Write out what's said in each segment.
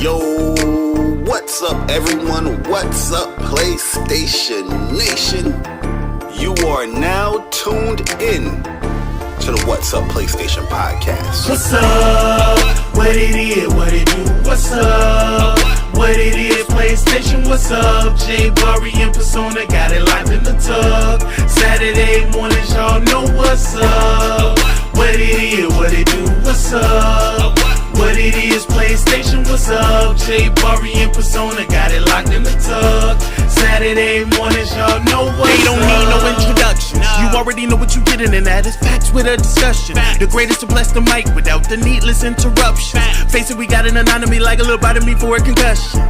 Yo, what's up everyone? What's up PlayStation Nation? You are now tuned in to the What's Up PlayStation podcast. What's up? What it is, what it do? What's up? What it is, PlayStation, what's up? Bari and Persona got it live in the tub. Saturday mornings, y'all know what's up. What it is, what it do? What's up? What it is, PlayStation, what's up? Bari and Persona got it locked in the tub. Saturday mornings, y'all know what's up. They don't need no introduction. You already know what you're getting, and that is facts with a discussion. The greatest to bless the mic without the needless interruption. Face it, we got an anatomy like a little bite of me for a concussion.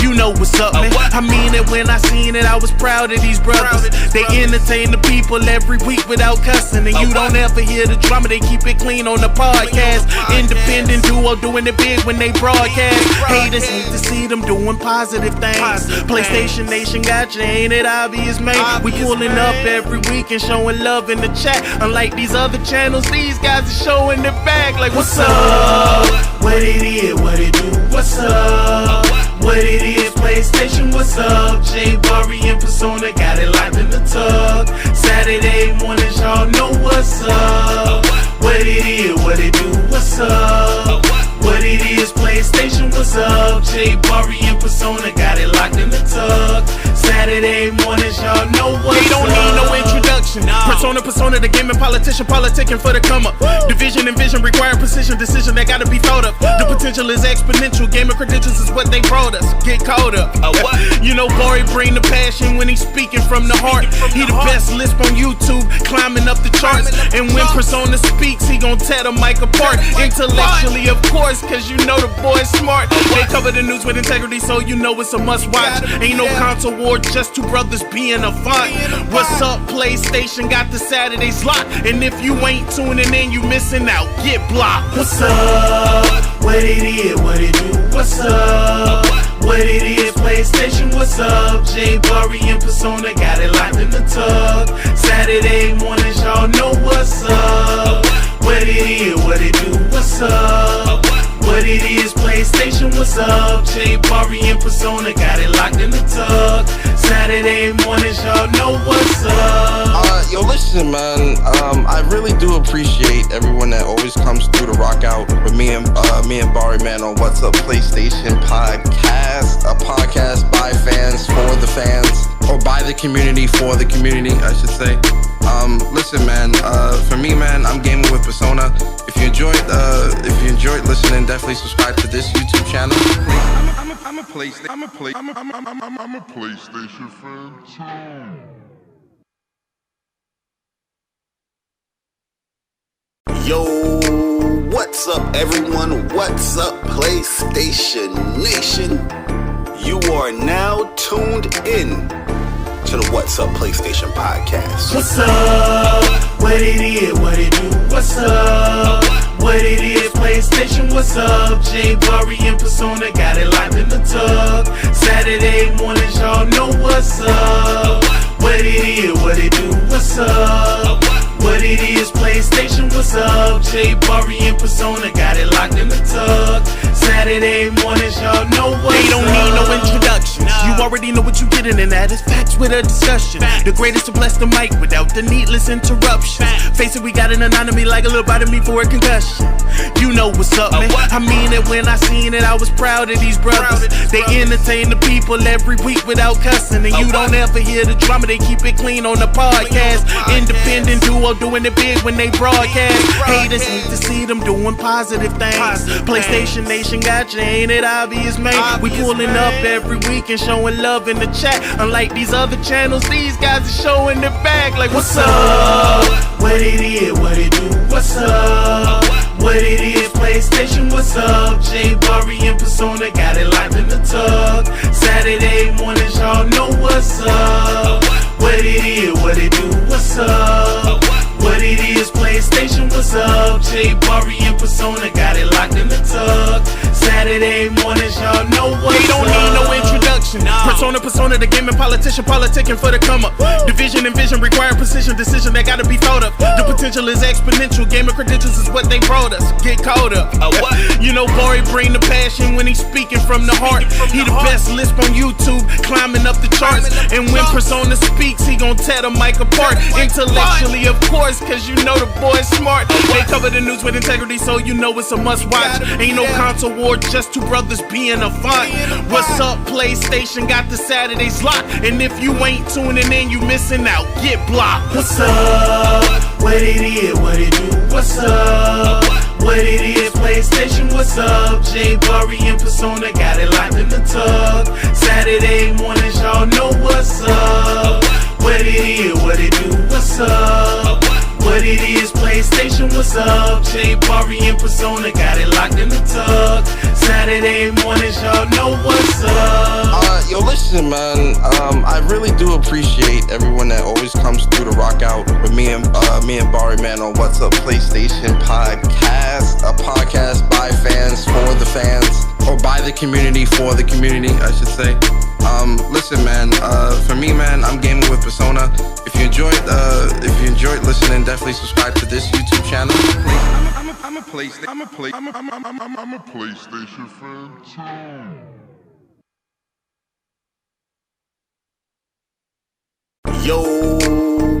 You know what's up, man. I mean it when I seen it. I was proud of these brothers. They entertain the people every week without cussing, and you don't ever hear the drama. They keep it clean on the podcast. Independent duo doing it big when they broadcast. Haters hate to see them doing positive things. PlayStation Nation got you, ain't it obvious, man? We pulling up every week and showing love in the chat. Unlike these other channels, these guys are showing it back. Like, what's up? What it is, what it do? What's up? What it is, PlayStation, what's up? Bari and Persona got it live in the tub. Saturday mornings, y'all know what's up. What it is, what it do? What's up? What it is, PlayStation, what's up? Bari and Persona got it locked in the tub. Saturday mornings, y'all know what's up. They don't need no introduction. Persona, the gaming politician, politicking for the come up. Division and vision require precision, decision that gotta be thought of. The potential is exponential. Gamer credentials is what they brought us. Get caught up. You know, Bari bring the passion when he's speaking from the heart. He the best lisp on YouTube, climbing up the charts. And when Persona speaks, he gon' tear the mic apart. Intellectually, of course, cause you know the boy's smart. They cover the news with integrity, so you know it's a must watch. Ain't no console war, just two brothers being a font. What's up, PlayStation got the Saturdays locked. And if you ain't tuning in, you missing out. Get blocked. What's up? What it is, what it do? What's up? What it is, PlayStation, what's up? Bari and Persona got it live in the tub. Saturday mornings, y'all know what's up. What it is, what it do? What's up? What it is, PlayStation, what's up? Bari and Persona got it locked in the tub. Saturday mornings, y'all know what's up. Yo, listen, man. I really do appreciate everyone that always comes through to rock out with me and Bari, man, on What's Up PlayStation podcast. A podcast by fans for the fans, or by the community for the community, I should say. Listen, man. For me, man, I'm gaming with Persona. If you enjoyed listening, definitely subscribe to this YouTube channel. I'm a PlayStation fan too. Yo, what's up everyone? What's up PlayStation Nation? You are now tuned in to the What's Up PlayStation podcast. What's up? What it is, what it do? What's up? What it is, PlayStation, what's up? Bari and Persona got it live in the tub. Saturday mornings, y'all know what's up. What it is, what it do? What's up? What it is, PlayStation, what's up? Bari and Persona got it locked in the tub. Saturday mornings, y'all know what's up. They don't need no introduction. You already know what you're getting, and that is facts with a discussion. The greatest to bless the mic without the needless interruption. Face it, we got an anatomy like a little bite of me for a concussion. You know what's up, man. I mean it when I seen it. I was proud of these brothers. They entertain the people every week without cussing, and you don't ever hear the drama. They keep it clean on the podcast. Independent duo doing it big when they broadcast. Haters hate to see them doing positive things. PlayStation Nation got you, ain't it obvious, man? We pulling up every week and showing love in the chat. Unlike these other channels, these guys are showing it back. Like, what's up? What it is, what it do? What's up? What it is, PlayStation, what's up? Bari and Persona got it live in the tub. Saturday mornings, y'all know what's up. What it is, what it do? What's up? What it is, PlayStation, what's up? Bari and Persona got it locked in the tub. Saturday mornings, y'all know what's up. They don't need no introduction. Persona, the gaming politician, politicking for the come up. Division and vision require precision, decision that gotta be thought of. The potential is exponential. Gamer credentials is what they brought us. Get caught up. You know, Bari Bari bring the passion when he's speaking from the heart. He the best lisp on YouTube, climbing up the charts. And when Persona speaks, he gon' tear the mic apart. Intellectually, of course, cause you know the boy's smart. They cover the news with integrity, so you know it's a must watch. Ain't no console war, just two brothers being a font. What's up, PlayStation got the Saturdays locked. And if you ain't tuning in, you missing out, get blocked. What's up? What it is, what it do? What's up? What it is, PlayStation, what's up? J Bari and Persona got it locked in the tub. Saturday mornings, y'all know what's up. What it is, what it do? What's up? What it is, PlayStation, what's up? J Bari and Persona got it locked in the tub. Saturday mornings, y'all know what's up. Yo, listen, man. I really do appreciate everyone that always comes through to rock out with me and Bari, man, on What's Up PlayStation Podcast, a podcast by fans for the fans, or by the community for the community, I should say. Listen, man. For me, man, I'm gaming with Persona. If you enjoyed listening, definitely subscribe to this YouTube channel. I'm a PlayStation fan too. Yo,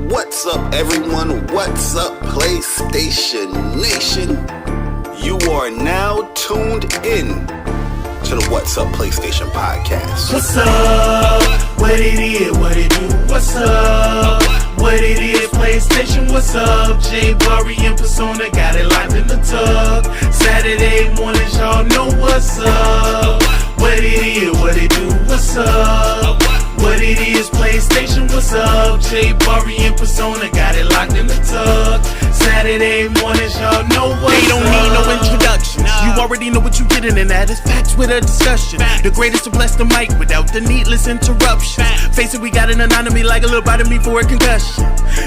what's up everyone? What's up PlayStation Nation? You are now tuned in to the What's Up PlayStation Podcast. What's up? What it is, what it do? What's up? What it is, PlayStation, what's up? J Bari and Persona got it locked in the tub. Saturday mornings, y'all know what's up. What it is, what it do? What's up? What it is, PlayStation, what's up? J Bari and Persona got it locked in the tub. Saturday mornings, y'all know what's up. They don't need no introduction. You already know what you getting, and that is facts with a discussion. The greatest to bless the mic without the needless interruption. Face it, we got an anatomy like a little bite of me for a concussion.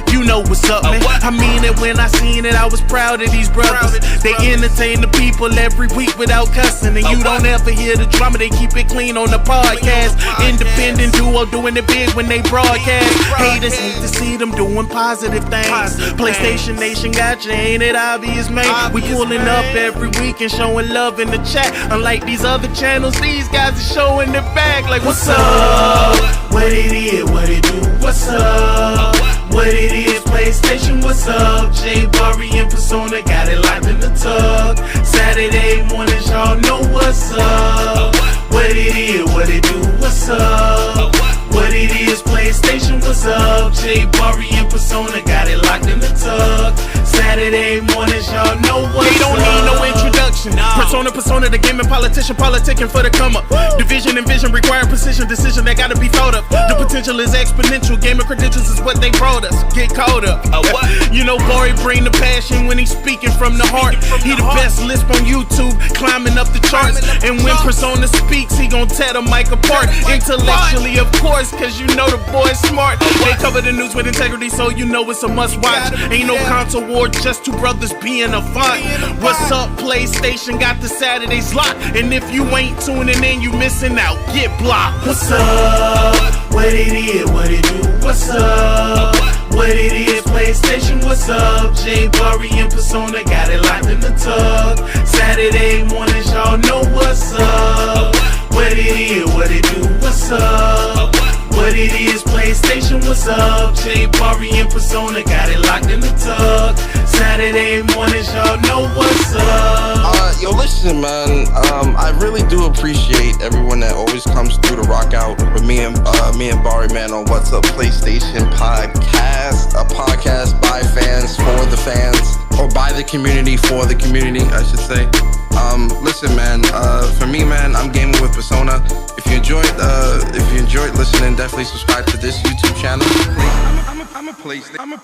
You know what's up, man. I mean it when I seen it. I was proud of these brothers. They entertain the people every week without cussing. And you don't ever hear the drama. They keep it clean on the podcast. Independent duo doing it big when they broadcast. Haters hate to see them doing positive things. PlayStation Nation got you, ain't it obvious, man? We pulling up every week and showing love in the chat. Unlike these other channels, these guys are showing their back. Like, what's up? What it is, what it do? What's up? What it is, PlayStation, what's up? J Bari and Persona got it locked in the tub. Saturday mornings, y'all know what's up. What it is, what it do? What's up? What it is, PlayStation, what's up? J Bari and Persona got it locked in the tub. Saturday mornings, y'all know what's up. They don't need no introduction. Persona, the gaming politician, politicking for the come up. Division and vision require precision, decision that gotta be thought of. The potential is exponential. Gaming credentials is what they brought us. Get caught up. You know, Bari bring the passion when he's speaking from the heart. He the best lisp on YouTube, climbing up the charts. And when Persona speaks, he gon' tear the mic apart. Intellectually, of course, cause you know the boy's smart. They cover the news with integrity, so you know it's a must watch. Ain't no console war, just two brothers being a font. What's up, PlayStation got the Saturdays locked. And if you ain't tuning in, you missing out, get blocked. What's up? What it is, what it do? What's up? What it is, PlayStation, what's up? J Bari and Persona got it locked in the tub. Saturday mornings, y'all know what's up. What it is, what it do? What's up? What it is, PlayStation, what's up? J Bari and Persona got it locked in the tub. Saturday mornings, y'all know what's up. Yo, listen, man. I really do appreciate everyone that always comes through to rock out with me and Bari, man, on What's Up PlayStation Podcast, a podcast by fans for the fans, or by the community for the community, I should say. Listen, man. For me, man, I'm gaming with Persona. If you enjoyed listening, definitely subscribe to this YouTube channel. I'm a PlayStation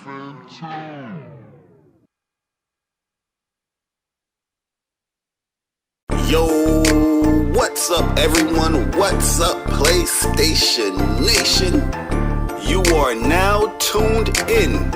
fan too. Yo, what's up everyone? What's up PlayStation Nation? You are now tuned in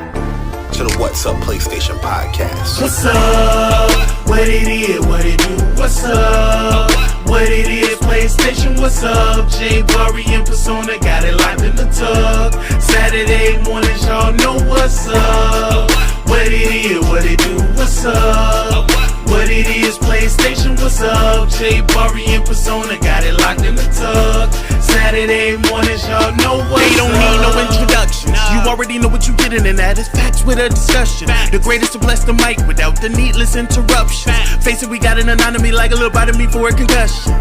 to the What's Up PlayStation Podcast. What's up? What it is, what it do? What's up? What it is, PlayStation, what's up? J Bari and Persona got it locked in the tub. Saturday mornings, y'all know what's up. What it is, what it do? What's up? What What it is, PlayStation, what's up? J Bari and Persona got it locked in the tug. Saturday mornings, y'all know what's up. They don't need no introduction. You already know what you getting, and that is facts with a discussion. The greatest to bless the mic without the needless interruption. Face it, we got an anatomy like a little bite of me for a concussion.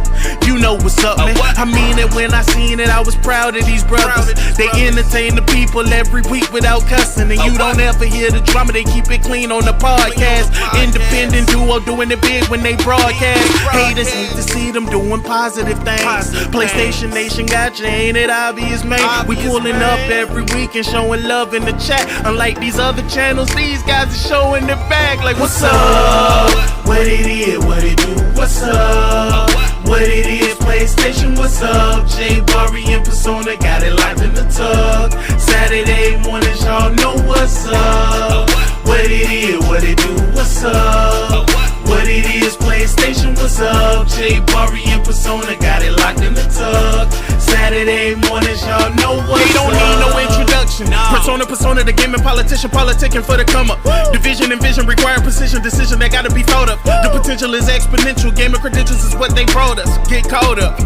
You know what's up, man. I mean it when I seen it. I was proud of these brothers. They entertain the people every week without cussing, and you don't ever hear the drama. They keep it clean on the podcast. Independent duo doing it big when they broadcast. Haters hate to see them doing positive things. PlayStation Nation got you, ain't it obvious, man? We pulling up every week and showing love in the chat. Unlike these other channels, these guys are showing their bag like, what's up? What it is, what it do, what's up? What it is, PlayStation, what's up? J Bari and Persona got it locked in the tug. Saturday mornings, y'all know what's up. What it is, what it do, what's up? What it is, PlayStation, what's up? J Bari and Persona got it locked in the tug. Saturday mornings, y'all know what's up. They don't need no introduction. Persona, the gaming politician, politicking for the come up. Division and vision require precision, decision that gotta be thought of. The potential is exponential. Gamer credentials is what they brought us. Get caught up.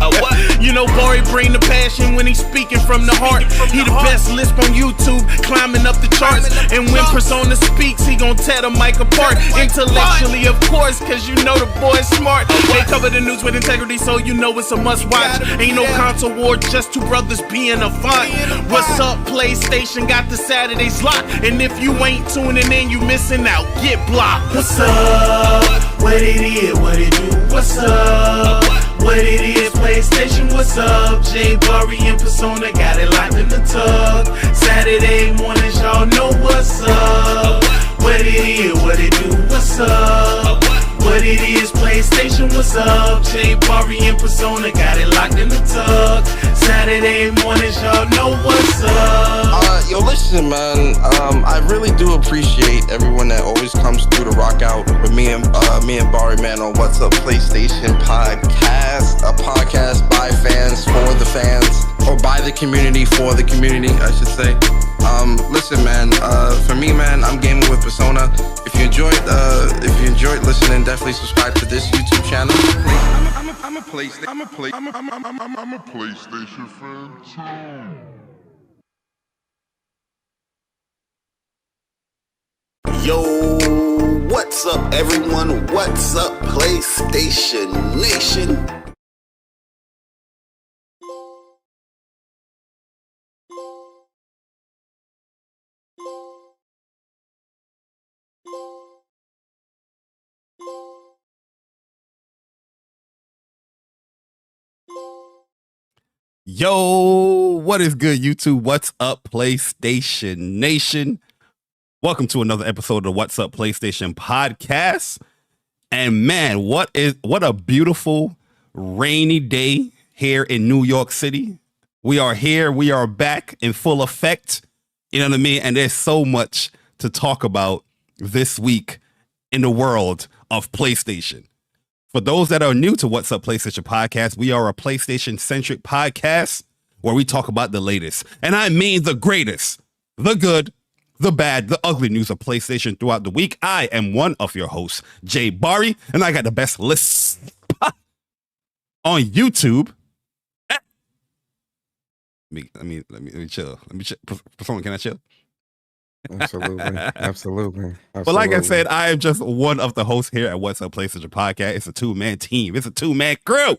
You know, Bari bring the passion when he's speaking from the heart. He the best lisp on YouTube, climbing up the charts. And when Persona speaks, he gon' tear the mic apart. Intellectually, of course, cause you know the boy's smart. They cover the news with integrity, so you know it's a must watch. Ain't no console war, just two brothers being a font. What's up, PlayStation? Got the Saturdays locked. And if you ain't tuning in, you missing out. Get blocked. What's up? What it is, what it do, what's up? What it is, PlayStation, what's up? J Bari and Persona got it locked in the tug. Saturday mornings, y'all know what's up. What it is, what it do, what's up? What it is, PlayStation, what's up? J Bari and Persona got it locked in the tug. Saturday mornings, y'all know what's up. Yo, listen, man. I really do appreciate everyone that always comes through to rock out with me and Bari, man, on What's Up PlayStation Podcast, a podcast by fans for the fans, or by the community for the community, I should say. Listen, man. For me, man, I'm gaming with Persona. If you enjoyed listening, definitely subscribe to this YouTube channel. I'm a PlayStation fan too. Yo, what's up, everyone? What's up, PlayStation Nation? Yo, what is good, YouTube? What's up, PlayStation Nation? Welcome to another episode of the What's Up PlayStation Podcast. And man, what a beautiful rainy day here in New York City. We are here, we are back in full effect. You know what I mean? And there's so much to talk about this week in the world of PlayStation. For those that are new to What's Up PlayStation Podcast, we are a PlayStation-centric podcast where we talk about the latest, and I mean the greatest, the good, the bad, the ugly news of PlayStation throughout the week. I am one of your hosts, J Bari, and I got the best list on YouTube. Let me chill. Persona, can I chill? Absolutely. But like I said, I am just one of the hosts here at What's Up PlayStation Podcast. It's a two-man team. It's a two-man crew.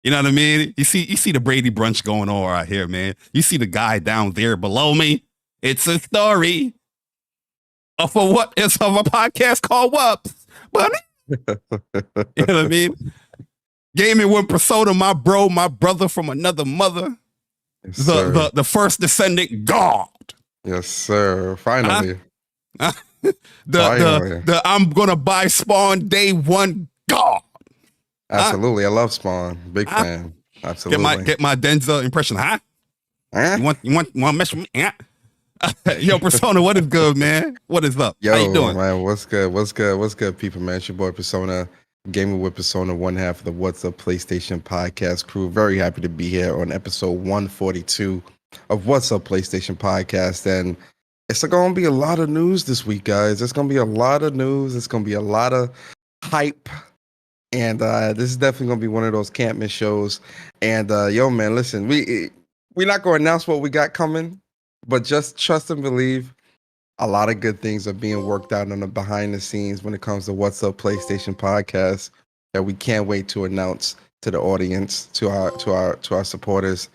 You know what I mean? You see the Brady Brunch going on right here, man. You see the guy down there below me. It's a story of a podcast called WUPS. But you know what I mean? Gaming with Persona, my bro, my brother from another mother. Yes, the first descendant God. Yes, sir. Finally. The I'm gonna buy Spawn day one God. Absolutely. I love Spawn. Big fan. Absolutely. Get my Denzel impression, huh? You want to mess with me? Yo, Persona, what is good, man? What is up? Yo, how you doing? Man, what's good, people, man? It's your boy Persona, gaming with Persona, one half of the What's Up PlayStation Podcast crew. Very happy to be here on episode 142 of What's Up PlayStation Podcast. And it's going to be a lot of news this week, guys. It's going to be a lot of news. It's going to be a lot of hype. And this is definitely gonna be one of those can't miss shows. And yo, man, listen, we're not gonna announce what we got coming, but just trust and believe. A lot of good things are being worked out on the behind the scenes when it comes to What's Up PlayStation podcast that we can't wait to announce to the audience, to our supporters,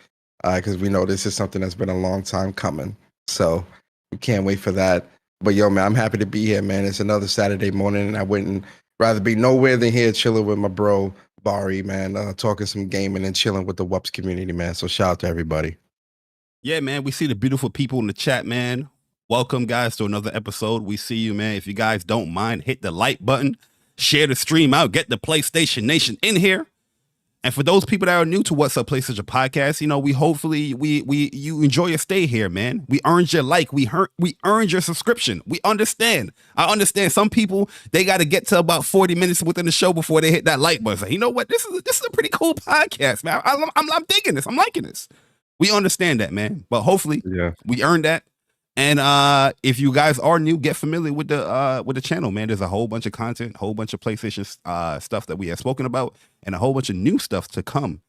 because we know this is something that's been a long time coming. So we can't wait for that. But yo, man, I'm happy to be here, man. It's another Saturday morning, and I wouldn't rather be nowhere than here chilling with my bro Bari, man, talking some gaming and chilling with the WUPS community, man. So shout out to everybody. Yeah, man, we see the beautiful people in the chat, man. Welcome, guys, to another episode. We see you, man. If you guys don't mind, hit the like button, share the stream out, get the PlayStation Nation in here. And for those people that are new to What's Up PlayStation podcast, you know, we hopefully you enjoy your stay here, man. We earned your like, we earned your subscription. We understand. I understand some people, they got to get to about 40 minutes within the show before they hit that like button. Say, you know what? This is a pretty cool podcast, man. I'm digging this. I'm liking this. We understand that, man. But hopefully, we earned that. And if you guys are new, get familiar with the channel, man. There's a whole bunch of content, a whole bunch of PlayStation stuff that we have spoken about, and a whole bunch of new stuff to come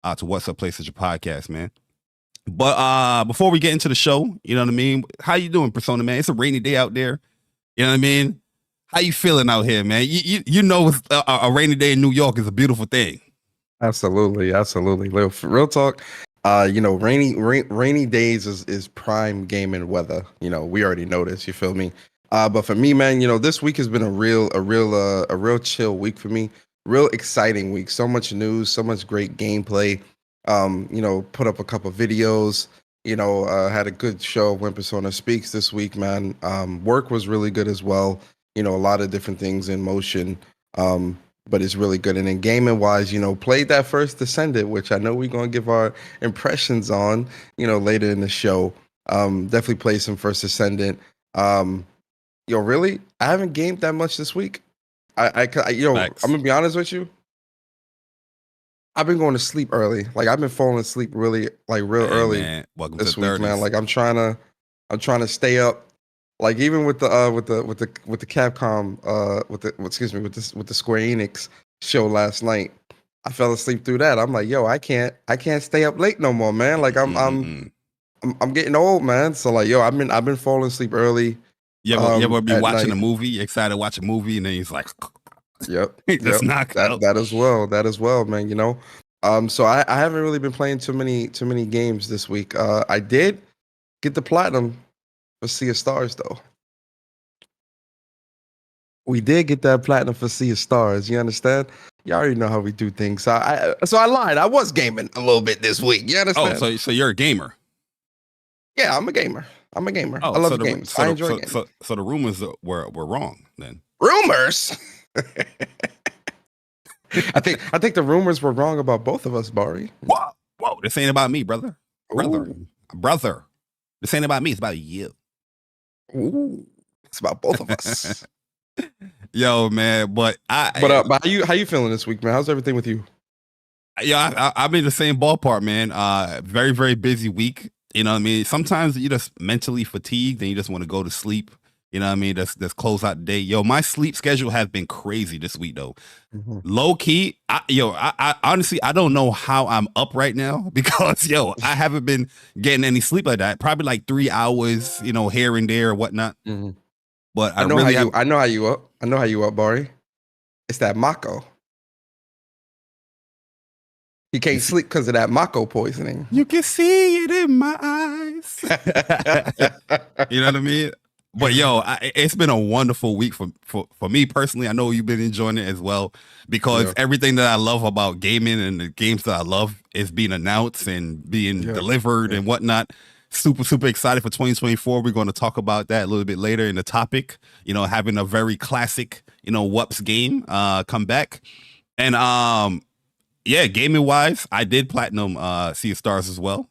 to What's Up PlayStation podcast, man. But before we get into the show, you know what I mean? How you doing, Persona, man? It's a rainy day out there. You know what I mean? How you feeling out here, man? You know a rainy day in New York is a beautiful thing. Absolutely. Real talk. You know, rainy days is prime gaming weather. You know, we already know this. You feel me? But for me, man, you know, this week has been a real chill week for me. Real exciting week. So much news, so much great gameplay. You know, put up a couple videos. You know, had a good show when Persona Speaks this week, man. Work was really good as well. You know, a lot of different things in motion. But it's really good. And then gaming wise, you know, played that First Descendant, which I know we're going to give our impressions on, you know, later in the show. Definitely played some First Descendant. Really, I haven't gamed that much this week. I'm going to be honest with you. I've been going to sleep early. Like, I've been falling asleep really, like, early this week, 30s. Man. Like, I'm trying to stay up. Like, even with the Capcom with the Square Enix show last night, I fell asleep through that. I'm like, yo, I can't stay up late no more, man. Like, I'm getting old, man. So like, yo, I've been falling asleep early. You ever be watching a movie, you're excited to watch a movie, and then he's like, yep, just knock out. That as well, man. You know, so I haven't really been playing too many games this week. I did get the platinum for Sea of Stars, though. We did get that platinum for Sea of Stars. You understand? You already know how we do things. So I lied. I was gaming a little bit this week. You understand? Oh, so you're a gamer? Yeah, I'm a gamer. Oh, I love games. I enjoy games. So the rumors were wrong then. Rumors? I think the rumors were wrong about both of us, Bari. Whoa! This ain't about me, brother. Brother. This ain't about me. It's about you. Ooh, it's about both of us. Yo, man, but how you feeling this week, man? How's everything with you? Yeah, I'm in the same ballpark, man. Very, very busy week. You know what I mean? Sometimes you're just mentally fatigued and you just want to go to sleep. You know what I mean? That's close out the day. Yo, my sleep schedule has been crazy this week, though. Mm-hmm. Low key, I honestly, I don't know how I'm up right now because, I haven't been getting any sleep like that. Probably like 3 hours, you know, here and there or whatnot. Mm-hmm. But I know how you up. I know how you up, Bari. It's that Mako. You can't sleep because of that Mako poisoning. You can see it in my eyes. You know what I mean? But it's been a wonderful week for me personally. I know you've been enjoying it as well because everything that I love about gaming and the games that I love is being announced and being delivered and whatnot. Super, super excited for 2024. We're going to talk about that a little bit later in the topic. You know, having a very classic, WUPS game come back. And gaming wise, I did platinum Sea of Stars as well.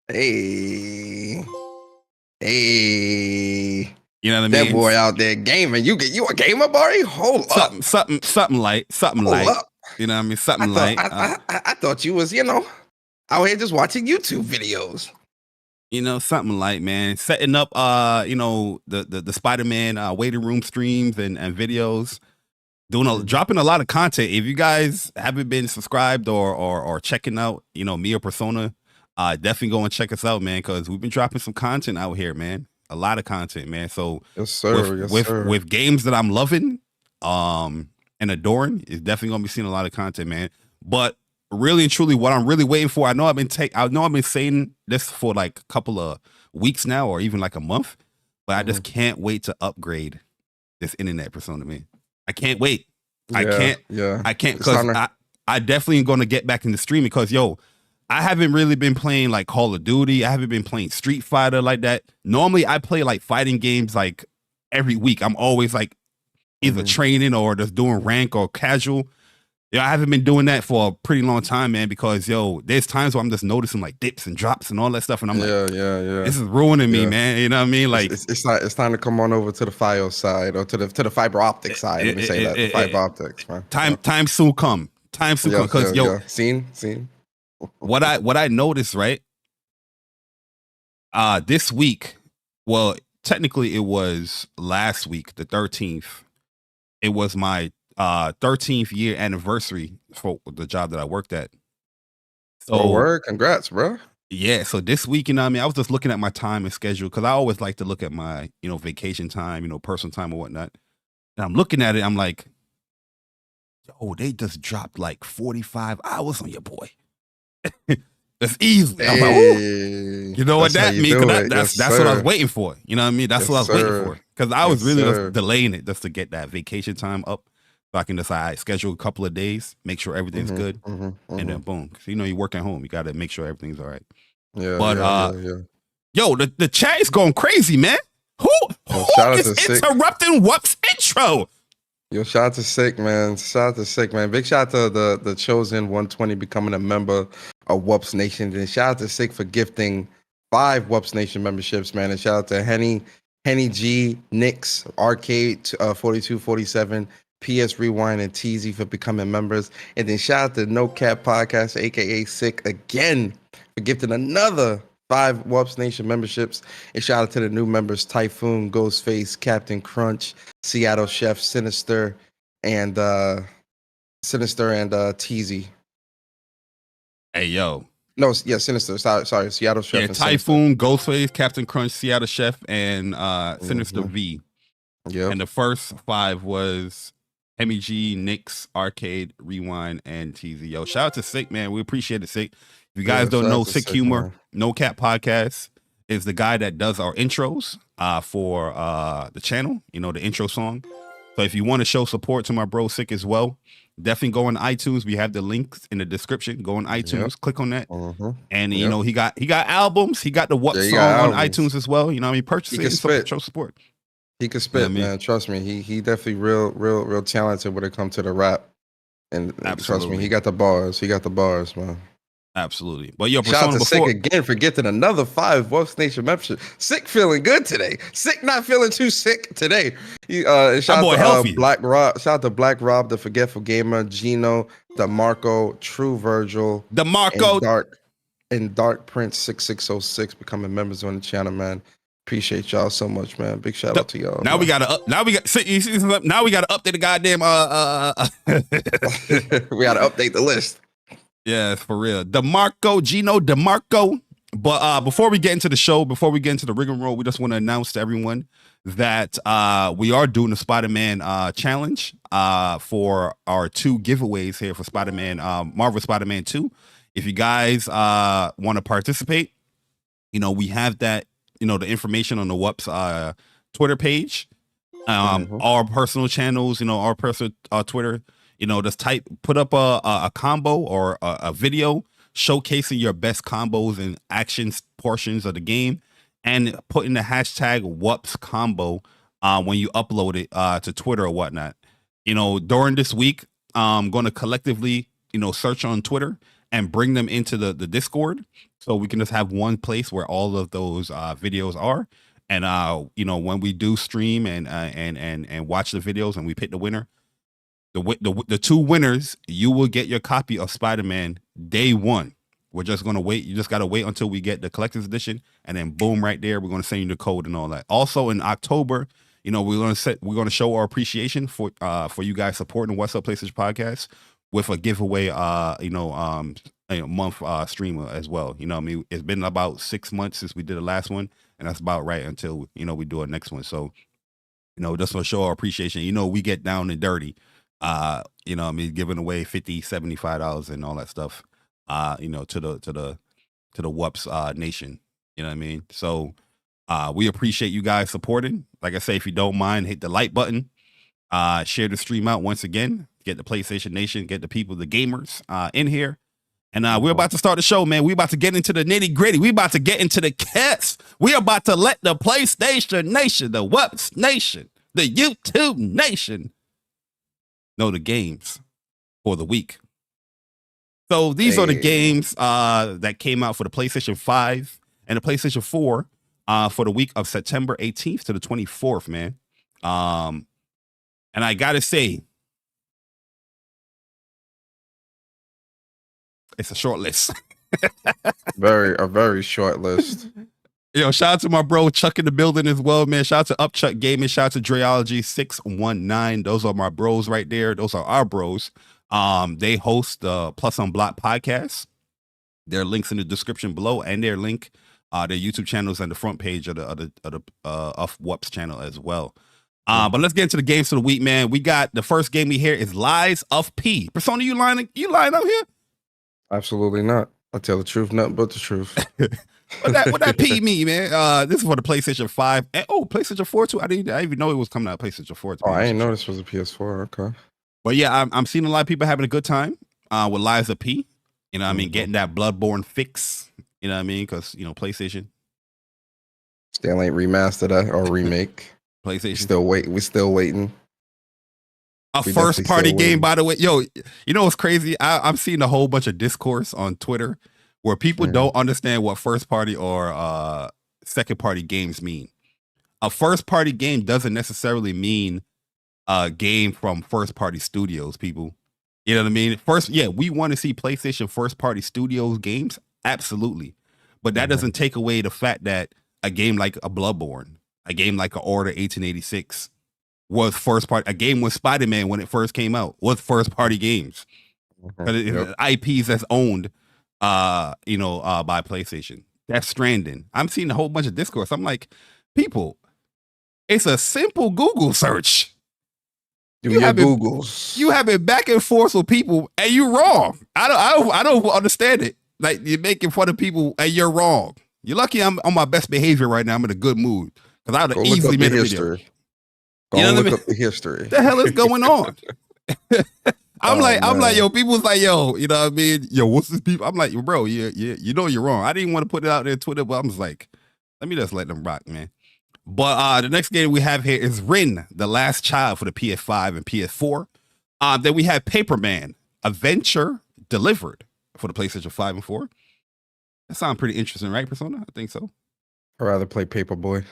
Hey. You know what I mean? That boy out there gaming. You a gamer, Bari? Hold up. Something light. Up. You know what I mean? Something light. I thought you was, out here just watching YouTube videos. You know, something like, man, setting up you know, the Spider-Man waiting room streams and videos, dropping a lot of content. If you guys haven't been subscribed or checking out, you know, me or Persona, definitely go and check us out, man, because we've been dropping some content out here, man. A lot of content, man. So Yes, sir. with games that I'm loving and adoring, is definitely gonna be seeing a lot of content, man. But really and truly, what I'm really waiting for, I know I've been saying this for like a couple of weeks now, or even like a month, but I just can't wait to upgrade this internet, Persona, man. I can't wait. I can't because I definitely am going to get back into streaming, because yo, I haven't really been playing like Call of Duty. I haven't been playing Street Fighter like that. Normally I play like fighting games like every week. I'm always like either training or just doing rank or casual. Yeah, I haven't been doing that for a pretty long time, man, because yo, there's times where I'm just noticing like dips and drops and all that stuff, and I'm like, this is ruining me, man. You know what I mean? Like, it's time to come on over to the Fios side, or to the fiber optic side. Let me say that, the fiber optics, man. Time soon come. Time soon come, because yo, seen. what I noticed, right? This week, well, technically it was last week, the 13th. It was my 13th year anniversary for the job that I worked at. So word, congrats, bro. Yeah, so this week, you know what I mean, I was just looking at my time and schedule, because I always like to look at my, you know, vacation time, you know, personal time or whatnot. And I'm looking at it, I'm like, oh, they just dropped like 45 hours on your boy. That's easy. I'm like, ooh. You know what that means? That's what I was waiting for. You know what I mean? That's what I was waiting for. Because I was really just delaying it just to get that vacation time up. So I can decide, schedule a couple of days, make sure everything's good, and then boom. So, you know, you work at home, you got to make sure everything's all right. Yeah. But yo, the chat is going crazy, man. Who is interrupting WUPS Intro? Yo, shout out to Sick, man. Big shout out to the chosen 120 becoming a member of WUPS Nation. And shout out to Sick for gifting 5 WUPS Nation memberships, man. And shout out to Henny G, Nix, Arcade 4247, PS Rewind, and TZ for becoming members. And then shout out to No Cap Podcast, aka Sick, again for gifting another 5 WUPS Nation memberships. And shout out to the new members: Typhoon, Ghostface, Captain Crunch, Seattle Chef, Sinister, and TZ. Hey yo. No, yeah, Sinister. Sorry, Seattle Chef. Yeah, and Typhoon, Ghostface, Captain Crunch, Seattle Chef, and Sinister V. Yeah. And the first 5 was Hemi G, Nix, Arcade, Rewind, and TZ. Yo, shout out to Sick, man. We appreciate it, Sick. If you guys don't know, Sick Humor, man. No Cap Podcast is the guy that does our intros for the channel, you know, the intro song. So if you want to show support to my bro Sick as well, definitely go on iTunes. We have the links in the description. Go on iTunes, click on that. And you know, he got albums. He got the WUPS song on iTunes as well. You know what I mean? Purchase it, show support. He could spit, man. Trust me. He definitely real talented when it comes to the rap. And trust me, he got the bars. Man. Absolutely. But yo, shout out to Sick again for getting another 5 WUPS Nation membership. Sick feeling good today. Sick not feeling too sick today. Shout out to Black Rob. Shout out to Black Rob, the Forgetful Gamer, Gino, DeMarco, True Virgil, and Dark Prince 6606 becoming members on the channel, man. Appreciate y'all so much, man. Big shout out to y'all. Now we gotta update the goddamn we gotta update the list. Yeah, for real. Gino DeMarco. But before we get into the show, before we get into the rigmarole, we just want to announce to everyone that we are doing the Spider-Man challenge for our 2 giveaways here for Spider-Man, Marvel Spider-Man 2. If you guys want to participate, you know, we have that, you know, the information on the WUPS Twitter page, our personal channels, you know, our personal Twitter. You know, just put up a combo or a video showcasing your best combos and actions portions of the game, and put in the hashtag WUPS combo when you upload it to Twitter or whatnot. You know, during this week, I'm going to collectively, you know, search on Twitter and bring them into the Discord, so we can just have one place where all of those videos are. And you know, when we do stream and watch the videos and we pick the winner, the 2 winners, you will get your copy of Spider-Man day 1. We're just gonna wait. You just gotta wait until we get the collector's edition, and then boom, right there, we're gonna send you the code and all that. Also in October, you know, we're gonna show our appreciation for you guys supporting What's Up PlayStation Podcast with a giveaway, month streamer as well. You know what I mean? It's been about 6 months since we did the last one, and that's about right until, you know, we do our next one. So, you know, just to show our appreciation, you know, we get down and dirty, you know what I mean, giving away $50, $75 and all that stuff, you know, to the WUPS nation. You know what I mean? So we appreciate you guys supporting. Like I say, if you don't mind, hit the like button, share the stream out once again, get the PlayStation Nation, get the people, the gamers in here. And we're about to start the show, man. We're about to get into the nitty gritty. We're about to get into the cats. We're about to let the PlayStation Nation, the WUPS Nation, the YouTube Nation know the games for the week. So these are the games that came out for the PlayStation 5 and the PlayStation 4 for the week of September 18th to the 24th, man. And I gotta say, it's a short list. a very short list. Yo, shout out to my bro Chuck in the building as well, man. Shout out to Upchuck Gaming. Shout out to Dreology 619. Those are my bros right there. Those are our bros. They host the Plus on Block podcast. Their links in the description below, and their link, their YouTube channels on the front page of the WUPS channel as well. But let's get into the games of the week, man. We got the first game we hear is Lies of P. Persona, you lying out here? Absolutely not. I tell the truth, nothing but the truth. what that P mean, man? This is for the PlayStation 5. And, PlayStation 4 too. I didn't even know it was coming out PlayStation 4. I didn't know this was a PS4. Okay. But yeah, I'm seeing a lot of people having a good time with Lies of P. You know what I mean? Getting that Bloodborne fix. You know what I mean? Because, you know, PlayStation. Still ain't remastered that or remake. PlayStation. We're still waiting. A first party game, by the way. Yo, you know what's crazy? I'm seeing a whole bunch of discourse on Twitter where people don't understand what first party or second party games mean. A first party game doesn't necessarily mean a game from first party studios, people. You know what I mean? We want to see PlayStation first party studios games, absolutely. But that doesn't take away the fact that a game like a Bloodborne, a game like a Order 1886 was first party. A game with Spider-Man when it first came out was first party games. IPs that's owned by PlayStation. That's Stranding. I'm seeing a whole bunch of discourse. I'm like, people, it's a simple Google search. You have it back and forth with people, and you're wrong. I don't understand it. Like, you're making fun of people, and you're wrong. You're lucky I'm on my best behavior right now. I'm in a good mood because I would have easily made a video. Look up the history. What the hell is going on? I'm like, yo, people's like, yo, you know what I mean? Yo, what's this people? I'm like, bro, you know you're wrong. I didn't want to put it out there on Twitter, but I'm just like, let me just let them rock, man. But the next game we have here is Rin, The Last Child for the PS5 and PS4. Then we have Paperman, Adventure Delivered for the PlayStation 5 and 4. That sounds pretty interesting, right, Persona? I think so. I'd rather play Paperboy.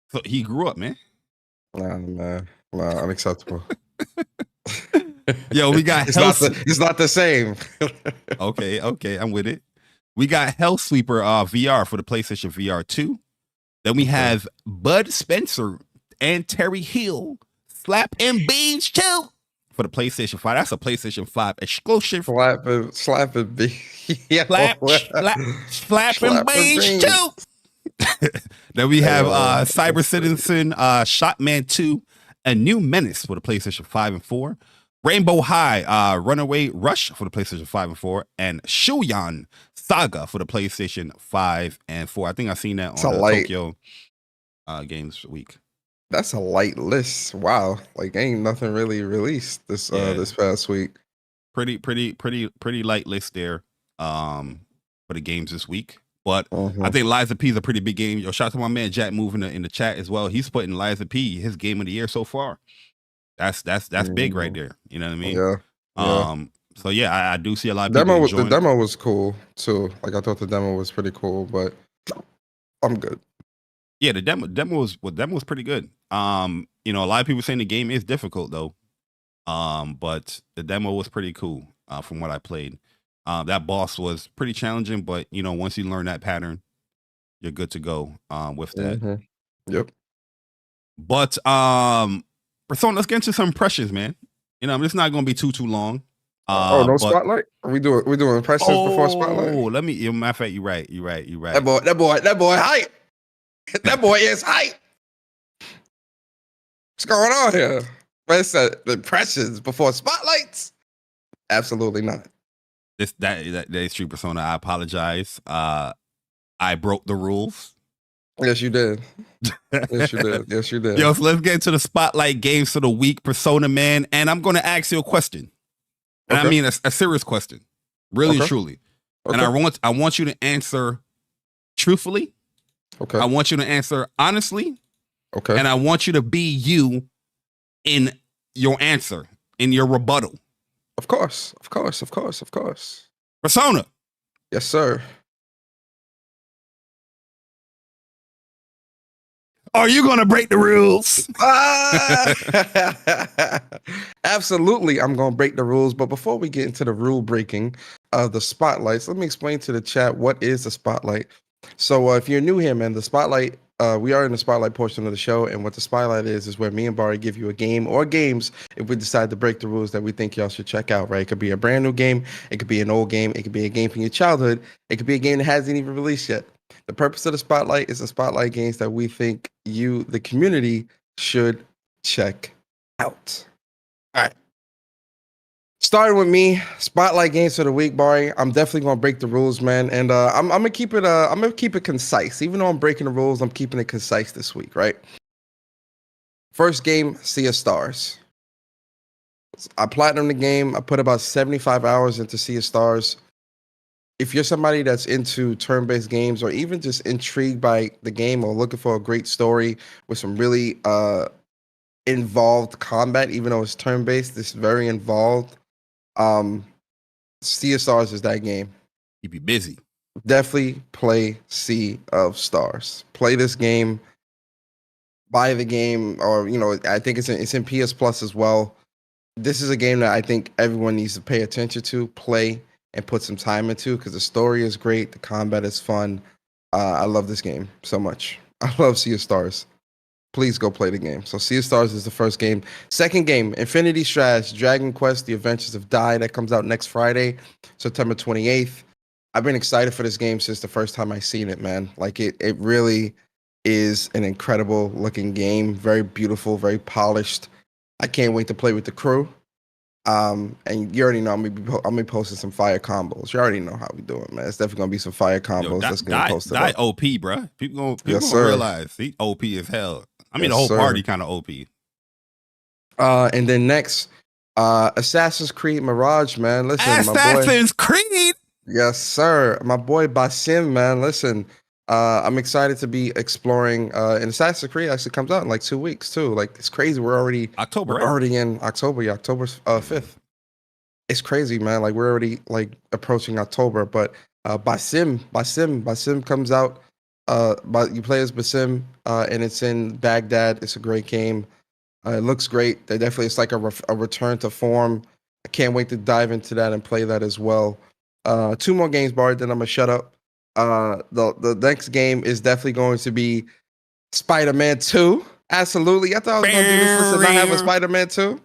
So he grew up, man. Nah, unacceptable. Yo, we got it's not the same. Okay, I'm with it. We got Hellsweeper VR for the PlayStation VR 2. Then we have Bud Spencer and Terry Hill, Slap and Beans 2 for the PlayStation 5. That's a PlayStation 5 exclusive. Slap and Beans. Yeah. Slap and Beans 2. Then we have Cyber Citizen, Shotman 2, A New Menace for the PlayStation 5 and 4. Rainbow High, Runaway Rush for the PlayStation 5 and 4, and Shuyan Saga for the PlayStation 5 and 4. I think I've seen that on the Tokyo Games Week. That's a light list. Wow, like ain't nothing really released this past week. Pretty light list there for the games this week. But I think Lies of P is a pretty big game. Yo, shout out to my man Jack moving in the chat as well. He's putting Lies of P his game of the year so far. That's big right there. You know what I mean? Yeah. So yeah, I do see a lot of people enjoying. The demo was cool too. Like I thought the demo was pretty cool, but I'm good. Yeah, the demo was pretty good. You know, a lot of people saying the game is difficult though. But the demo was pretty cool from what I played. That boss was pretty challenging, but you know, once you learn that pattern, you're good to go with that. Mhm. Yep. But Persona, let's get into some impressions, man. You know, it's not going to be too long. Oh, no but- spotlight. We doing impressions before spotlight. Oh, let me. Matter of fact, you're right. That boy, hype. That boy is hype. What's going on here? What's the impressions before spotlights? Absolutely not. That is true, Persona. I apologize. I broke the rules. Yes, you did. Yes, you did. Yes, you did. Yo, so let's get into the spotlight games for the week, Persona, man. And I'm going to ask you a question. And Okay. I mean a serious question. Really, Okay. truly. Okay. And I want you to answer truthfully. Okay. I want you to answer honestly. Okay. And I want you to be you in your answer, in your rebuttal. Of course. Persona, Yes, sir. are you going to break the rules? Absolutely, I'm going to break the rules. But before we get into the rule breaking of the spotlights, let me explain to the chat what is the spotlight. So if you're new here, man, the spotlight, we are in the spotlight portion of the show. And what the spotlight is where me and Bari give you a game or games if we decide to break the rules that we think y'all should check out, right? It could be a brand new game. It could be an old game. It could be a game from your childhood. It could be a game that hasn't even released yet. The purpose of the spotlight is to spotlight games that we think you, the community, should check out. All right. Starting with me, spotlight games for the week, Bari. I'm definitely gonna break the rules, man, and I'm gonna keep it concise. Even though I'm breaking the rules, I'm keeping it concise this week, right? First game, Sea of Stars. I platinumed the game. I put about 75 hours into Sea of Stars. If you're somebody that's into turn-based games or even just intrigued by the game or looking for a great story with some really involved combat, even though it's turn-based, it's very involved. Sea of Stars is that game. You be busy. Definitely play Sea of Stars. Play this game. Buy the game, or I think it's in PS Plus as well. This is a game that I think everyone needs to pay attention to, play, and put some time into because the story is great, the combat is fun. I love this game so much. I love Sea of Stars. Please go play the game. So Sea of Stars is the first game. Second game, Infinity Strash, Dragon Quest: The Adventures of Dai, that comes out next Friday, September 28th. I've been excited for this game since the first time I seen it, man. Like it really is an incredible looking game, very beautiful, very polished. I can't wait to play with the crew. And you already know I'm gonna be posting some fire combos. You already know how we doing, man. It's definitely gonna be some fire combos. Let's get posted Die up. OP, bro. People Yes, gonna sir. realize he OP as hell. I mean, Yes, the whole sir. party kind of OP. And then next, Assassin's Creed Mirage, man. Listen, my boy. Assassin's Creed. Yes, sir. My boy Basim, man. Listen, I'm excited to be exploring. And Assassin's Creed actually comes out in like 2 weeks too. Like it's crazy. We're already October. in October. Yeah, October 5th. It's crazy, man. Like we're already like approaching October. But Basim comes out. But you play as Basim, and it's in Baghdad. It's a great game. It looks great. It's like a return to form. I can't wait to dive into that and play that as well. 2 more games, Bart, then I'm gonna shut up. The next game is definitely going to be Spider-Man 2. Absolutely. I thought I was gonna do this and not have a Spider-Man 2.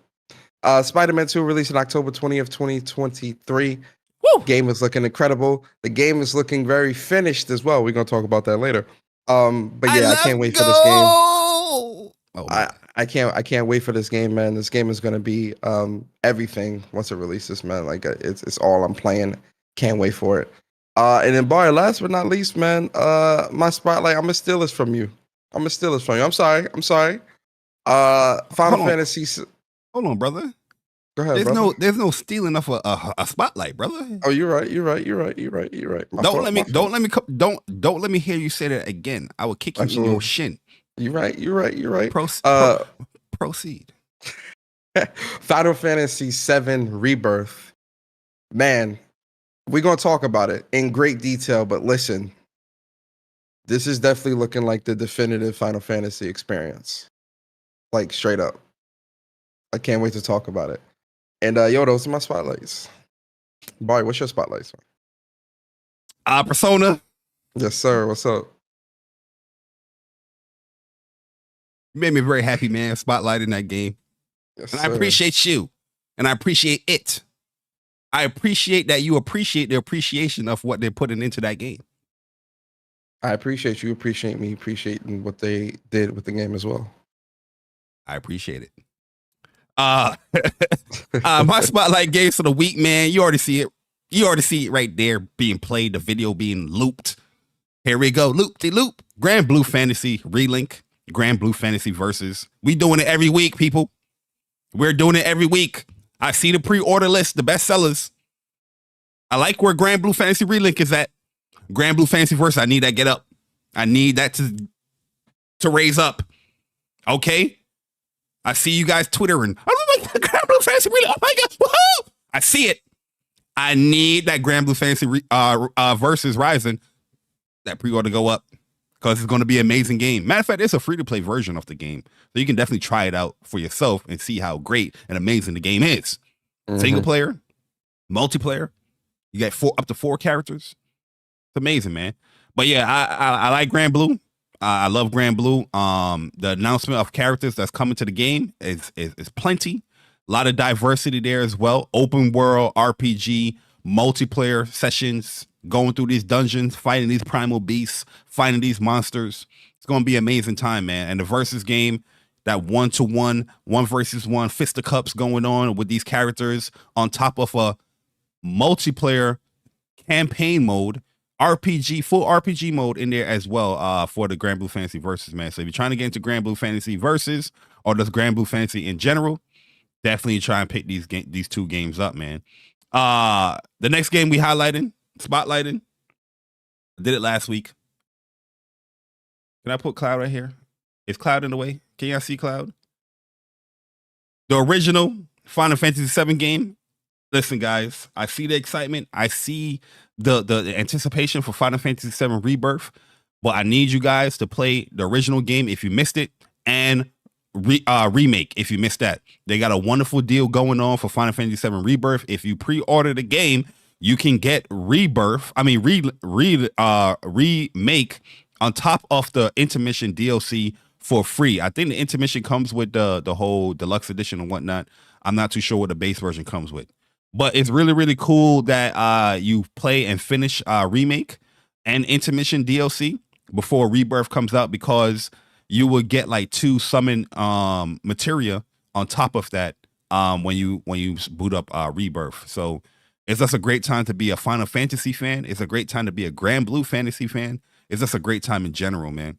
Spider-Man 2 released on October 20th, 2023. Woo! Game is looking incredible. The game is looking very finished as well. We're gonna talk about that later. But yeah, I can't wait for this game. Oh, I can't wait for this game, man. This game is gonna be everything once it releases, man. Like it's all I'm playing. Can't wait for it. And then Bar, last but not least, man, my spotlight, I'm gonna steal this from you. I'm sorry. Final Fantasy. hold on, brother. Go ahead, brother. There's no stealing of a spotlight, brother. Oh, you're right. Don't let me hear you say that again. I will kick you in your shin. You're right. Proceed. Final Fantasy VII Rebirth. Man, we're gonna talk about it in great detail, but listen, this is definitely looking like the definitive Final Fantasy experience. Like straight up. I can't wait to talk about it. And those are my spotlights. Bari, what's your spotlight, sir? Persona. Yes, sir. What's up? You made me very happy, man. Spotlighting that game. Yes, And sir. I appreciate you. And I appreciate it. I appreciate that you appreciate the appreciation of what they're putting into that game. I appreciate you. Appreciate me appreciating what they did with the game as well. I appreciate it. My spotlight games for the week, man. You already see it. You already see it right there being played. The video being looped. Here we go. Loop-de-loop. Grand Blue Fantasy Relink. Grand Blue Fantasy Versus. We doing it every week, people. We're doing it every week. I see the pre-order list, the best sellers. I like where Grand Blue Fantasy Relink is at. Grand Blue Fantasy Versus, I need that get up. I need that to raise up. Okay? I see you guys twittering. Oh my God, Grand Blue Fantasy Relink. Oh my God. Woohoo! I see it. I need that Grand Blue Fantasy Versus Rising. That pre-order go up. Because it's going to be an amazing game. Matter of fact, it's a free-to-play version of the game. So you can definitely try it out for yourself and see how great and amazing the game is. Mm-hmm. Single player, multiplayer. You get up to 4 characters. It's amazing, man. But yeah, I like Grand Blue. I love Grand Blue. The announcement of characters that's coming to the game is plenty. A lot of diversity there as well. Open world, RPG, multiplayer sessions, going through these dungeons, fighting these primal beasts, fighting these monsters. It's going to be an amazing time, man. And the versus game, that 1-to-1, 1-versus-1 fisticuffs going on with these characters on top of a multiplayer campaign mode, RPG, full RPG mode in there as well for the Grand Blue Fantasy Versus, man. So if you're trying to get into Grand Blue Fantasy Versus or just Grand Blue Fantasy in general, definitely try and pick these 2 games up, man. The next game we spotlighting. I did it last week. Can I put Cloud right here? Is Cloud in the way? Can y'all see Cloud? The original Final Fantasy VII game. Listen, guys, I see the excitement. I see the anticipation for Final Fantasy VII Rebirth. But I need you guys to play the original game if you missed it, and remake if you missed that. They got a wonderful deal going on for Final Fantasy VII Rebirth. If you pre-order the game, you can get remake on top of the intermission DLC for free. I think the intermission comes with the whole deluxe edition and whatnot. I'm not too sure what the base version comes with, but it's really, really cool that you play and finish remake and intermission DLC before Rebirth comes out, because you will get like 2 summon materia on top of that when you boot up Rebirth. So it's just a great time to be a Final Fantasy fan. It's a great time to be a Grand Blue Fantasy fan. It's just a great time in general, man.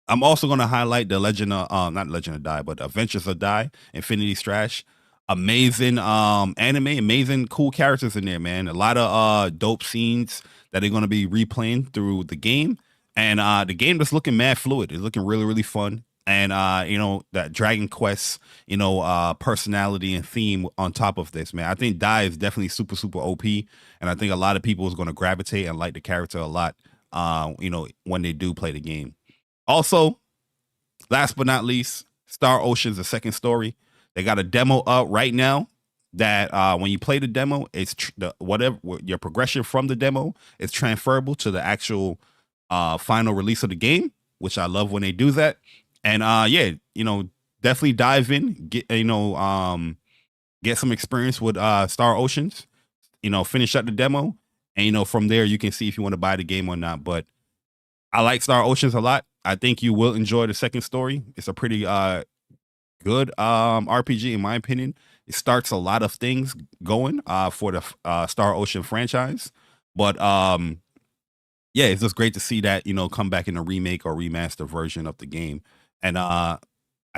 I'm also going to highlight the Legend of, not Legend of Dai, but Adventures of Dai, Infinity Strash. Amazing anime, amazing cool characters in there, man. A lot of dope scenes that they're going to be replaying through the game. And the game is looking mad fluid. It's looking really, really fun. And, that Dragon Quest, personality and theme on top of this, man. I think Dai is definitely super, super OP. And I think a lot of people is going to gravitate and like the character a lot, when they do play the game. Also, last but not least, Star Ocean's the second story. They got a demo out right now that when you play the demo, it's whatever your progression from the demo is transferable to the actual final release of the game, which I love when they do that. And definitely dive in, get some experience with Star Oceans, finish up the demo, and from there you can see if you want to buy the game or not. But I like Star Oceans a lot. I think you will enjoy the second story. It's a pretty good RPG in my opinion. It starts a lot of things going for the Star Ocean franchise. But it's just great to see that, come back in a remake or remaster version of the game. And I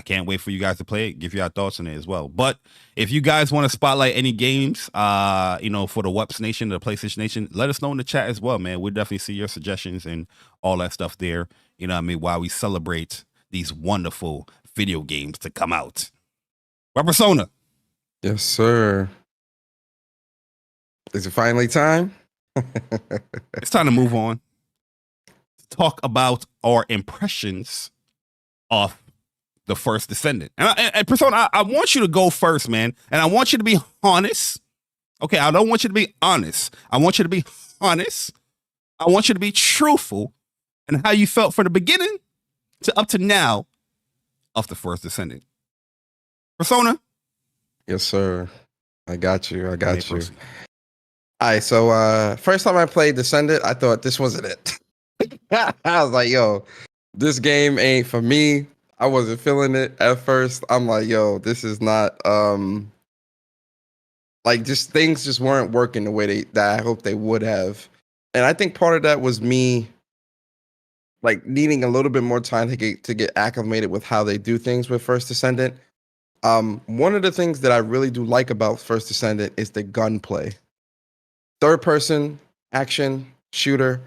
can't wait for you guys to play it, give your thoughts on it as well. But if you guys want to spotlight any games, for the WUPS Nation, the PlayStation Nation, let us know in the chat as well, man. We'll definitely see your suggestions and all that stuff there, while we celebrate these wonderful video games to come out. What Persona? Yes, sir. Is it finally time? It's time to move on. Talk about our impressions of the First Descendant. And Persona, I want you to go first, man. And I want you to be honest. Okay, I don't want you to be honest. I want you to be honest. I want you to be truthful and how you felt from the beginning to up to now of the First Descendant. Persona. Yes, sir. I got you. I got you. Proceed. All right, so first time I played Descendant, I thought this wasn't it. I was like, yo, this game ain't for me. I wasn't feeling it at first. I'm like, yo, this is not like just things just weren't working the way that I hoped they would have. And I think part of that was me like needing a little bit more time to get acclimated with how they do things with First Descendant. One of the things that I really do like about First Descendant is the gunplay. Third person action shooter.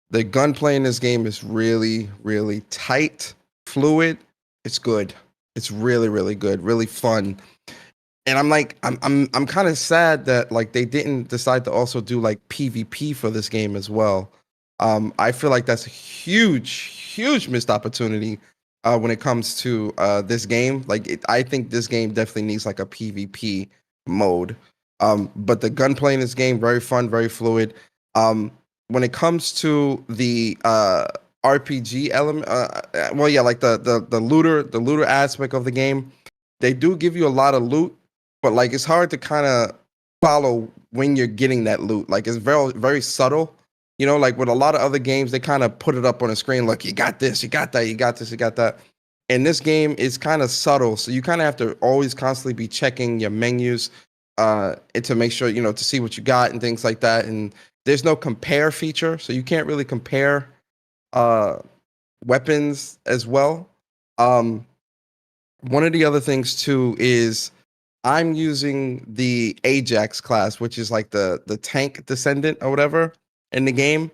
The gunplay in this game is really, really tight, fluid. It's good. It's really, really good, really fun. And I'm like, I'm kind of sad that like they didn't decide to also do like PvP for this game as well. I feel like that's a huge missed opportunity when it comes to this game. Like, I think this game definitely needs like a PvP mode. But the gunplay in this game, very fun, very fluid. When it comes to the RPG element, well, yeah, like the looter aspect of the game, they do give you a lot of loot, but like it's hard to kind of follow when you're getting that loot. Like it's very, very subtle. You know, like with a lot of other games, they kind of put it up on the screen. Like, you got this, you got that, you got this, you got that. And this game is kind of subtle. So you kind of have to always constantly be checking your menus and to make sure, you know, to see what you got and things like that. And there's no compare feature. So you can't really compare weapons as well. One of the other things too is I'm using the Ajax class, which is like the tank descendant or whatever in the game.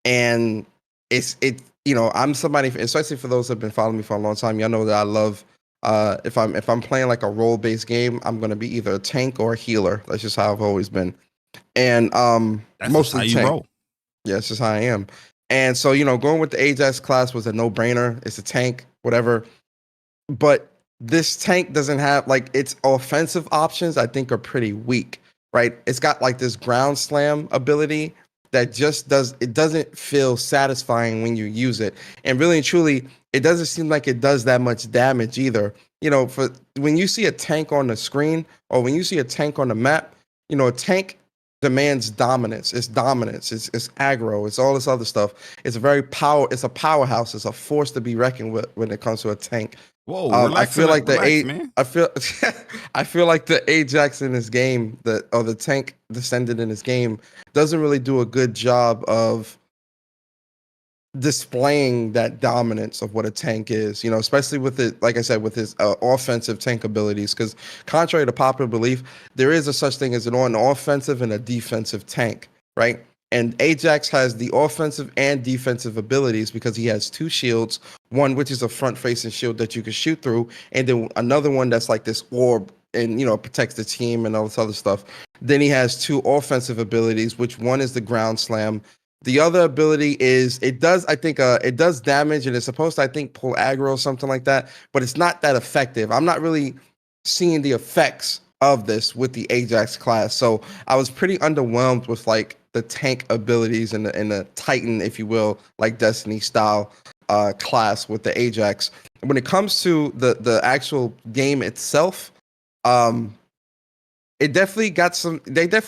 And you know, I'm somebody, especially for those that have been following me for a long time, y'all know that I love if I'm playing like a role-based game, I'm gonna be either a tank or a healer. That's just how I've always been. And That's mostly how you tank. roll. Yeah, it's just how I am. And so, you know, going with the Ajax class was a no-brainer. It's a tank, whatever. But this tank doesn't have, like, its offensive options, I think, are pretty weak, right? It's got like this ground slam ability that just doesn't feel satisfying when you use it. And really and truly, it doesn't seem like it does that much damage either. You know, for when you see a tank on the screen or when you see a tank on the map, you know, a tank demands dominance. It's dominance. It's aggro. It's all this other stuff. It's a powerhouse. It's a force to be reckoned with when it comes to a tank. Whoa, I feel like man. I feel like the Ajax in this game, the tank descendant in this game, doesn't really do a good job of displaying that dominance of what a tank is. You know, especially with it, like I said, with his offensive tank abilities. Because contrary to popular belief, there is a such thing as an offensive and a defensive tank, right? And Ajax has the offensive and defensive abilities because he has two shields, one which is a front-facing shield that you can shoot through, and then another one that's like this orb and, you know, protects the team and all this other stuff. Then he has two offensive abilities, which one is the ground slam. The other ability is it does damage and it's supposed to, I think, pull aggro or something like that, but it's not that effective. I'm not really seeing the effects of this with the Ajax class. So I was pretty underwhelmed with like the tank abilities and the Titan, if you will, like Destiny style class with the Ajax. When it comes to the actual game itself, they definitely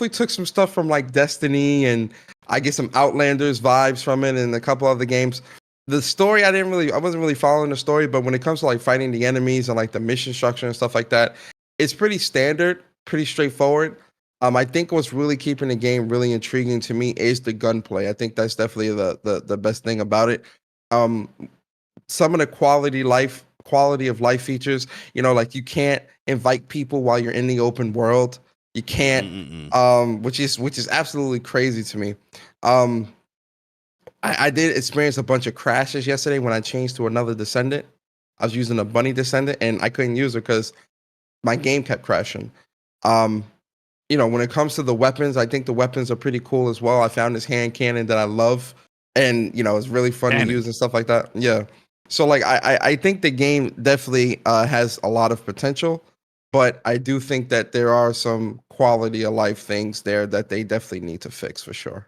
took some stuff from like Destiny and I get some Outlanders vibes from it and a couple other games. The story, I wasn't really following the story, but when it comes to like fighting the enemies and like the mission structure and stuff like that, it's pretty standard, pretty straightforward. I think what's really keeping the game really intriguing to me is the gunplay. I think that's definitely the best thing about it. Some of the quality of life features, you know, like you can't invite people while you're in the open world. You can't, which is absolutely crazy to me. I did experience a bunch of crashes yesterday when I changed to another descendant. I was using a bunny descendant and I couldn't use her because my game kept crashing. You know, when it comes to the weapons, I think the weapons are pretty cool as well. I found this hand cannon that I love, and you know, it's really fun to use and stuff like that. Yeah. So like, I think the game definitely has a lot of potential. but I do think that there are some quality of life things there that they definitely need to fix for sure.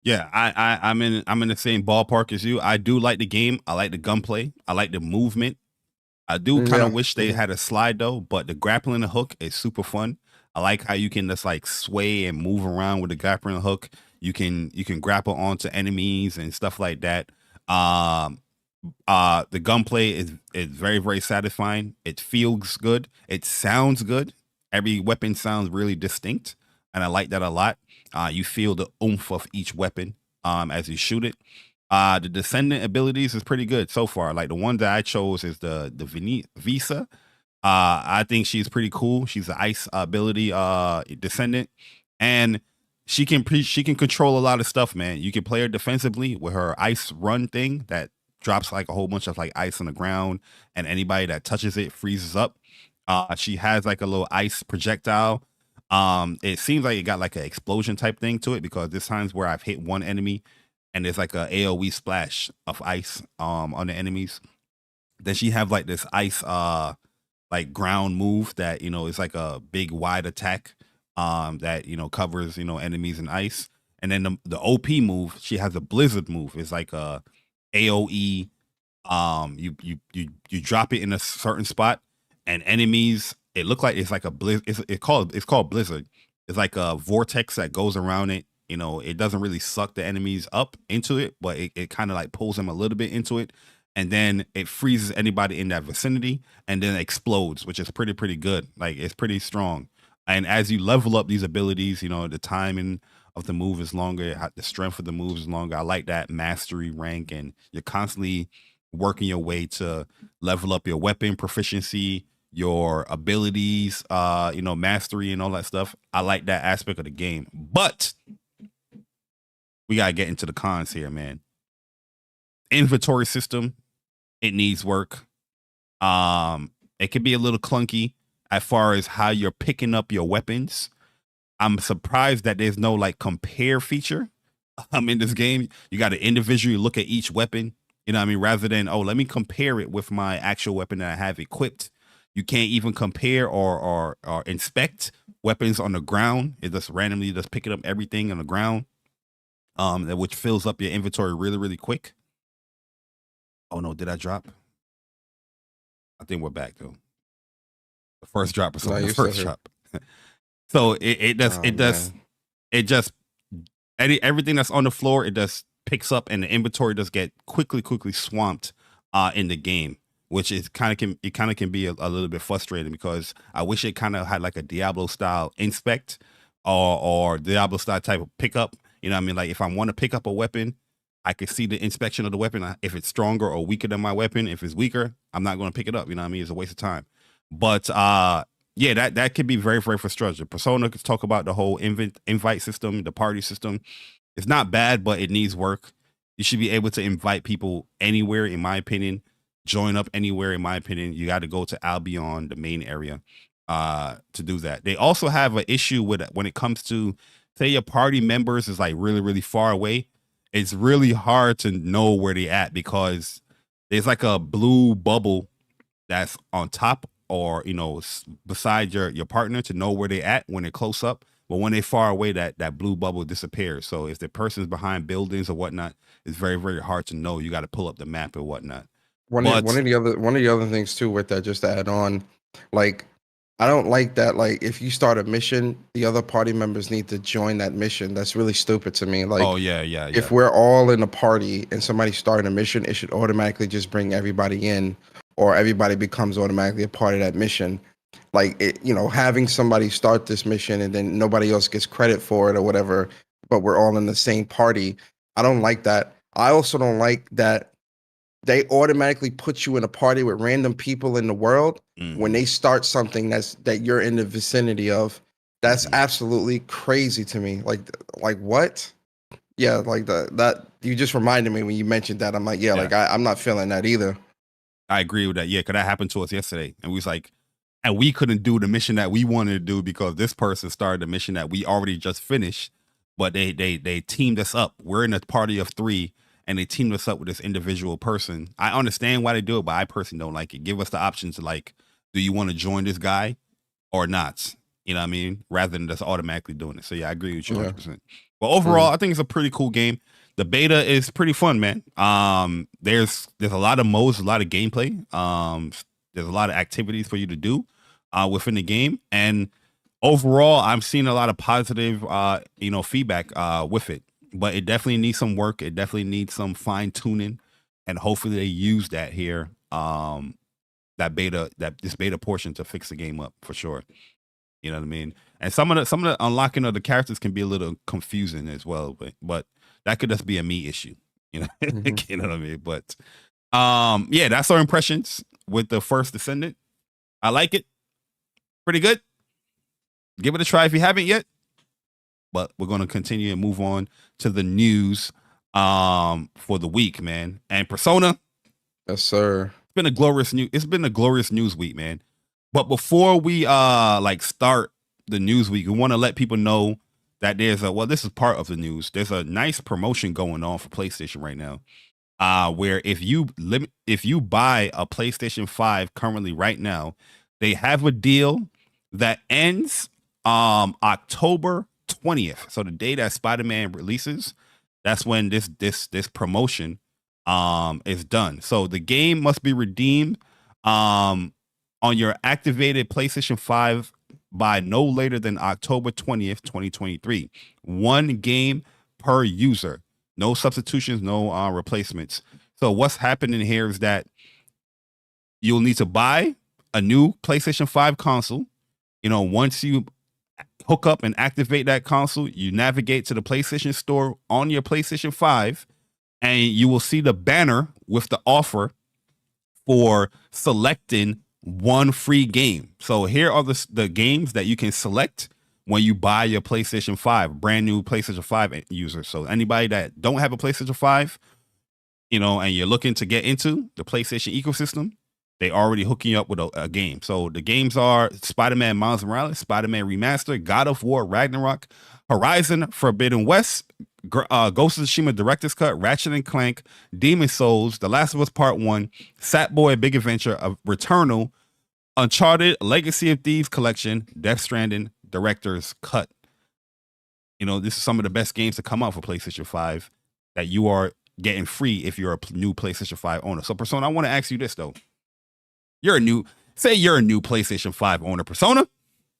Yeah, I'm in the same ballpark as you. I do like the game. I like the gunplay. I like the movement. I do kind of wish they had a slide though, but the grappling the hook is super fun. I like how you can just like sway and move around with the grappling hook. You can grapple onto enemies and stuff like that. The gunplay is very, very satisfying. It feels good. It sounds good. Every weapon sounds really distinct, and I like that a lot. You feel the oomph of each weapon as you shoot it. The descendant abilities is pretty good so far. Like the one that I chose is the Visa. I think she's pretty cool. She's the ice ability descendant, and she can control a lot of stuff, man. You can play her defensively with her ice run thing that drops like a whole bunch of like ice on the ground, and anybody that touches it freezes up. She has like a little ice projectile. It seems like it got like an explosion type thing to it, because there's times where I've hit one enemy and there's like a AoE splash of ice on the enemies. Then she have like this ice like ground move that, you know, is like a big wide attack that, you know, covers, you know, enemies in ice. And then the OP move, she has a blizzard move. It's like a AoE. You drop it in a certain spot, and enemies, it look like it's like a blizzard. It's called blizzard. It's like a vortex that goes around it. You know, it doesn't really suck the enemies up into it, but it kind of like pulls them a little bit into it, and then it freezes anybody in that vicinity, and then it explodes, which is pretty good. Like, it's pretty strong. And as you level up these abilities, you know, the timing of the move is longer, the strength of the move is longer. I like that mastery rank, and you're constantly working your way to level up your weapon proficiency, your abilities, you know, mastery and all that stuff. I like that aspect of the game, but we gotta get into the cons here, man. Inventory system, it needs work. It could be a little clunky as far as how you're picking up your weapons. I'm surprised that there's no like compare feature in this game. You got to individually look at each weapon, you know what I mean, rather than, oh, let me compare it with my actual weapon that I have equipped. You can't even compare or inspect weapons on the ground. It just randomly just picking up everything on the ground, which fills up your inventory really quick. Oh no, did I drop? I think we're back though. The first drop was the first drop. So everything that's on the floor, it just picks up, and the inventory does get quickly swamped in the game, which is kind of can be a little bit frustrating, because I wish it kind of had like a Diablo style inspect or Diablo style type of pickup. You know what I mean? Like, if I want to pick up a weapon, I can see the inspection of the weapon. If it's stronger or weaker than my weapon, if it's weaker, I'm not going to pick it up. You know what I mean? It's a waste of time. But yeah, that could be very frustrating. Persona could talk about the whole invite system, the party system. It's not bad, but it needs work. You should be able to invite people anywhere, in my opinion. Join up anywhere, in my opinion. You got to go to Albion, the main area, to do that. They also have an issue with when it comes to, say, your party members is like really far away. It's really hard to know where they at, because there's like a blue bubble that's on top, or, you know, beside your partner, to know where they at when they're close up. But when they're far away, that blue bubble disappears. So if the person's behind buildings or whatnot, it's very hard to know. You got to pull up the map or whatnot. One of the other things too with that, just to add on, like, I don't like that. Like, if you start a mission, the other party members need to join that mission. That's really stupid to me. Like, oh yeah. If we're all in a party and somebody's starting a mission, it should automatically just bring everybody in, or everybody becomes automatically a part of that mission. Like, it, you know, having somebody start this mission and then nobody else gets credit for it or whatever, but we're all in the same party. I don't like that. I also don't like that they automatically put you in a party with random people in the world when they start something that you're in the vicinity of. That's absolutely crazy to me. Like what? Yeah, like that you just reminded me when you mentioned that. I'm like, yeah. Like I'm not feeling that either. I agree with that. Yeah, because that happened to us yesterday, and we was like, and we couldn't do the mission that we wanted to do because this person started the mission that we already just finished, but they teamed us up. We're in a party of 3, and they teamed us up with this individual person. I understand why they do it, but I personally don't like it. Give us the option to, like, do you want to join this guy or not? You know what I mean? Rather than just automatically doing it. So yeah, I agree with you 100%. But overall, I think it's a pretty cool game. The beta is pretty fun, man. There's a lot of modes, a lot of gameplay. There's a lot of activities for you to do within the game, and overall, I'm seeing a lot of positive, feedback with it. But it definitely needs some work. It definitely needs some fine tuning, and hopefully they use that here, this beta portion to fix the game up for sure. You know what I mean? And some of the unlocking of the characters can be a little confusing as well, but that could just be a me issue. You know, you know what I mean? But yeah, that's our impressions with the First Descendant. I like it. Pretty good. Give it a try if you haven't yet. But we're going to continue and move on to the news for the week, man. And Persona. Yes, sir. It's been a glorious news week, man. But before we start the news week, we want to let people know that this is part of the news. There's a nice promotion going on for PlayStation right now. Where if you buy a PlayStation 5 currently right now, they have a deal that ends October 20th. So the day that Spider-Man releases, that's when this promotion is done. So the game must be redeemed on your activated PlayStation 5 by no later than October 20th, 2023. One game per user. No substitutions, no replacements. So what's happening here is that you'll need to buy a new PlayStation 5 console. You know, once you hook up and activate that console, you navigate to the PlayStation Store on your PlayStation 5, and you will see the banner with the offer for selecting one free game. So here are the games that you can select when you buy your PlayStation 5, brand new PlayStation 5 user. So anybody that don't have a PlayStation 5, you know, and you're looking to get into the PlayStation ecosystem, they already hooking you up with a game. So the games are Spider-Man Miles Morales, Spider-Man Remastered, God of War Ragnarok, Horizon Forbidden West, Ghost of Tsushima Director's Cut, Ratchet & Clank, Demon Souls, The Last of Us Part 1, Sackboy Big Adventure, Returnal, Uncharted, Legacy of Thieves Collection, Death Stranding, Director's Cut. You know, this is some of the best games to come out for PlayStation 5 that you are getting free if you're a new PlayStation 5 owner. So Persona, I want to ask you this though. You're a new PlayStation 5 owner, Persona.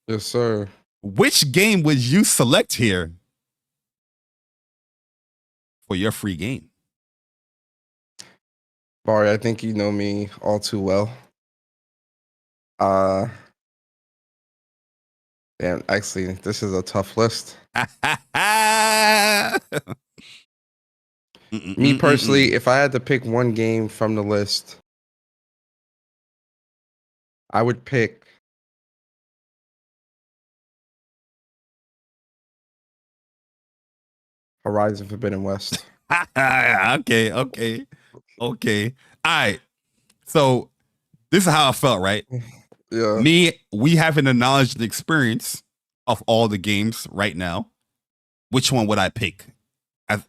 Yes, sir. Which game would you select here for your free game? Bari, I think you know me all too well. Damn, actually, this is a tough list. Me personally, if I had to pick one game from the list, I would pick Horizon Forbidden West. Okay. All right. So this is how I felt, right? Yeah. We having the knowledge and experience of all the games right now. Which one would I pick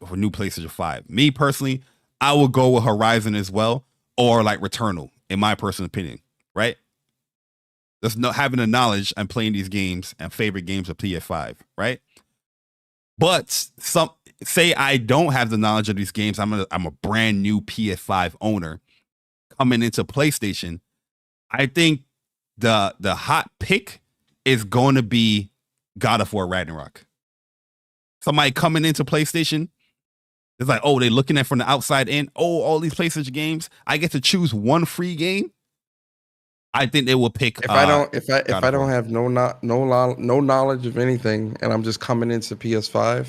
for new PlayStation 5? Me personally, I would go with Horizon as well, or like Returnal, in my personal opinion, right? There's no having the knowledge and playing these games and favorite games of PS5, right? But say I don't have the knowledge of these games. I'm a brand new PS5 owner coming into PlayStation. I think the hot pick is going to be God of War Ragnarok. Somebody coming into PlayStation, it's like, oh, they're looking at from the outside in. Oh, all these PlayStation games. I get to choose one free game. I think they will pick. If I don't have no knowledge of anything, and I'm just coming into PS5.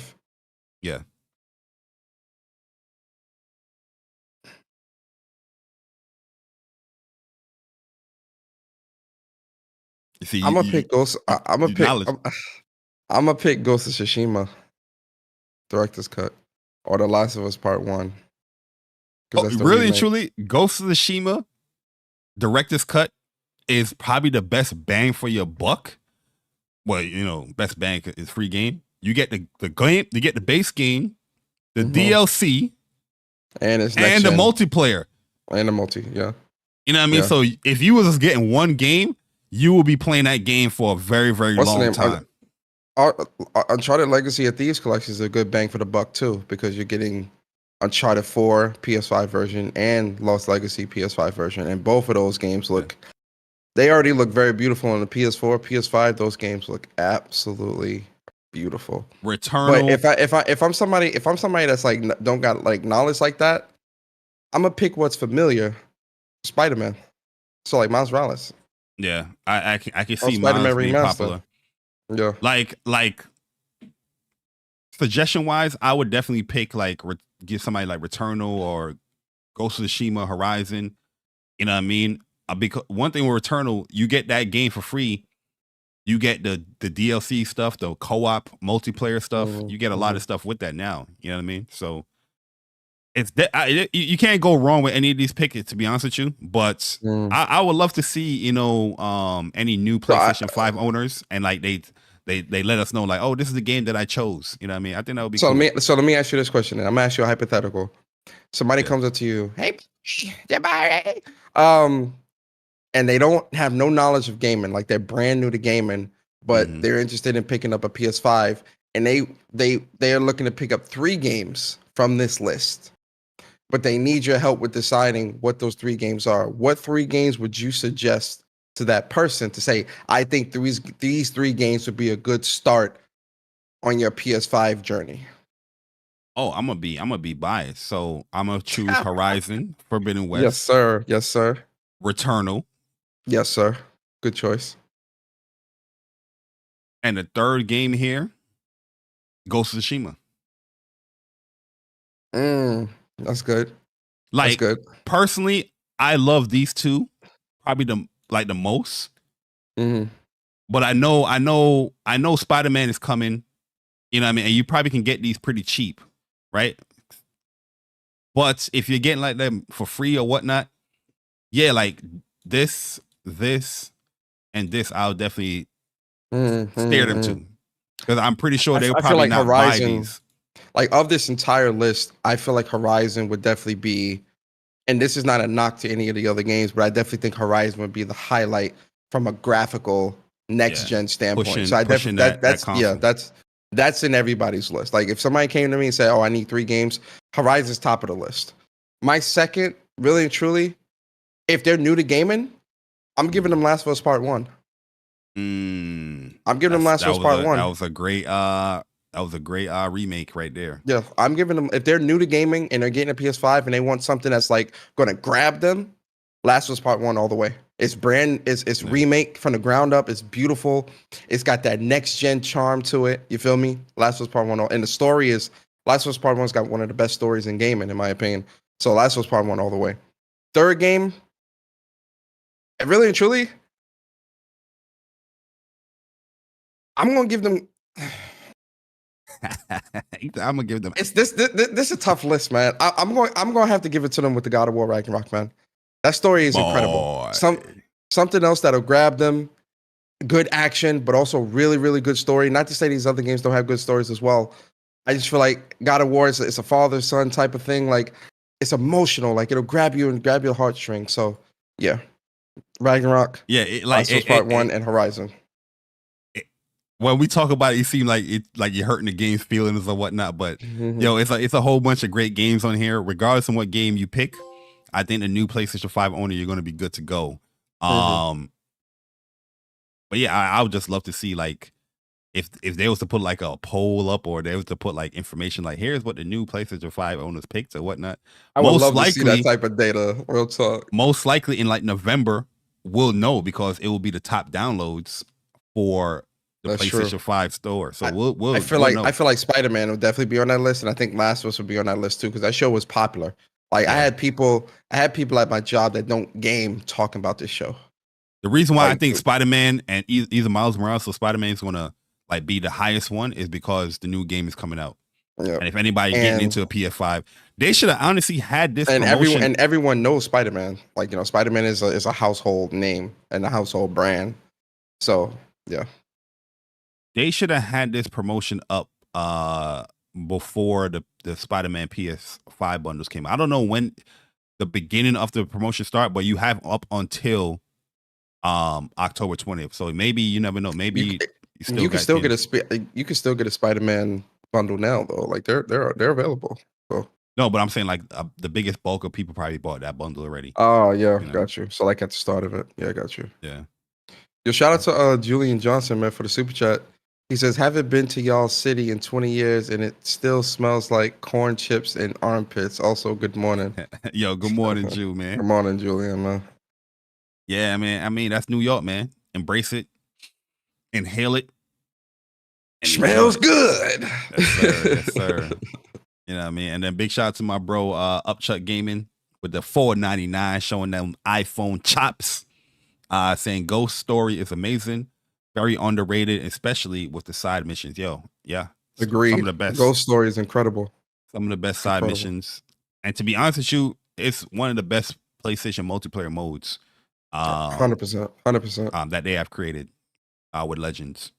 Yeah. You see, I'm gonna pick Ghost. I'm gonna pick Ghost of Tsushima, Director's Cut, or The Last of Us Part 1. Really and truly, Ghost of Tsushima, Director's Cut is probably the best bang for your buck. Well, you know, best bang is free game. You get the game, you get the base game, the DLC, and the multiplayer. And the multi, yeah. You know what I mean? Yeah. So if you was just getting one game, you will be playing that game for a very, very What's the long name? time. Uncharted Legacy of Thieves collection is a good bang for the buck too, because you're getting Uncharted 4 PS5 version and Lost Legacy PS5 version, and both of those games they already look very beautiful on the PS4, PS5. Those games look absolutely beautiful. Returnal. But if I'm somebody that's like don't got like knowledge like that, I'm gonna pick what's familiar. Spider-Man. So like Miles Morales. Yeah, I can see Spider-Man Miles being Remastered. popular. Yeah. Like suggestion wise, I would definitely pick like give somebody like Returnal or Ghost of Tsushima, Horizon. You know what I mean? Because one thing with Returnal, you get that game for free. You get the DLC stuff, the co-op multiplayer stuff. You get a lot of stuff with that now. You know what I mean? So it's you can't go wrong with any of these picks, to be honest with you. But I would love to see any new PlayStation 5 owners, and like they let us know like, oh, this is the game that I chose. You know what I mean? I think that would be cool. Let me ask you this question. Then I'm gonna ask you a hypothetical. Somebody comes up to you, hey, and they don't have no knowledge of gaming, like they're brand new to gaming, but they're interested in picking up a PS5, and they are looking to pick up 3 games from this list, but they need your help with deciding what those 3 games are. What 3 games would you suggest to that person to say, I think these 3 games would be a good start on your PS5 journey? Oh, I'm gonna be biased, so I'm gonna choose Horizon Forbidden West. Yes, sir. Yes, sir. Returnal. Yes, sir. Good choice. And the third game here, Ghost of Tsushima. That's good. Like, that's good. Personally, I love these 2 probably the most. But I know Spider-Man is coming. You know what I mean? And you probably can get these pretty cheap, right? But if you're getting like them for free or whatnot, yeah, like this, and this, I'll definitely steer them to, because I'm pretty sure they'll probably not buy these. Like of this entire list, I feel like Horizon would definitely be, and this is not a knock to any of the other games, but I definitely think Horizon would be the highlight from a graphical next gen standpoint. So I definitely that's in everybody's list. Like if somebody came to me and said, "Oh, I need 3 games," Horizon's top of the list. My second, really and truly, if they're new to gaming, I'm giving them Last of Us Part 1. I'm giving them Last of Us Part 1. That was a great remake right there. Yeah, I'm giving them, if they're new to gaming and they're getting a PS5 and they want something that's like going to grab them, Last of Us Part 1 all the way. It's remake from the ground up. It's beautiful. It's got that next gen charm to it. You feel me? Last of Us Part 1. And the story is, Last of Us Part 1's got one of the best stories in gaming, in my opinion. So Last of Us Part 1 all the way. Third game, really and truly, I'm gonna give them. I'm gonna give them. It's this is a tough list, man. I'm gonna have to give it to them with the God of War Ragnarok, man. That story is incredible. Something else that'll grab them. Good action, but also really, really good story. Not to say these other games don't have good stories as well. I just feel like God of War is a father-son type of thing. Like it's emotional. Like it'll grab you and grab your heartstrings. So yeah, Ragnarok. Yeah, Part 1 and Horizon. When we talk about it, it seems like you're hurting the game's feelings or whatnot. But it's a whole bunch of great games on here. Regardless of what game you pick, I think the new PlayStation 5 owner, you're going to be good to go. But yeah, I would just love to see like if they was to put like a poll up, or they was to put like information like, here's what the new PlayStation 5 owners picked or whatnot. I would love to see that type of data. Real talk. Most likely in like November, we'll know, because it will be the top downloads for the PlayStation 5 store. So I feel like Spider-Man will definitely be on that list, and I think Last of Us will be on that list too, because that show was popular. Like I had people at my job that don't game talking about this show. The reason why I think Spider-Man and either Miles Morales or Spider-Man is gonna like be the highest one is because the new game is coming out. Yeah. And if anybody getting into a PS5, they should have honestly had this. And everyone knows Spider-Man. Like, you know, Spider-Man is a household name and a household brand. So yeah, they should have had this promotion up before the Spider-Man PS5 bundles came out. I don't know when the beginning of the promotion start, but you have up until October 20th. So maybe you never know. Maybe You you can still get a Spider-Man bundle now though. Like they're available. So no, but I'm saying like the biggest bulk of people probably bought that bundle already. oh yeah, You know? got you. So like at the start of it. Yeah, I got you. Yeah. Yo, shout out to Julian Johnson, man, for the super chat. He says, haven't been to y'all city in 20 years and it still smells like corn chips and armpits. Also, good morning. Yo, good morning, Jew, man. Good morning, Julian, man. Yeah, man. I mean, that's New York, man. Embrace it. Inhale it. Smells good. Yes, sir. Yes, sir. You know what I mean? And then big shout out to my bro, Upchuck Gaming with the $4.99 showing them iPhone chops. Saying Ghost Story is amazing. Very underrated, especially with the side missions. Yo, yeah. Agreed. Some of the best. Ghost Story is incredible. Some of the best side missions. And to be honest with you, it's one of the best PlayStation multiplayer modes. 100%. That they have created with Legends.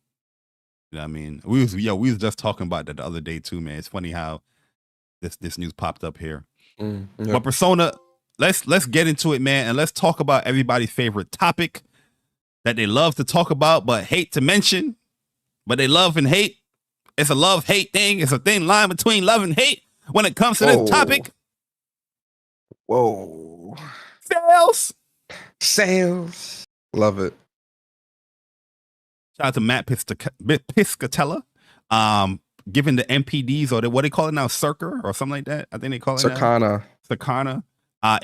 You know what I mean? We was just talking about that the other day too, man. It's funny how this news popped up here. Yeah. But Persona, let's get into it, man, and let's talk about everybody's favorite topic that they love to talk about but hate to mention, but they love and hate. It's a love-hate thing. It's a thin line between love and hate when it comes to this topic. Whoa. Sales. Love it. Shout out to Matt Piscatella. Giving the MPDs or what they call it now, Circa or something like that. I think they call it Circana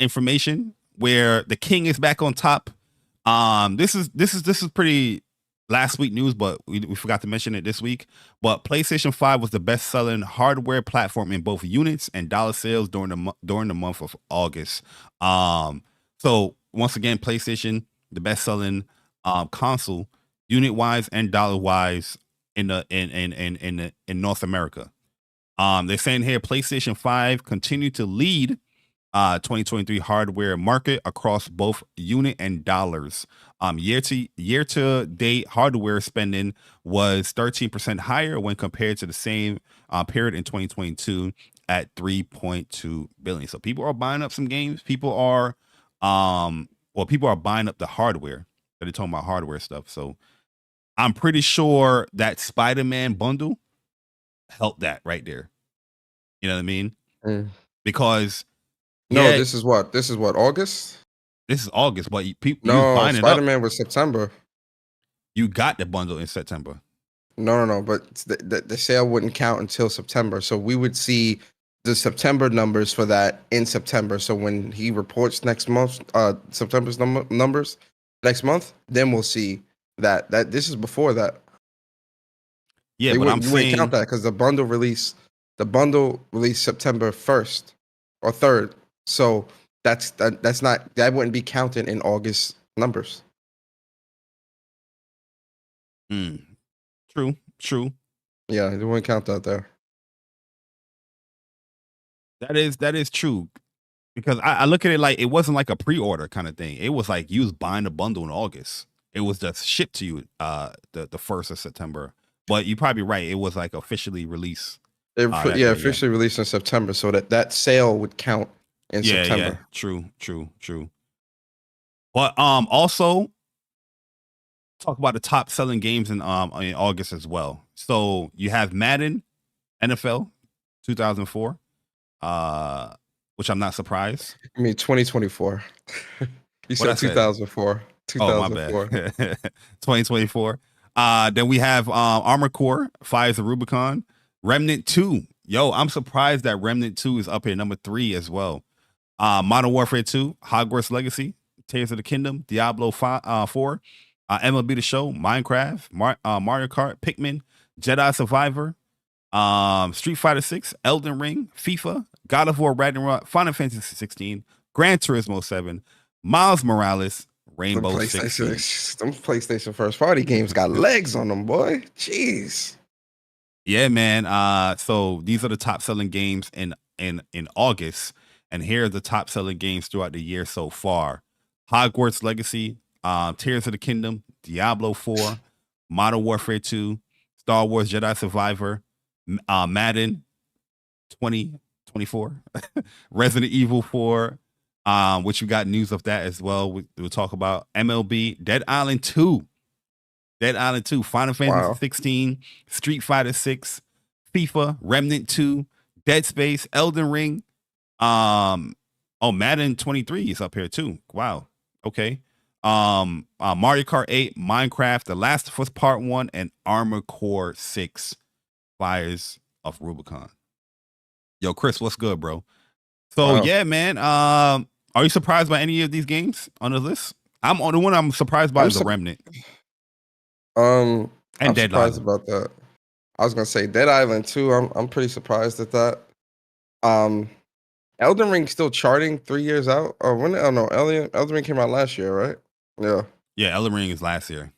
information where the king is back on top. This is pretty last week news, but we forgot to mention it this week. But PlayStation 5 was the best selling hardware platform in both units and dollar sales during the month of August. So once again, PlayStation, the best selling console unit wise and dollar wise in North America. They're saying here PlayStation 5 continued to lead 2023 hardware market across both unit and dollars. Year to date hardware spending was 13% higher when compared to the same period in 2022 at 3.2 billion. So people are buying up some games. People are buying up the hardware. They're talking about hardware stuff. So I'm pretty sure that Spider-Man bundle helped that right there. You know what I mean? Because this is what August. This is August, but people buying Spider-Man was September. You got the bundle in September. No. But the sale wouldn't count until September, so we would see the September numbers for that in September. So when he reports next month, September's numbers next month, then we'll see that this is before that. Yeah, but I'm saying count that because the bundle released September 1st or 3rd. So that wouldn't be counted in August numbers. True. Yeah, they wouldn't count that there. That is true. Because I look at it like it wasn't like a pre-order kind of thing. It was like you was buying the bundle in August. It was just shipped to you the 1st of September. But you're probably right. It was like officially released. Officially released in September. So that sale would count in September. Yeah, true. But also talk about the top selling games in August as well. So you have Madden, NFL 2004, which I'm not surprised. I mean 2024. You said 2004. 2004. Oh, my bad. 2024. Then we have Armored Core, Fires of Rubicon, Remnant 2. Yo, I'm surprised that Remnant 2 is up here, number 3 as well. Modern Warfare 2, Hogwarts Legacy, Tears of the Kingdom, Diablo 4, MLB The Show, Minecraft, Mario Kart, Pikmin, Jedi Survivor, Street Fighter 6, Elden Ring, FIFA, God of War Ragnarok, Final Fantasy 16, Gran Turismo 7, Miles Morales, Rainbow Six. Them PlayStation first party games got legs on them, boy. Jeez. Yeah, man. So these are the top selling games in August, and here are the top selling games throughout the year so far: Hogwarts Legacy, Tears of the Kingdom, Diablo 4, Modern Warfare 2, Star Wars Jedi Survivor, Madden 2024, Resident Evil 4, Which we got news of that as well. We'll talk about MLB, Dead Island 2, Final Fantasy 16, Street Fighter 6, FIFA, Remnant 2, Dead Space, Elden Ring. Madden 23 is up here too. Wow. Okay. Mario Kart 8, Minecraft, The Last of Us Part 1, and Armored Core 6, Fires of Rubicon. Yo, Chris, what's good, bro? So yeah, man. Are you surprised by any of these games on the list? The one I'm surprised by is The Remnant. I'm Dead surprised Island. about that. I was gonna say Dead Island 2. I'm pretty surprised at that. Elden Ring still charting 3 years out. Or when? Oh no, Elden Ring came out last year, right? Yeah. Yeah, Elden Ring is last year.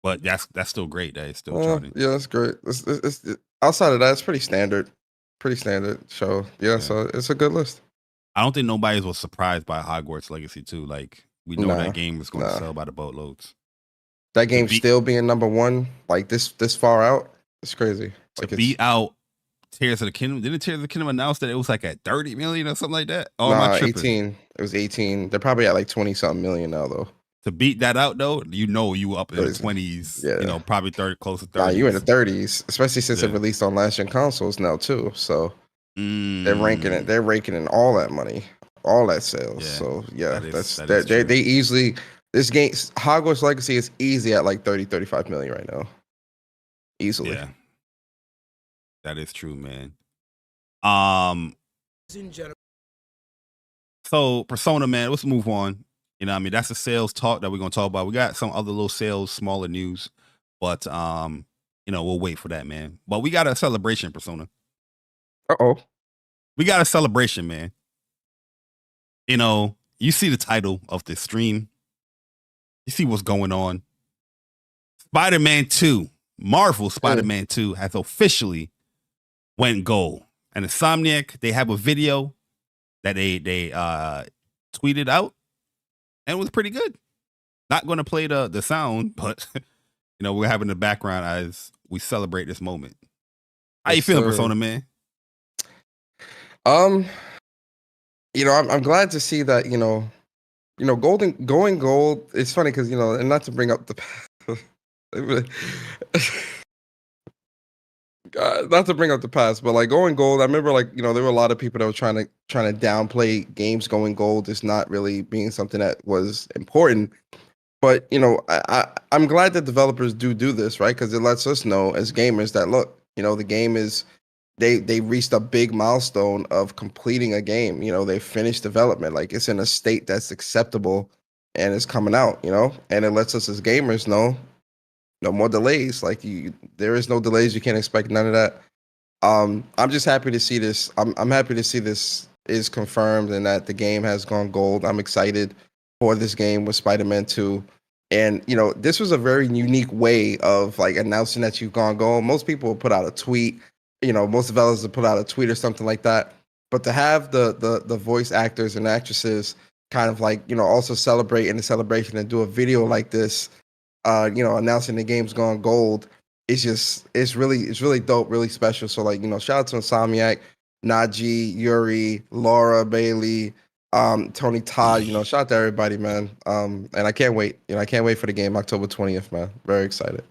But that's still great that it's still charting. Yeah, that's great. It's outside of that, it's pretty standard show. Yeah, so it's a good list. I don't think nobody was surprised by Hogwarts Legacy 2. Like, we know that game was going to sell by the boatloads. That game still being number one, like this far out, it's crazy. To beat out Tears of the Kingdom. Didn't Tears of the Kingdom announce that it was like at 30 million or something like that? Oh, nah, 18. It was 18. They're probably at like 20-something million now, though. To beat that out, though, you up in the 20s, yeah. Probably 30, close to 30s. Nah, you in the 30s, especially since it released on last-gen consoles now, too. So they're ranking it. They're raking in all that money, all that sales. Yeah, so, yeah, they easily... This game, Hogwarts Legacy, is easy at like 30-35 million right now. Easily. Yeah. That is true, man. So Persona, man, let's move on. You know what I mean? That's the sales talk that we're going to talk about. We got some other little sales, smaller news, but we'll wait for that, man. But we got a celebration, Persona. We got a celebration, man. You see the title of this stream. You see what's going on. Spider-Man 2, Marvel Spider-Man 2 has officially went gold. And Insomniac, they have a video that they tweeted out, and it was pretty good. Not going to play the sound, but we're having the background as we celebrate this moment. How you feeling, Persona, man? I'm glad to see that, going gold. It's funny because and not to bring up the not to bring up the past, but like going gold. I remember there were a lot of people that were trying to downplay games going gold as not really being something that was important. But I'm glad that developers do this, right? Because it lets us know as gamers that look, the game is. They reached a big milestone of completing a game. They finished development. Like, it's in a state that's acceptable and it's coming out, and it lets us as gamers know no more delays. Like, there is no delays. You can't expect none of that. I'm just happy to see this. I'm happy to see this is confirmed and that the game has gone gold. I'm excited for this game with Spider-Man 2. And, this was a very unique way of like announcing that you've gone gold. Most people will put out a tweet. Most developers will put out a tweet or something like that. But to have the voice actors and actresses kind of like, also celebrate in the celebration and do a video like this, announcing the game's gone gold, it's really dope, really special. So like, shout out to Insomniac, Najee, Yuri, Laura, Bailey, Tony Todd, shout out to everybody, man. And I can't wait. I can't wait for the game October 20th, man. Very excited.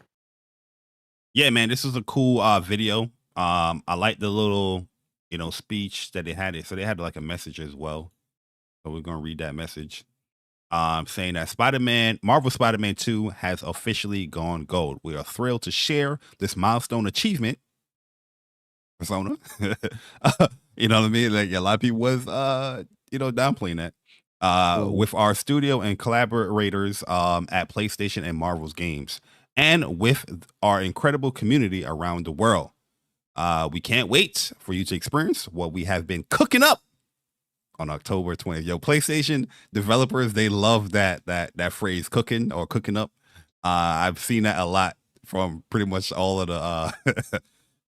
Yeah, man, this is a cool video. I like the little, speech that they had. So they had like a message as well. So we're going to read that message. Saying that Marvel Spider-Man 2 has officially gone gold. We are thrilled to share this milestone achievement. Persona. You know what I mean? Like, a lot of people was, downplaying that. With our studio and collaborators at PlayStation and Marvel's games, and with our incredible community around the world. We can't wait for you to experience what we have been cooking up on October 20th. Yo, PlayStation developers, they love that phrase, cooking or cooking up. I've seen that a lot from pretty much all of the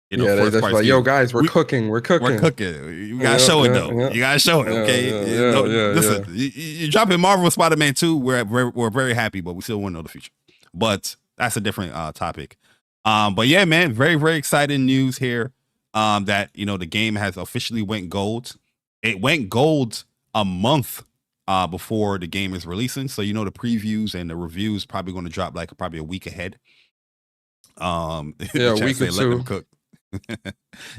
they're just like, yo, guys, we're cooking. You gotta show it though. You gotta show it, okay? Listen, you drop in Marvel Spider-Man 2, we're very happy, but we still want to know the future. But that's a different topic. But yeah, man, very, very exciting news here. That the game has officially went gold. It went gold a month before the game is releasing. So the previews and the reviews probably going to drop like probably a week ahead. Yeah, a week or let two. them cook.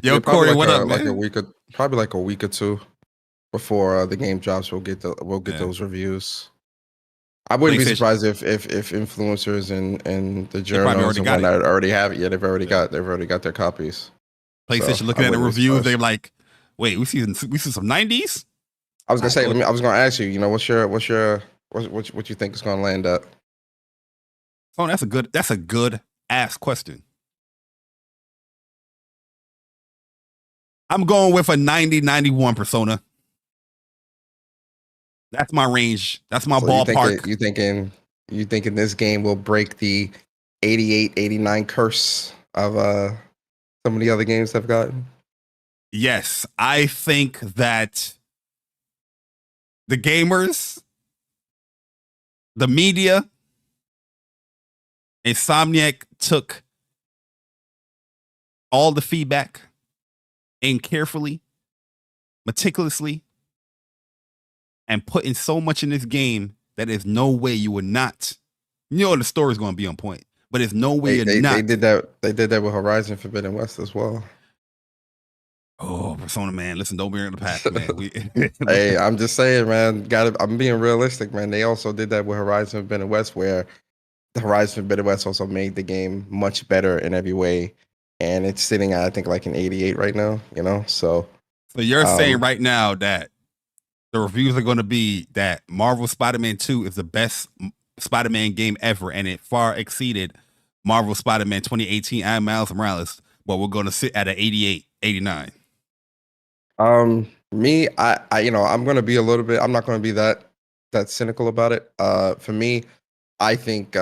Yo, Corey, like what up, like man? probably like a week or two before the game drops. We'll get those reviews. I wouldn't be surprised if influencers and the journals and whatnot already have it. Yeah, they've already got their copies. PlayStation looking at the reviews, they're like, "Wait, we see some 90s." I was gonna say, I was gonna ask you. What you think is gonna land at? Oh, that's a good ass question. I'm going with a 90-91 Persona. That's my range. That's my ballpark. You thinking this game will break the 88-89 curse of some of the other games I've gotten? Yes, I think that the gamers, the media, Insomniac took all the feedback in carefully, meticulously, and putting so much in this game that there's no way you would not. The story's going to be on point, but there's no way you're not. They did that with Horizon Forbidden West as well. Oh, Persona, man! Listen, don't bring it in the past, man. Hey, I'm just saying, man. I'm being realistic, man. They also did that with Horizon Forbidden West, where the Horizon Forbidden West also made the game much better in every way, and it's sitting at I think like an 88 right now. So you're saying right now that the reviews are going to be that Marvel Spider-Man 2 is the best Spider-Man game ever, and it far exceeded Marvel Spider-Man 2018 and Miles Morales, but we're going to sit at an 88, 89. Me, I'm going to be a little bit. I'm not going to be that cynical about it. For me, I think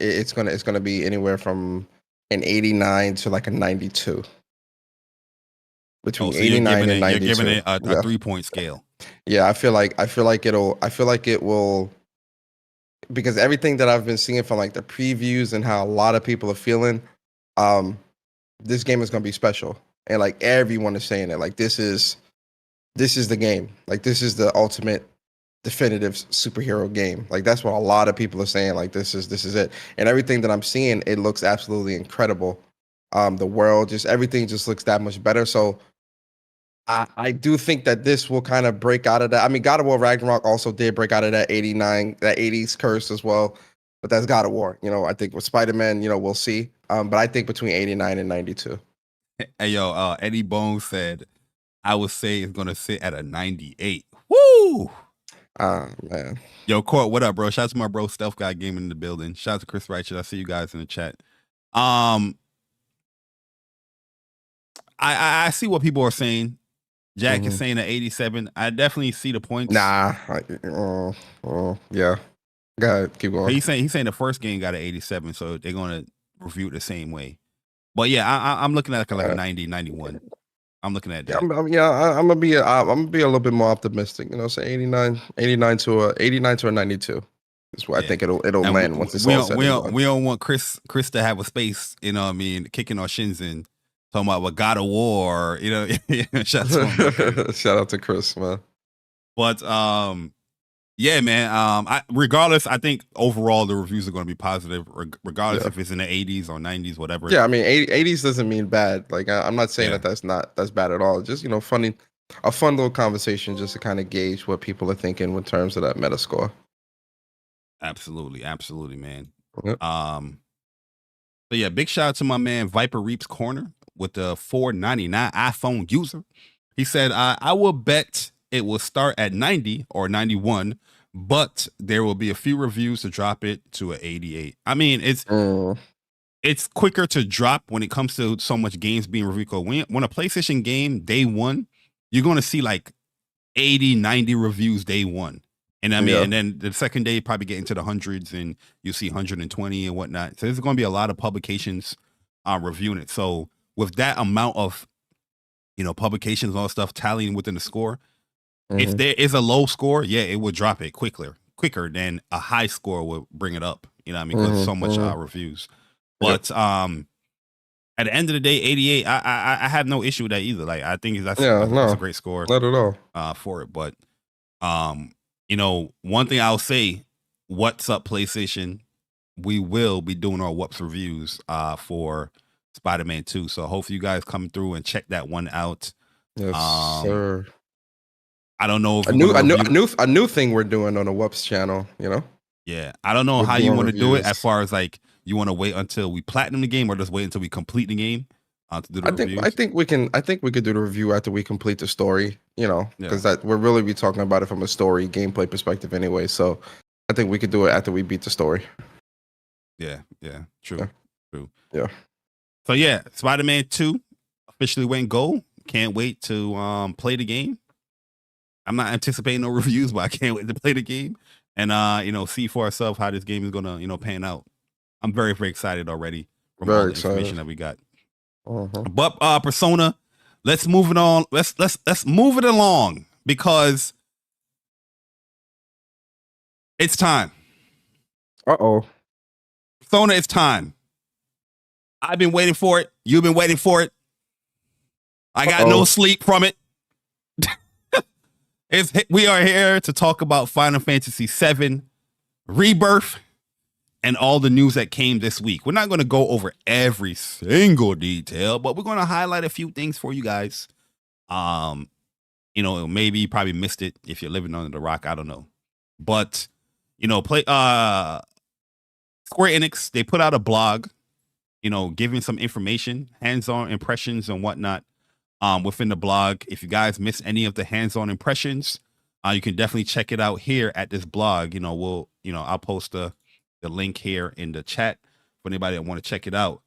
it's gonna be anywhere from an 89 to like a 92. Between 89 and 92. You're giving it a 3-point scale. Yeah, I feel like it will, because everything that I've been seeing from like the previews and how a lot of people are feeling, this game is gonna be special. And like everyone is saying it. Like this is the game. Like this is the ultimate definitive superhero game. Like that's what a lot of people are saying. Like this is it. And everything that I'm seeing, it looks absolutely incredible. The world, just everything just looks that much better. So I do think that this will kind of break out of that. I mean, God of War Ragnarok also did break out of that 89, that 80s curse as well. But that's God of War. I think with Spider-Man, we'll see. But I think between 89 and 92. Hey, yo, Eddie Bones said, I would say it's going to sit at a 98. Woo! Man. Yo, Court, what up, bro? Shout out to my bro, Stealth Guy Gaming in the building. Shout out to Chris Righteous. I see you guys in the chat. I see what people are saying. Jack is saying at 87. I definitely see the points. Nah. Yeah. Go ahead, keep going. He's saying the first game got an 87, so they're going to review it the same way. But yeah, I'm looking at like a 90, 91. I'm looking at that. I'm gonna be a little bit more optimistic. Say 89 to a 92 is what I think it'll land once it's all said. We don't want Chris to have a space. Kicking our shins in, talking about what God of War. Shout out to Chris, man. But yeah, man. Regardless, I think overall the reviews are going to be positive, regardless if it's in the 80s or 90s, whatever. Yeah, I mean, 80s doesn't mean bad. Like I'm not saying that's bad at all. Just a fun little conversation just to kind of gauge what people are thinking in terms of that Metascore. Absolutely, man. Yep. So yeah, big shout out to my man Viper Reaps Corner with the $4.99 iPhone user. He said, I will bet it will start at 90 or 91, but there will be a few reviews to drop it to an 88. I mean, it's quicker to drop when it comes to so much games being reviewed. When a PlayStation game day one, you're going to see like 80, 90 reviews day one. And I mean, and then the second day, probably get into the hundreds and you see 120 and whatnot. So there's going to be a lot of publications reviewing it. So with that amount of, publications and all stuff tallying within the score, if there is a low score, it would drop it quicker than a high score would bring it up. Because so much reviews. But at the end of the day, 88. I have no issue with that either. Like I think that's a great score. Not at all. For it, but you know, one thing I'll say, what's up, PlayStation? We will be doing our WUPS reviews for Spider-Man 2. So hopefully you guys come through and check that one out. Yes, sir. I don't know if a new thing we're doing on the WUPS channel, you know? Yeah. I don't know how you want to do it, as far as like you want to wait until we platinum the game or just wait until we complete the game to do the reviews. I think we could do the review after we complete the story, you know, because we're really be talking about it from a story gameplay perspective anyway. So I think we could do it after we beat the story. Yeah, true. Yeah. So yeah, Spider-Man 2 officially went gold. Can't wait to play the game. I'm not anticipating no reviews, but I can't wait to play the game and you know, see for ourselves how this game is gonna, you know, pan out. I'm very, very excited already from all the information that we got. But Persona, let's move it on. Let's move it along because it's time. Persona, it's time. I've been waiting for it. You've been waiting for it. I got no sleep from it. We are here to talk about Final Fantasy VII Rebirth and all the news that came this week. We're not going to go over every single detail, but we're going to highlight a few things for you guys. You know, maybe you probably missed it if you're living under the rock. I don't know. But, you know, Square Enix, they put out a blog, you know, giving some information, hands-on impressions and whatnot within the blog. If you guys miss any of the hands-on impressions, you can definitely check it out here at this blog. You know, I'll post the link here in the chat for anybody that want to check it out.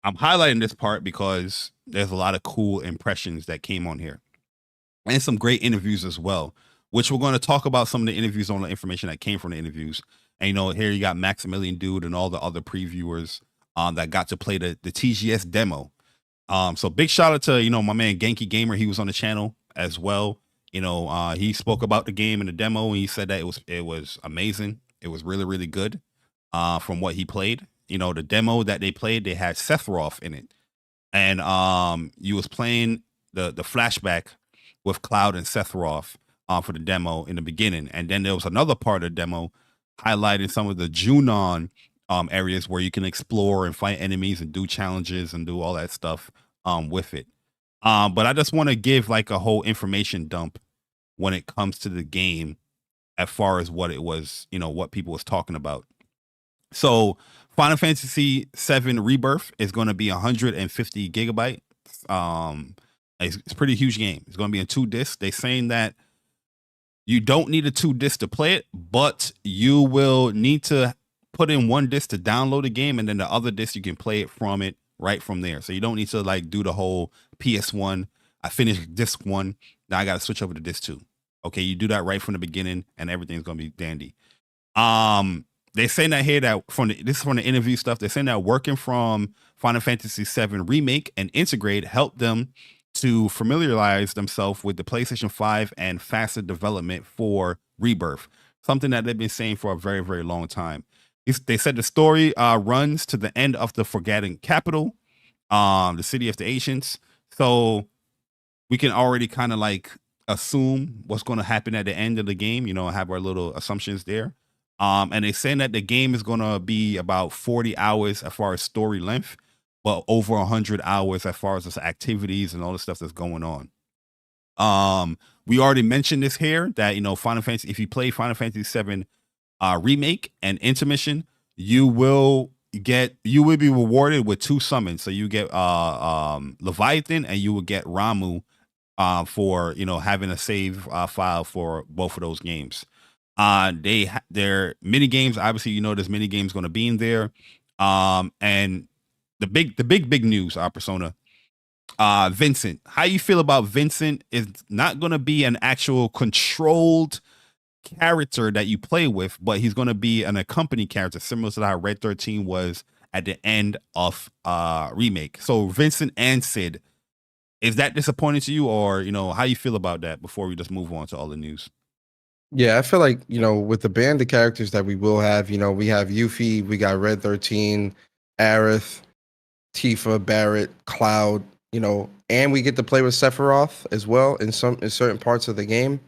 I'm highlighting this part because there's a lot of cool impressions that came on here and some great interviews as well, which we're going to talk about some of the interviews on the information that came from the interviews. And, you know, here you got Maximilian Dude and all the other previewers that got to play the TGS demo. So big shout out to, you know, my man Genki Gamer. He was on the channel as well. You know, he spoke about the game and the demo, and he said that it was amazing. It was really, really good from what he played. You know, the demo that they played, they had Sephiroth in it. And you was playing the flashback with Cloud and Sephiroth for the demo in the beginning. And then there was another part of the demo highlighting some of the Junon areas where you can explore and fight enemies and do challenges and do all that stuff with it. But I just want to give like a whole information dump when it comes to the game as far as what it was, you know, what people was talking about. So Final Fantasy VII Rebirth is going to be 150 gigabytes. It's a pretty huge game. It's going to be in 2 discs. They're saying that you don't need a 2 disc to play it, but you will need to put in 1 disc to download the game, and then the other disc you can play it from it right from there. So you don't need to like do the whole PS1. I finished disc 1. Now I got to switch over to disc 2. Okay, you do that right from the beginning, and everything's gonna be dandy. They're saying that here that this is from the interview stuff. They're saying that working from Final Fantasy VII Remake and Integrate helped them to familiarize themselves with the PlayStation 5 and faster development for Rebirth. Something that they've been saying for a very, very long time. They said the story runs to the end of the Forgotten Capital, the city of the ancients. So we can already kind of like assume what's going to happen at the end of the game, you know, have our little assumptions there. And they're saying that the game is going to be about 40 hours as far as story length, but over 100 hours as far as the activities and all the stuff that's going on. We already mentioned this here that, you know, Final Fantasy, if you play Final Fantasy VII Remake and Intermission, you will be rewarded with 2 summons. So you get Leviathan and you will get Ramu for, you know, having a save file for both of those games. Their mini games, obviously, you know, there's mini games going to be in there. And the big news, Persona, Vincent, how you feel about Vincent is not going to be an actual controlled character that you play with, but he's going to be an accompanied character, similar to how Red 13 was at the end of Remake. So Vincent and Sid, is that disappointing to you, or, you know, how you feel about that before we just move on to all the news? Yeah, I feel like, you know, with the band of characters that we will have, you know, we have Yuffie, we got Red 13, Aerith, Tifa, Barrett, Cloud, and we get to play with Sephiroth as well in certain parts of the game.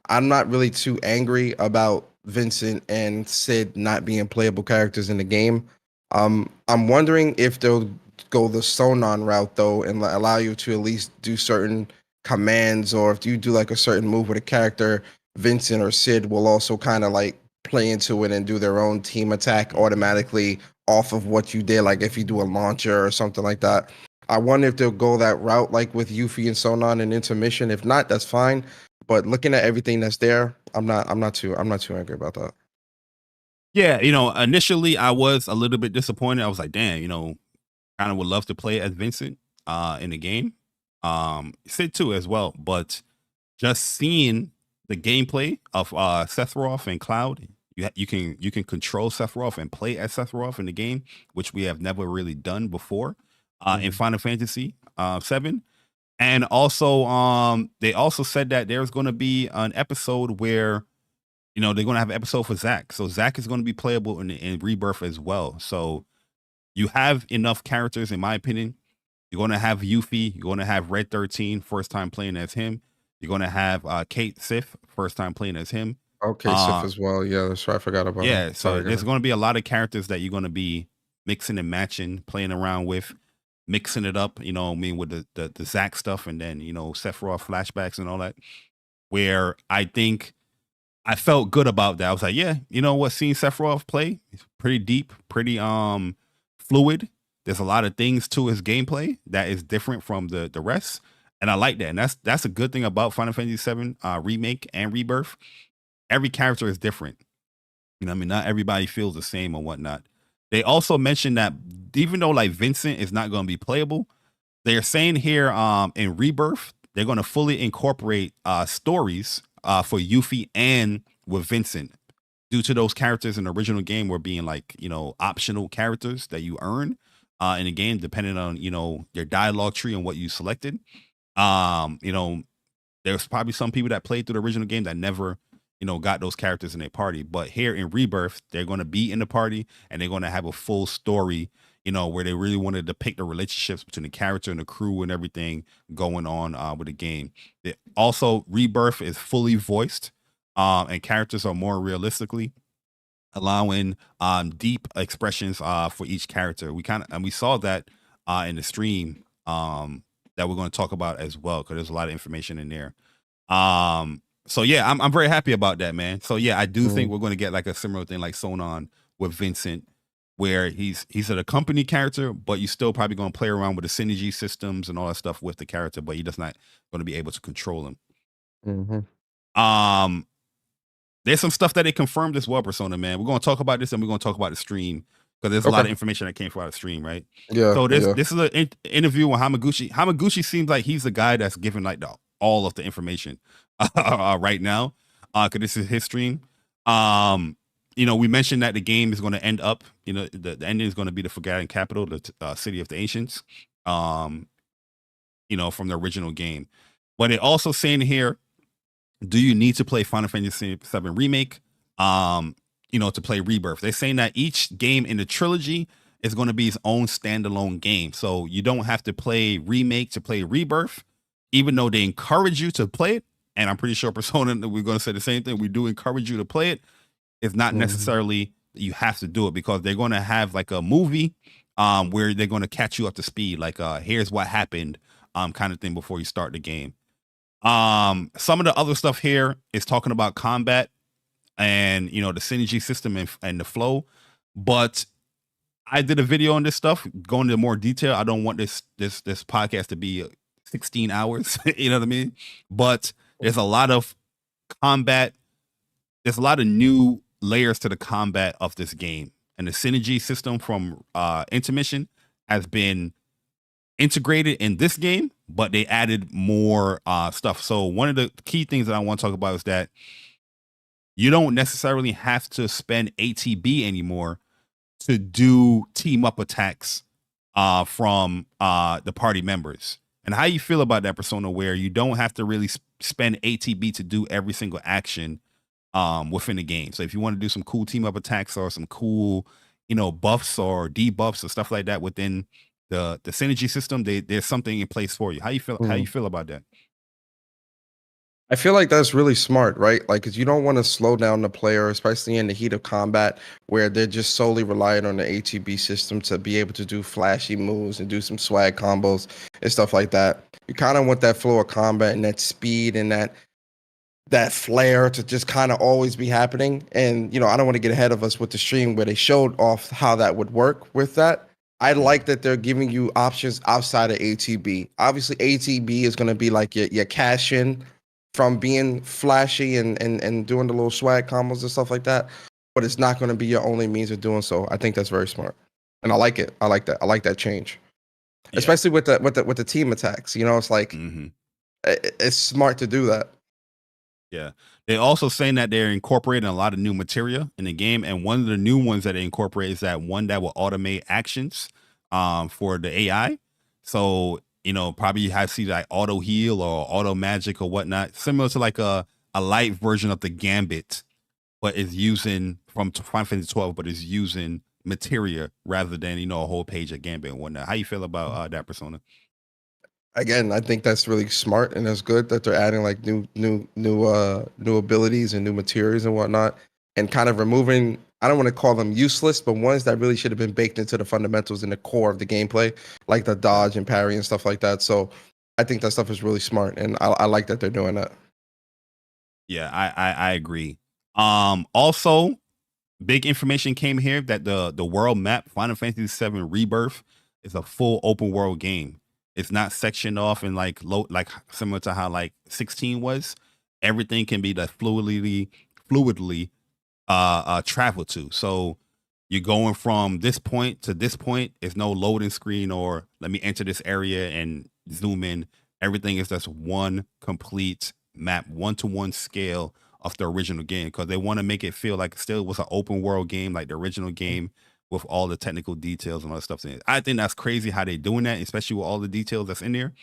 I'm not really too angry about Vincent and Sid not being playable characters in the game. I'm wondering if they'll go the Sonon route though and allow you to at least do certain commands, or if you do like a certain move with a character, Vincent or Sid will also kind of like play into it and do their own team attack automatically off of what you did, like if you do a launcher or something like that. I wonder if they'll go that route like with Yuffie and Sonon and intermission. If not, that's fine. But looking at everything that's there, I'm not too angry about that. Yeah, initially I was a little bit disappointed. I was like, damn, kind of would love to play as Vincent in the game. Sid too as well, but just seeing the gameplay of Sephiroth and Cloud, you can control Sephiroth and play as Sephiroth in the game, which we have never really done before in Final Fantasy VII. And also, they also said that there's going to be an episode where, they're going to have an episode for Zack. So Zack is going to be playable in Rebirth as well. So you have enough characters, in my opinion. You're going to have Yuffie. You're going to have Red 13, first time playing as him. You're going to have Kate Sith, first time playing as him. Okay, Sith as well. Yeah, that's right. I forgot about Yeah, him. so there's going to be a lot of characters that you're going to be mixing and matching, playing around with, mixing it up, with the Zack stuff, and then, Sephiroth flashbacks and all that, where I think I felt good about that. I was like, yeah, seeing Sephiroth play, it's pretty deep, pretty fluid. There's a lot of things to his gameplay that is different from the rest, and I like that. And that's a good thing about Final Fantasy VII Remake and Rebirth. Every character is different. Not everybody feels the same or whatnot. They also mentioned that even though like Vincent is not going to be playable, they're saying here in Rebirth, they're going to fully incorporate stories for Yuffie and with Vincent, due to those characters in the original game were being like, optional characters that you earn in the game, depending on, your dialogue tree and what you selected. There's probably some people that played through the original game that never, got those characters in their party. But here in Rebirth, they're going to be in the party and they're going to have a full story, where they really want to depict the relationships between the character and the crew and everything going on with the game. Also, Rebirth is fully voiced and characters are more realistically allowing deep expressions for each character. We saw that in the stream that we're going to talk about as well, because there's a lot of information in there. So yeah, I'm very happy about that, man. So yeah, I do think we're going to get like a similar thing like Sonon with Vincent, where he's a company character, but you still probably going to play around with the synergy systems and all that stuff with the character, but you're just not going to be able to control him. There's some stuff that they confirmed as well, Persona, man. We're going to talk about this and we're going to talk about the stream, because there's a lot of information that came from out of the stream, right? Yeah. So this is an interview with Hamaguchi. Hamaguchi seems like he's the guy that's giving like all of the information right now, because this is his stream. We mentioned that the game is going to end up, the ending is going to be the Forgotten Capital, the city of the ancients, from the original game. But it also saying here, do you need to play Final Fantasy VII Remake, to play Rebirth? They're saying that each game in the trilogy is going to be its own standalone game. So you don't have to play Remake to play Rebirth, even though they encourage you to play it. And I'm pretty sure Persona, we're going to say the same thing. We do encourage you to play it. It's not necessarily that you have to do it, because they're going to have like a movie where they're going to catch you up to speed. Like, here's what happened kind of thing before you start the game. Some of the other stuff here is talking about combat and, the synergy system and the flow. But I did a video on this stuff, going into more detail. I don't want this podcast to be 16 hours, you know what I mean? But there's a lot of combat. There's a lot of new layers to the combat of this game, and the synergy system from intermission has been integrated in this game, but they added more stuff. So one of the key things that I want to talk about is that you don't necessarily have to spend ATB anymore to do team up attacks from the party members. And how you feel about that, Persona, where you don't have to really spend ATB to do every single action within the game. So if you want to do some cool team up attacks or some cool, buffs or debuffs or stuff like that within the synergy system, there's something in place for you. How you feel? How you feel about that? I feel like that's really smart, right? Like, because you don't want to slow down the player, especially in the heat of combat, where they're just solely relying on the ATB system to be able to do flashy moves and do some swag combos and stuff like that. You kind of want that flow of combat and that speed and that flair to just kind of always be happening. And, you know, I don't want to get ahead of us with the stream where they showed off how that would work with that. I like that they're giving you options outside of ATB. Obviously, ATB is going to be like your cash in from being flashy and doing the little swag combos and stuff like that. But it's not going to be your only means of doing so. I think that's very smart. And I like it. I like that. I like that change. Yeah. Especially with the team attacks. You know, it's like it's smart to do that. Yeah. They're also saying that they're incorporating a lot of new material in the game. And one of the new ones that they incorporate is that one that will automate actions for the AI. So, you know, probably you have to see like auto heal or auto magic or whatnot, similar to like a light version of the Gambit, but is using from Final Fantasy 12, but is using materia rather than, you know, a whole page of Gambit and whatnot. How you feel about that, Persona? Again, I think that's really smart and it's good that they're adding like new abilities and new materials and whatnot, and kind of removing, I don't want to call them useless, but ones that really should have been baked into the fundamentals in the core of the gameplay, like the dodge and parry and stuff like that. So I think that stuff is really smart, and I like that they're doing that. Yeah, I agree. Also, big information came here that the world map Final Fantasy VII Rebirth is a full open world game. It's not sectioned off and like similar to how like 16 was. Everything can be that fluidly travel to. So you're going from this point to this point. It's no loading screen or let me enter this area and zoom in. Everything is just one complete map, 1-to-1 scale of the original game, because they want to make it feel like it still was an open world game like the original game, with all the technical details and all that stuff in it. I think that's crazy how they're doing that, especially with all the details that's in there.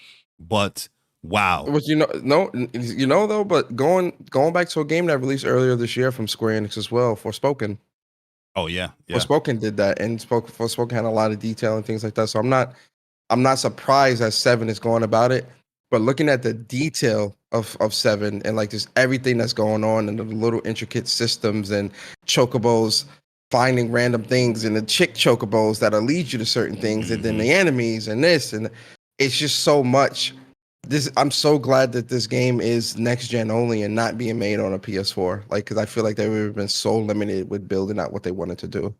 But wow. But though, but going back to a game that released earlier this year from Square Enix as well, Forspoken. Oh yeah. Forspoken did that, and Forspoken had a lot of detail and things like that. So I'm not surprised that 7 is going about it. But looking at the detail of 7 and like just everything that's going on and the little intricate systems and chocobos, finding random things and the chick chocobos that'll lead you to certain things, and then the enemies and this, and it's just so much. I'm so glad that this game is next gen only and not being made on a PS4. Like, because I feel like they would have been so limited with building out what they wanted to do.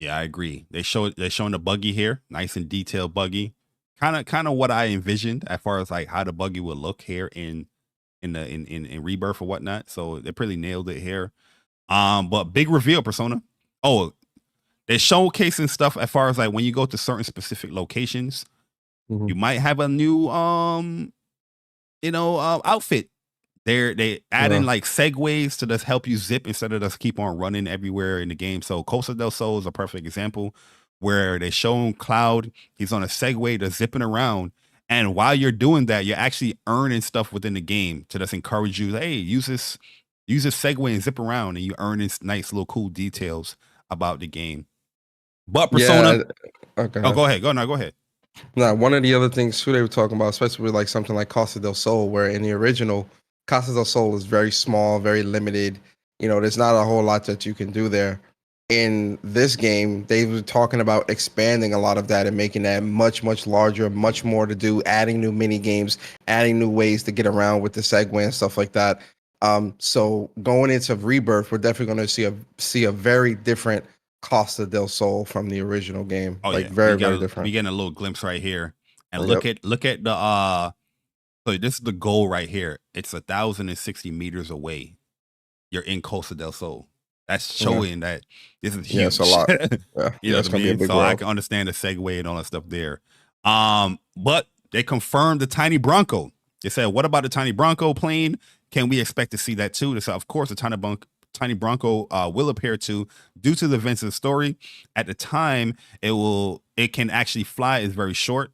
Yeah, I agree. They're showing the buggy here, nice and detailed buggy, kind of what I envisioned as far as like how the buggy would look here in Rebirth or whatnot. So they pretty nailed it here. But big reveal, Persona. Oh, they're showcasing stuff as far as like when you go to certain specific locations, you might have a new outfit. They add in like segues to just help you zip instead of just keep on running everywhere in the game. So Costa del Sol is a perfect example where they show Cloud, he's on a Segway to zipping around. And while you're doing that, you're actually earning stuff within the game to just encourage you, hey, use this Segway and zip around, and you earn this nice little cool details about the game. But Persona, okay. Oh, go ahead. Go ahead. Now, one of the other things too they were talking about, especially with like something like Costa del Sol, where in the original, Costa del Sol is very small, very limited. You know, there's not a whole lot that you can do there. In this game, they were talking about expanding a lot of that and making that much, much larger, much more to do, adding new mini games, adding new ways to get around with the Segway and stuff like that. So going into Rebirth, we're definitely going to see a very different Costa del Sol from the original game. Oh, like yeah. very different. We getting a little glimpse right here, and look at the so this is the goal right here. It's 1,060 meters away. You're in Costa del Sol. That's showing that this is huge. Yeah, it's a lot. Yeah, you know what I mean? So world. I can understand the segue and all that stuff there. But they confirmed the Tiny Bronco. They said, what about the Tiny Bronco plane? Can we expect to see that too? They said, of course, the Tiny Bronco will appear too, due to the events of the story. At the time, it can actually fly. It's very short.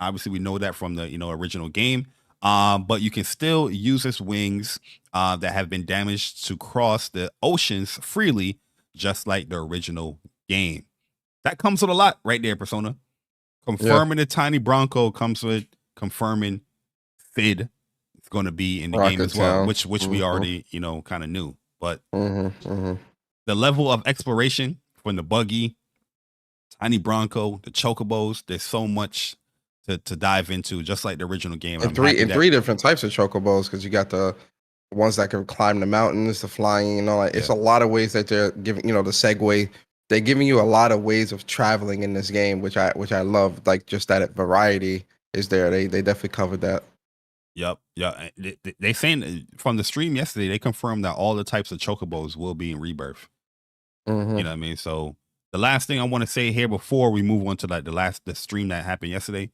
Obviously, we know that from the original game. But you can still use its wings that have been damaged to cross the oceans freely, just like the original game. That comes with a lot right there, Persona. Confirming the Tiny Bronco comes with confirming Fid is going to be in the game as well, which we already, kind of knew. But the level of exploration from the buggy, Tiny Bronco, the chocobos, there's so much to dive into, just like the original game. And three different types of chocobos, because you got the ones that can climb the mountains, the flying, it's a lot of ways that they're giving, the segue. They're giving you a lot of ways of traveling in this game, which I love. Like, just that variety is there. They definitely covered that. Yep. Yeah. They saying from the stream yesterday, they confirmed that all the types of chocobos will be in Rebirth. You know what I mean? So the last thing I want to say here before we move on to like the stream that happened yesterday,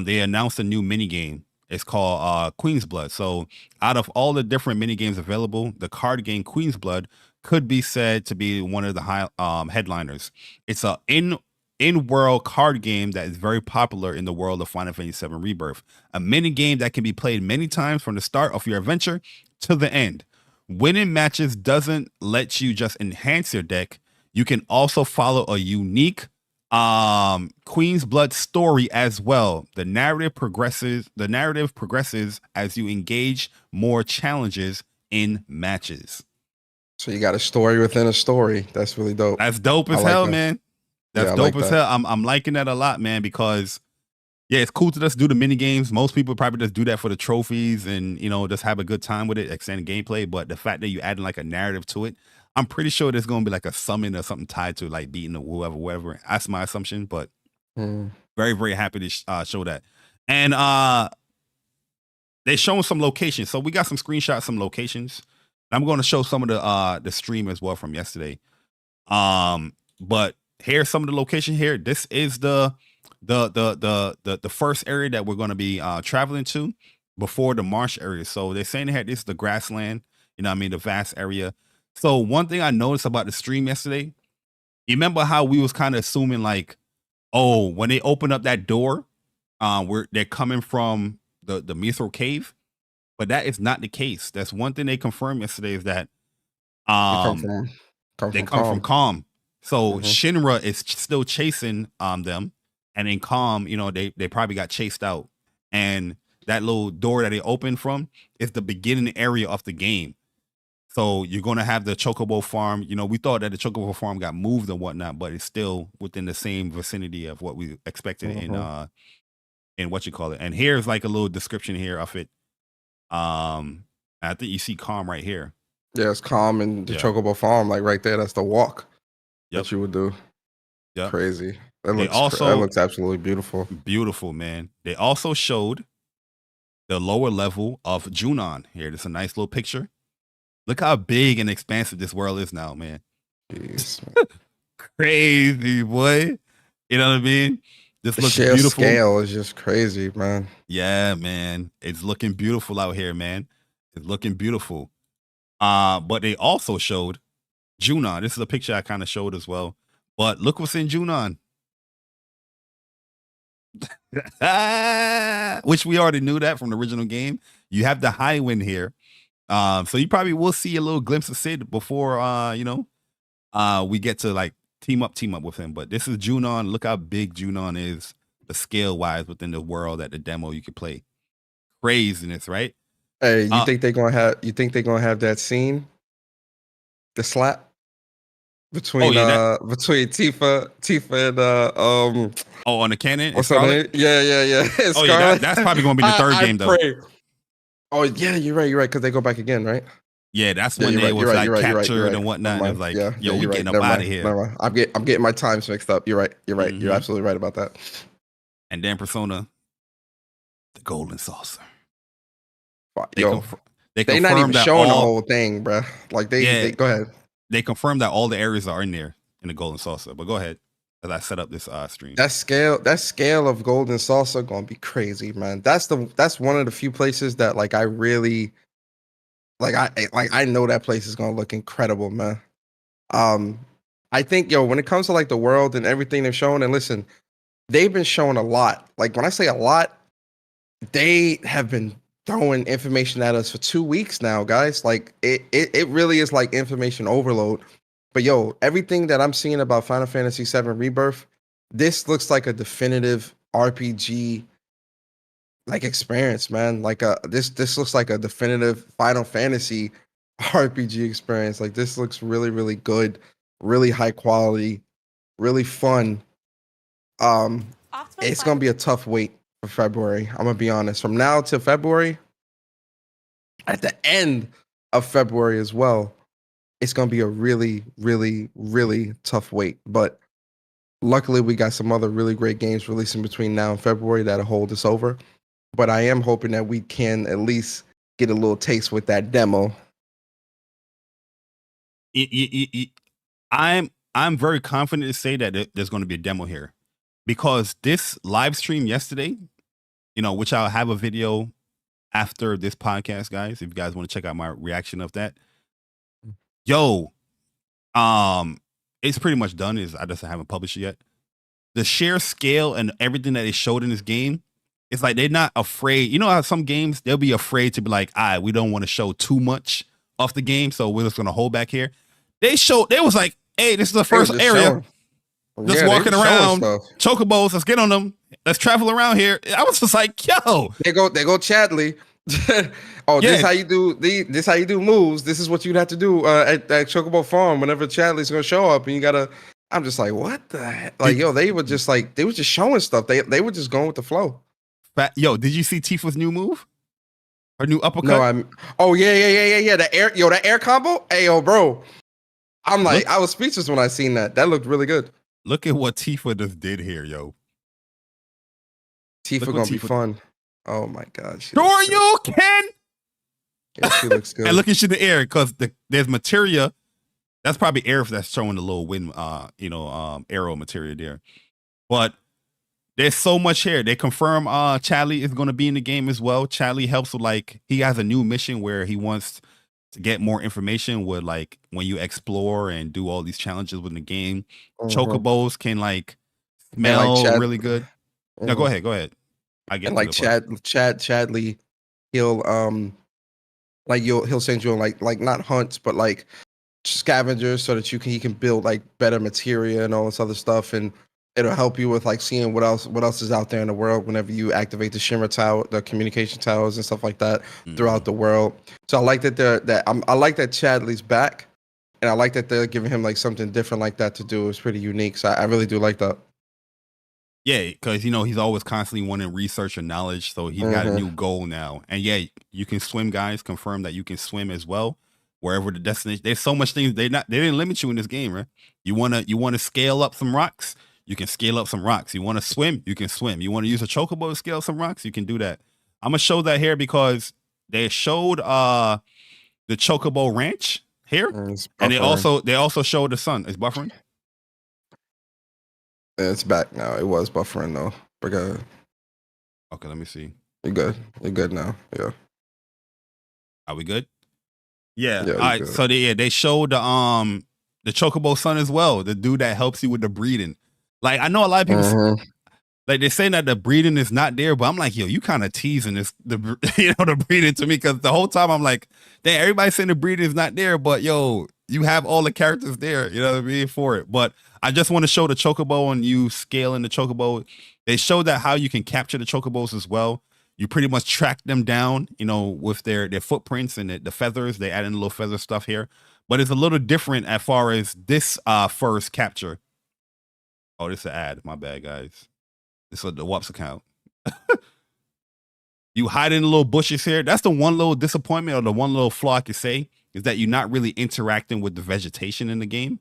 they announced a new mini game. It's called Queen's Blood. So out of all the different mini games available, the card game Queen's Blood could be said to be one of the high headliners. It's a in-world card game that is very popular in the world of Final Fantasy VII Rebirth. A mini game that can be played many times from the start of your adventure to the end. Winning matches doesn't let you just enhance your deck. You can also follow a unique Queen's Blood story as well. The narrative progresses as you engage more challenges in matches. So you got a story within a story. That's really dope. That's dope as hell, man. That's dope as hell. I'm liking that a lot, man, because it's cool to just do the mini games. Most people probably just do that for the trophies and just have a good time with it, extended gameplay. But the fact that you adding like a narrative to it, I'm pretty sure there's gonna be like a summon or something tied to like beating or whoever. That's my assumption, but very, very happy to show that. And they showing some locations. So we got some screenshots, some locations. I'm going to show some of the stream as well from yesterday. But here's some of the location here. This is the first area that we're going to be traveling to before the marsh area. So they're saying this is the grassland, the vast area. So one thing I noticed about the stream yesterday, you remember how we was kind of assuming like, oh, when they open up that door, they're coming from the Mithril cave. But that is not the case. That's one thing they confirmed yesterday is that they come from Calm. So Shinra is still chasing them, and in Calm, they probably got chased out. And that little door that they opened from is the beginning area of the game. So you're gonna have the Chocobo farm. We thought that the Chocobo farm got moved and whatnot, but it's still within the same vicinity of what we expected in what you call it. And here's like a little description here of it. I think you see Calm right here. Yeah, it's Calm and the Chocobo farm, like right there. That's the walk that you would do. Yeah, crazy. That looks absolutely beautiful. Beautiful, man. They also showed the lower level of Junon here. There's a nice little picture. Look how big and expansive this world is now, man. Jeez, man. Crazy, boy. You know what I mean? This looks sheer beautiful. Scale is just crazy, man. Yeah, man. It's looking beautiful out here, man. It's looking beautiful. But they also showed Junon. This is a picture I kind of showed as well. But look what's in Junon. Which we already knew that from the original game. You have the high wind here. So you probably will see a little glimpse of Sid before we get to like team up with him. But this is Junon. Look how big Junon is, the scale wise within the world at the demo you can play. Craziness, right? Hey, you think they're gonna have that scene? The slap between between Tifa and on the cannon? What's her name? Yeah. Oh yeah, that's probably gonna be the third game though. Oh yeah, you're right, because they go back again, right? Yeah, that's when they was captured and whatnot. It was like, yo, we getting up out of here. I'm getting my times mixed up. You're right. You're absolutely right about that. And then Persona, the golden saucer. They not even showing the whole thing, bro. Like they go ahead. They confirmed that all the areas are in there in the golden saucer. But go ahead as I set up this stream. That scale of golden saucer gonna be crazy, man. That's one of the few places that like I really. I know that place is gonna look incredible, man. I think, when it comes to like the world and everything they've shown, and listen, they've been showing a lot. Like when I say a lot, they have been throwing information at us for 2 weeks now, guys. Like it really is like information overload. But everything that I'm seeing about Final Fantasy VII Rebirth, this looks like a definitive RPG like experience, man. Like this looks like a definitive Final Fantasy RPG experience. Like this looks really, really good, really high quality, really fun. It's gonna be a tough wait for February. I'm gonna be honest. From now to February, at the end of February as well, it's gonna be a really, really, really tough wait. But luckily, we got some other really great games releasing between now and February that'll hold us over. But I am hoping that we can at least get a little taste with that demo. I'm very confident to say that there's going to be a demo here, because this live stream yesterday, which I'll have a video after this podcast, guys, if you guys want to check out my reaction of that. Yo, it's pretty much done. I just haven't published it yet. The sheer scale and everything that they showed in this game, it's like they're not afraid. You know how some games, they'll be afraid to be like, we don't want to show too much of the game, so we're just going to hold back here. They was like, hey, this is the first area. Just walking around, chocobos, let's get on them. Let's travel around here. I was just like, yo. They go Chadley. This is how you do this how you do moves. This is what you'd have to do at Chocobo Farm whenever Chadley's gonna show up, and you gotta. I'm just like, what the heck? Like, yo, they were just showing stuff. They were just going with the flow. Yo, did you see Tifa's new move? Her new uppercut? No, yeah. That air combo. Hey, yo, bro. I'm like, I was speechless when I seen that. That looked really good. Look at what Tifa just did here, yo. Tifa gonna be fun. Oh my god. Sure you can. Yeah, she looks good. And look at she in the air, because there's materia. That's probably air that's showing the little wind, arrow materia there. But there's so much here. They confirm Chadley is going to be in the game as well. Chadley helps with, he has a new mission where he wants to get more information with, when you explore and do all these challenges within the game. Chocobos can smell really good. No, go ahead. I get Chadley, he'll he'll send you on not hunts, but scavengers, so that he can build better materia and all this other stuff, and it'll help you with seeing what else is out there in the world whenever you activate the Shimmer Tower, the communication towers and stuff like that throughout the world. So I like that I like that Chadley's back, and I like that they're giving him something different like that to do. It's pretty unique. So I really do like that. Yeah, because he's always constantly wanting research and knowledge, so he's got a new goal now. And yeah, you can swim, guys. Confirm that you can swim as well, wherever the destination. There's so much things they didn't limit you in this game, right? You wanna scale up some rocks, you can scale up some rocks. You want to swim, you can swim. You want to use a chocobo to scale some rocks, you can do that. I'm gonna show that here because they showed the chocobo ranch here, and they also showed the sun. It's buffering. It's back now. It was buffering though. We're good. Okay, let me see. You're good. You're good now. Yeah. Are we good? Yeah. All right. Good. So they showed the chocobo son as well. The dude that helps you with the breeding. I know a lot of people they're saying that the breeding is not there, but I'm like, yo, you kind of teasing the breeding to me, because the whole time I'm like, damn, everybody's saying the breeding is not there, but yo, you have all the characters there, you know what I mean, for it. But I just want to show the chocobo and you scaling the chocobo. They showed that how you can capture the chocobos as well. You pretty much track them down, with their footprints and the feathers. They add in a little feather stuff here, but it's a little different as far as this first capture. Oh, this is an ad. My bad, guys. This is the WUPS account. You hide in the little bushes here. That's the one little disappointment, or the one little flaw I could say, is that you're not really interacting with the vegetation in the game.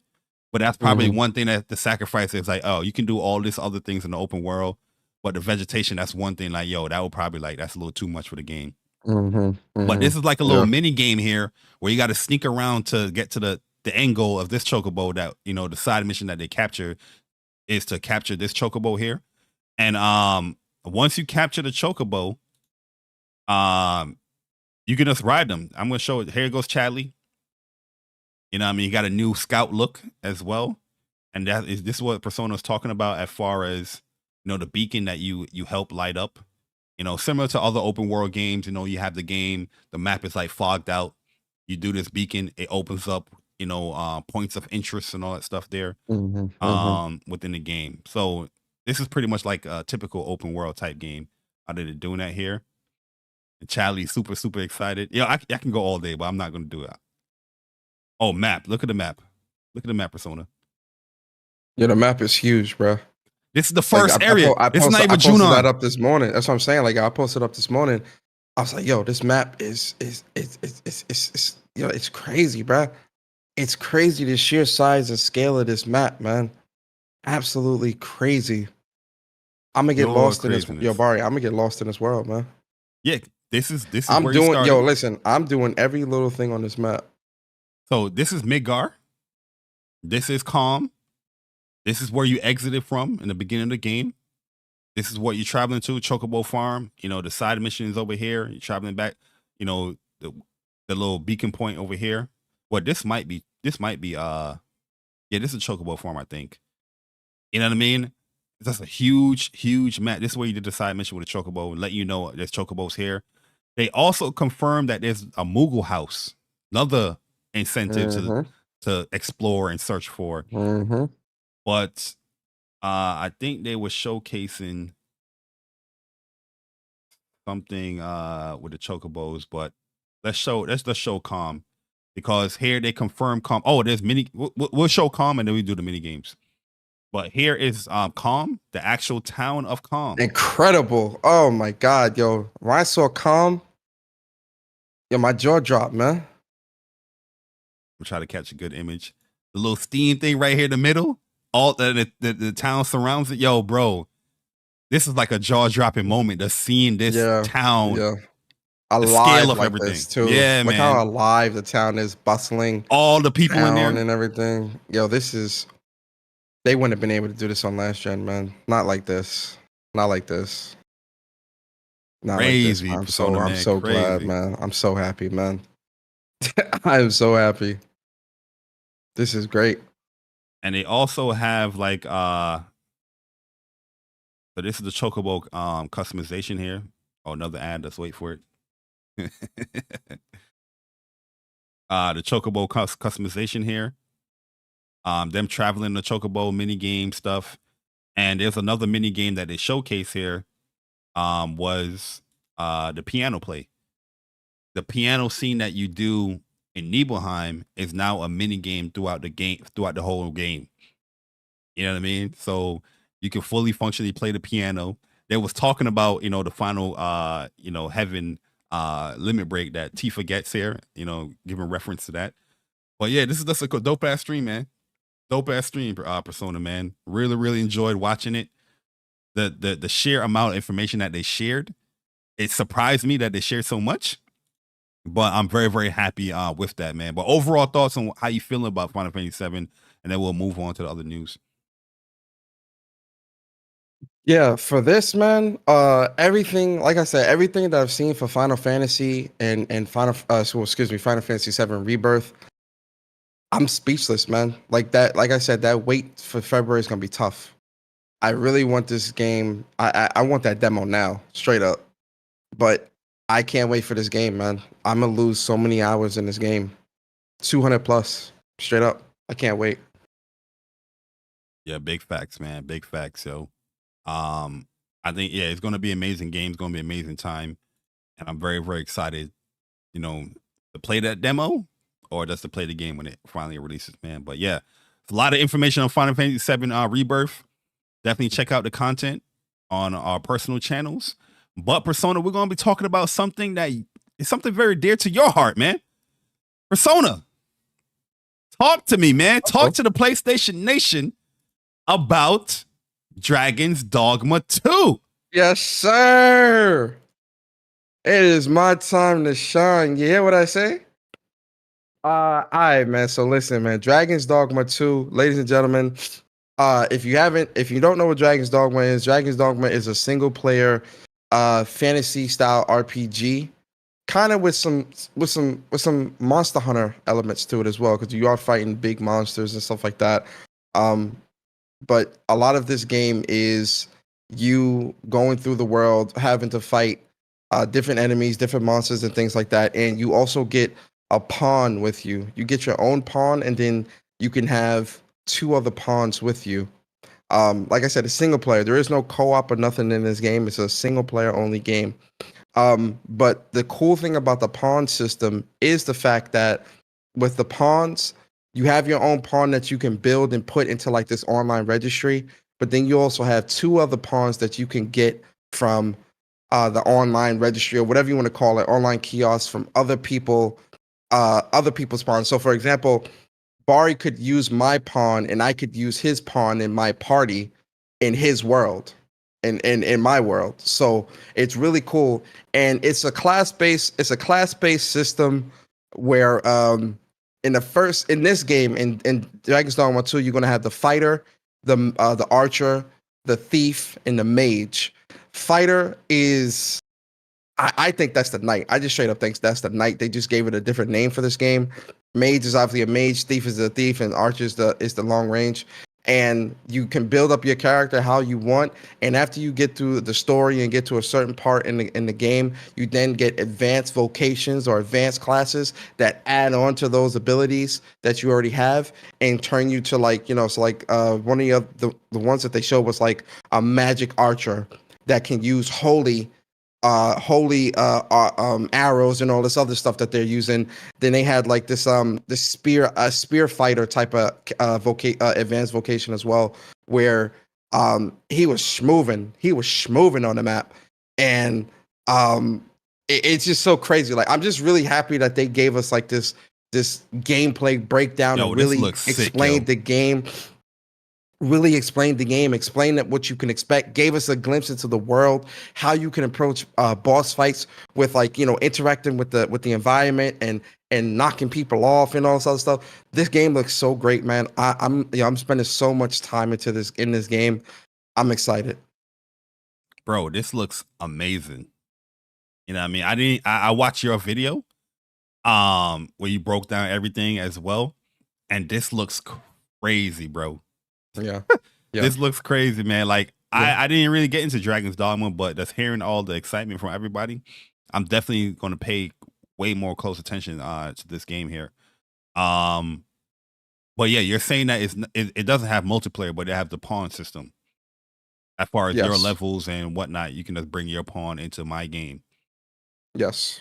But that's probably one thing that the sacrifice is oh, you can do all these other things in the open world, but the vegetation, that's one thing yo, that would probably that's a little too much for the game. But this is a little mini game here where you got to sneak around to get to the end goal of this chocobo that, the side mission that they capture is to capture this chocobo here. And once you capture the chocobo, you can just ride them. I'm going to show it. Here goes Chadley. You know what I mean? You got a new scout look as well. And this is what Persona is talking about as far as, the beacon that you help light up. Similar to other open world games, you have the game, the map is fogged out. You do this beacon, it opens up, points of interest and all that stuff there within the game. So this is pretty much like a typical open world type game. How they're doing that here. And Charlie's super excited. I can go all day, but I'm not going to do it. Oh, map. Look at the map. Look at the map, Persona. Yeah, the map is huge, bro. This is the first area. I This is not even posted Junon. that up this morning. That's what I'm saying. Like, I posted up this morning. I was like, yo, this map is it's crazy, bro. It's crazy, the sheer size and scale of this map, man. Absolutely crazy. I'm gonna get lost in this. Yo, Bari, I'm gonna get lost in this world, man. Yeah, this is I'm where doing. Yo, listen, I'm doing every little thing on this map. So this is Midgar. This is Calm. This is where you exited from in the beginning of the game. This is what you're traveling to, Chocobo Farm. The side mission is over here. You're traveling back. The little beacon point over here. Well, this might be. This is Chocobo Farm, I think. You know what I mean? That's a huge map. This is where you did the side mission with a Chocobo and let you know there's Chocobos here. They also confirmed that there's a Moogle house, another incentive to explore and search for. But I think they were showcasing something with the Chocobos. But let's show Calm, because here they confirm Calm. Oh, there's mini. We'll show Calm and then we do the mini games. But here is Calm, the actual town of Calm. Incredible. Oh my God, yo. When I saw Calm, yo, my jaw dropped, man. I'm trying to catch a good image. The little steam thing right here in the middle. All the town surrounds it. Yo, bro. This is like a jaw-dropping moment. Just seeing this town. Yeah. Alive, the scale of like everything. This too. Yeah, like man. How alive the town is, bustling. All the people in there and everything. Yo, this is. They wouldn't have been able to do this on last gen, man. Not like this. Not like this. Not crazy. Like this, I'm so glad, man. I'm so happy, man. I am so happy. This is great. And they also have like so this is the Chocobo customization here. Oh, another ad. Let's wait for it. The Chocobo customization here. Them traveling the Chocobo mini game stuff. And there's another mini game that they showcase here. Was the piano play. The piano scene that you do in Nibelheim is now a mini game throughout the whole game. You know what I mean? So you can fully functionally play the piano. They was talking about, the final heaven limit break that Tifa gets here, giving reference to that. But yeah, this is just a dope ass stream, man. Dope ass stream, Persona, man. Really enjoyed watching it. The sheer amount of information that they shared, it surprised me that they shared so much. But I'm very happy with that, man. But overall thoughts on how you feeling about Final Fantasy VII, and then we'll move on to the other news. Yeah, for this, man, everything, like I said, everything that I've seen for Final Fantasy and Final Fantasy VII Rebirth, I'm speechless, man. Like I said, that wait for February is gonna be tough. I really want this game. I want that demo now, straight up. But I can't wait for this game, man. I'm gonna lose so many hours in this game. 200 plus, straight up. I can't wait. Yeah, big facts, man. Big facts. So, I think it's gonna be an amazing game. It's gonna be an amazing time, and I'm very excited. To play that demo, or just to play the game when it finally releases, man. But yeah, it's a lot of information on Final Fantasy VII Rebirth. Definitely check out the content on our personal channels. But Persona, we're going to be talking about something that is something very dear to your heart, man. Persona, talk to me, man. Talk to the PlayStation Nation about Dragon's Dogma 2. Yes, sir. It is my time to shine. You hear what I say? All right, man. So listen, man. Dragon's Dogma 2, ladies and gentlemen. If you don't know what Dragon's Dogma is a single player fantasy style RPG, kind of with some Monster Hunter elements to it as well, because you are fighting big monsters and stuff like that. But a lot of this game is you going through the world, having to fight different enemies, different monsters and things like that. And you also get a pawn with you. You get your own pawn, and then you can have 2 other pawns with you. Like I said, it's single player. There is no co-op or nothing in this game. It's a single player only game. But the cool thing about the pawn system is the fact that with the pawns, you have your own pawn that you can build and put into like this online registry. But then you also have two other pawns that you can get from the online registry or whatever you want to call it, online kiosks from other people's pawns. So for example, Bari could use my pawn and I could use his pawn in my party in his world. In my world. So it's really cool. And it's a class-based system where in this game in Dragon's Dogma 2, you're gonna have the fighter, the archer, the thief, and the mage. Fighter is I think that's the knight. I just straight up think that's the knight. They just gave it a different name for this game. Mage is obviously a mage, thief is a thief, and archer is the long range. And you can build up your character how you want. And after you get through the story and get to a certain part in the game, you then get advanced vocations or advanced classes that add on to those abilities that you already have and turn you to like, one of the ones that they showed was like a magic archer that can use holy arrows and all this other stuff that they're using. Then they had like this spear fighter type of advanced vocation as well, where he was schmoving on the map, and it's just so crazy. Like I'm just really happy that they gave us like this gameplay breakdown and really explained the game. Really explained the game, explained what you can expect, gave us a glimpse into the world, how you can approach boss fights with like, interacting with the environment and knocking people off and all this other stuff. This game looks so great, man. I'm spending so much time in this game. I'm excited. Bro, this looks amazing. You know what I mean? I watched your video where you broke down everything as well, and this looks crazy, bro. Yeah. This looks crazy, man. Like I didn't really get into Dragon's Dogma, but just hearing all the excitement from everybody, I'm definitely going to pay way more close attention to this game here. But yeah, you're saying that it doesn't have multiplayer, but it has the pawn system. As far as your levels and whatnot, you can just bring your pawn into my game. Yes.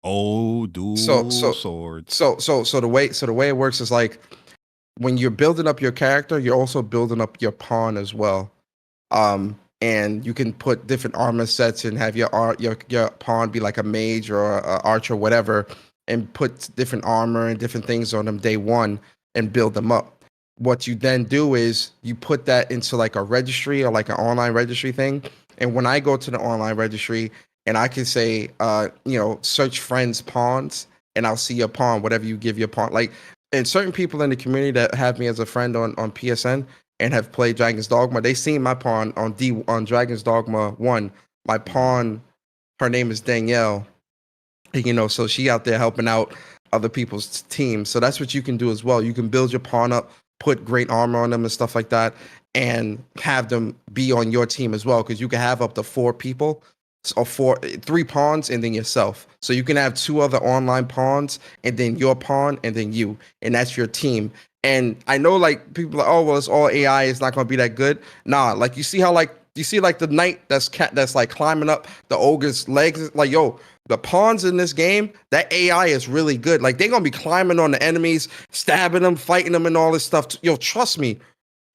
Oh, dude. Swords. So the way it works is like, when you're building up your character, you're also building up your pawn as well. And you can put different armor sets and have your pawn be like a mage or a archer, whatever, and put different armor and different things on them day one and build them up. What you then do is you put that into like a registry or like an online registry thing. And when I go to the online registry and I can say, search friends pawns, and I'll see your pawn, whatever you give your pawn. Like, and certain people in the community that have me as a friend on PSN and have played Dragon's Dogma, they seen my pawn on Dragon's Dogma 1. My pawn, her name is Danielle. So she out there helping out other people's teams. So that's what you can do as well. You can build your pawn up, put great armor on them and stuff like that, and have them be on your team as well. Because you can have up to 4 people. Or 3 pawns and then yourself. So you can have 2 other online pawns and then your pawn and then you, and that's your team. And I know like people are like, oh well, it's all AI, it's not gonna be that good. Nah, like you see the knight that's like climbing up the ogre's legs. Like the pawns in this game, that AI is really good. Like they're gonna be climbing on the enemies, stabbing them, fighting them, and all this stuff. Trust me.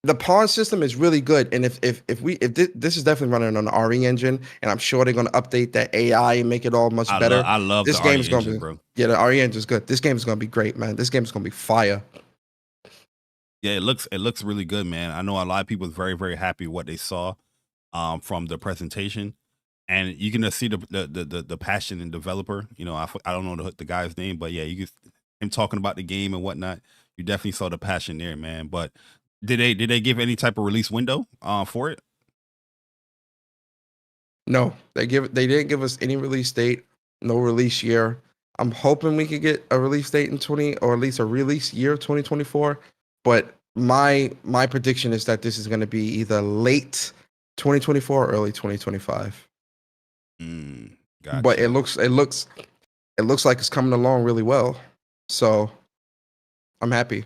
The pawn system is really good, and if this is definitely running on the RE engine, and I'm sure they're going to update that AI and make it all much better. I love this the game RE is going to engine, be, bro. Yeah, the RE engine is good. This game is going to be great, man. This game is going to be fire. Yeah, it looks really good, man. I know a lot of people are very, very happy with what they saw from the presentation, and you can just see the passion in developer. I don't know the guy's name, but yeah, you can him talking about the game and whatnot. You definitely saw the passion there, man. But did they give any type of release window for it? No, they didn't give us any release date, no release year. I'm hoping we could get a release date in or at least a release year 2024. But my prediction is that this is going to be either late 2024 or early 2025. Gotcha. But it looks like it's coming along really well. So I'm happy.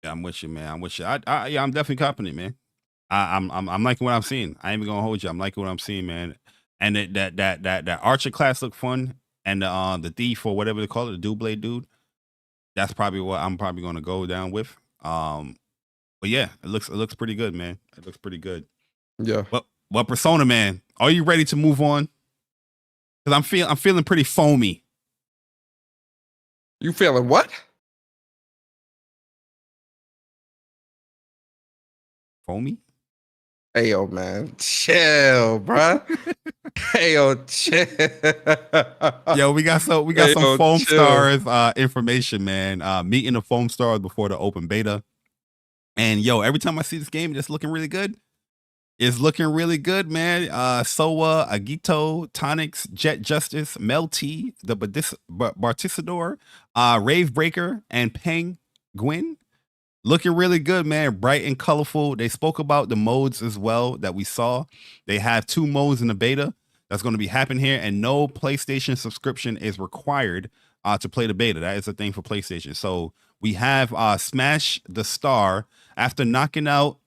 Yeah, I'm with you, man. I'm with you. Yeah, I'm definitely copping it, man. I'm liking what I'm seeing. I ain't even gonna hold you. I'm liking what I'm seeing, man. And that Archer class look fun, and the thief or whatever they call it, the dual blade dude. That's probably what I'm probably gonna go down with. But yeah, it looks pretty good, man. It looks pretty good. Yeah. Well, Persona, man, are you ready to move on? Because I'm feeling pretty foamy. You feeling what? Foamy? Hey, yo, man. Chill, bruh. Hey, yo, chill. Yo, we got some Hey, yo, Foamstars information, man. Meeting the Foamstars before the open beta. And yo, every time I see this game, it's looking really good. It's looking really good, man. Soa, Agito, Tonix, Jet Justice, Mel T, the Bartisador, Rave Breaker, and Peng Gwyn. Looking really good, man. Bright and colorful. They spoke about the modes as well that we saw. They have 2 modes in the beta that's going to be happening here, and no PlayStation subscription is required to play the beta. That is a thing for PlayStation. So we have Smash the Star. After knocking out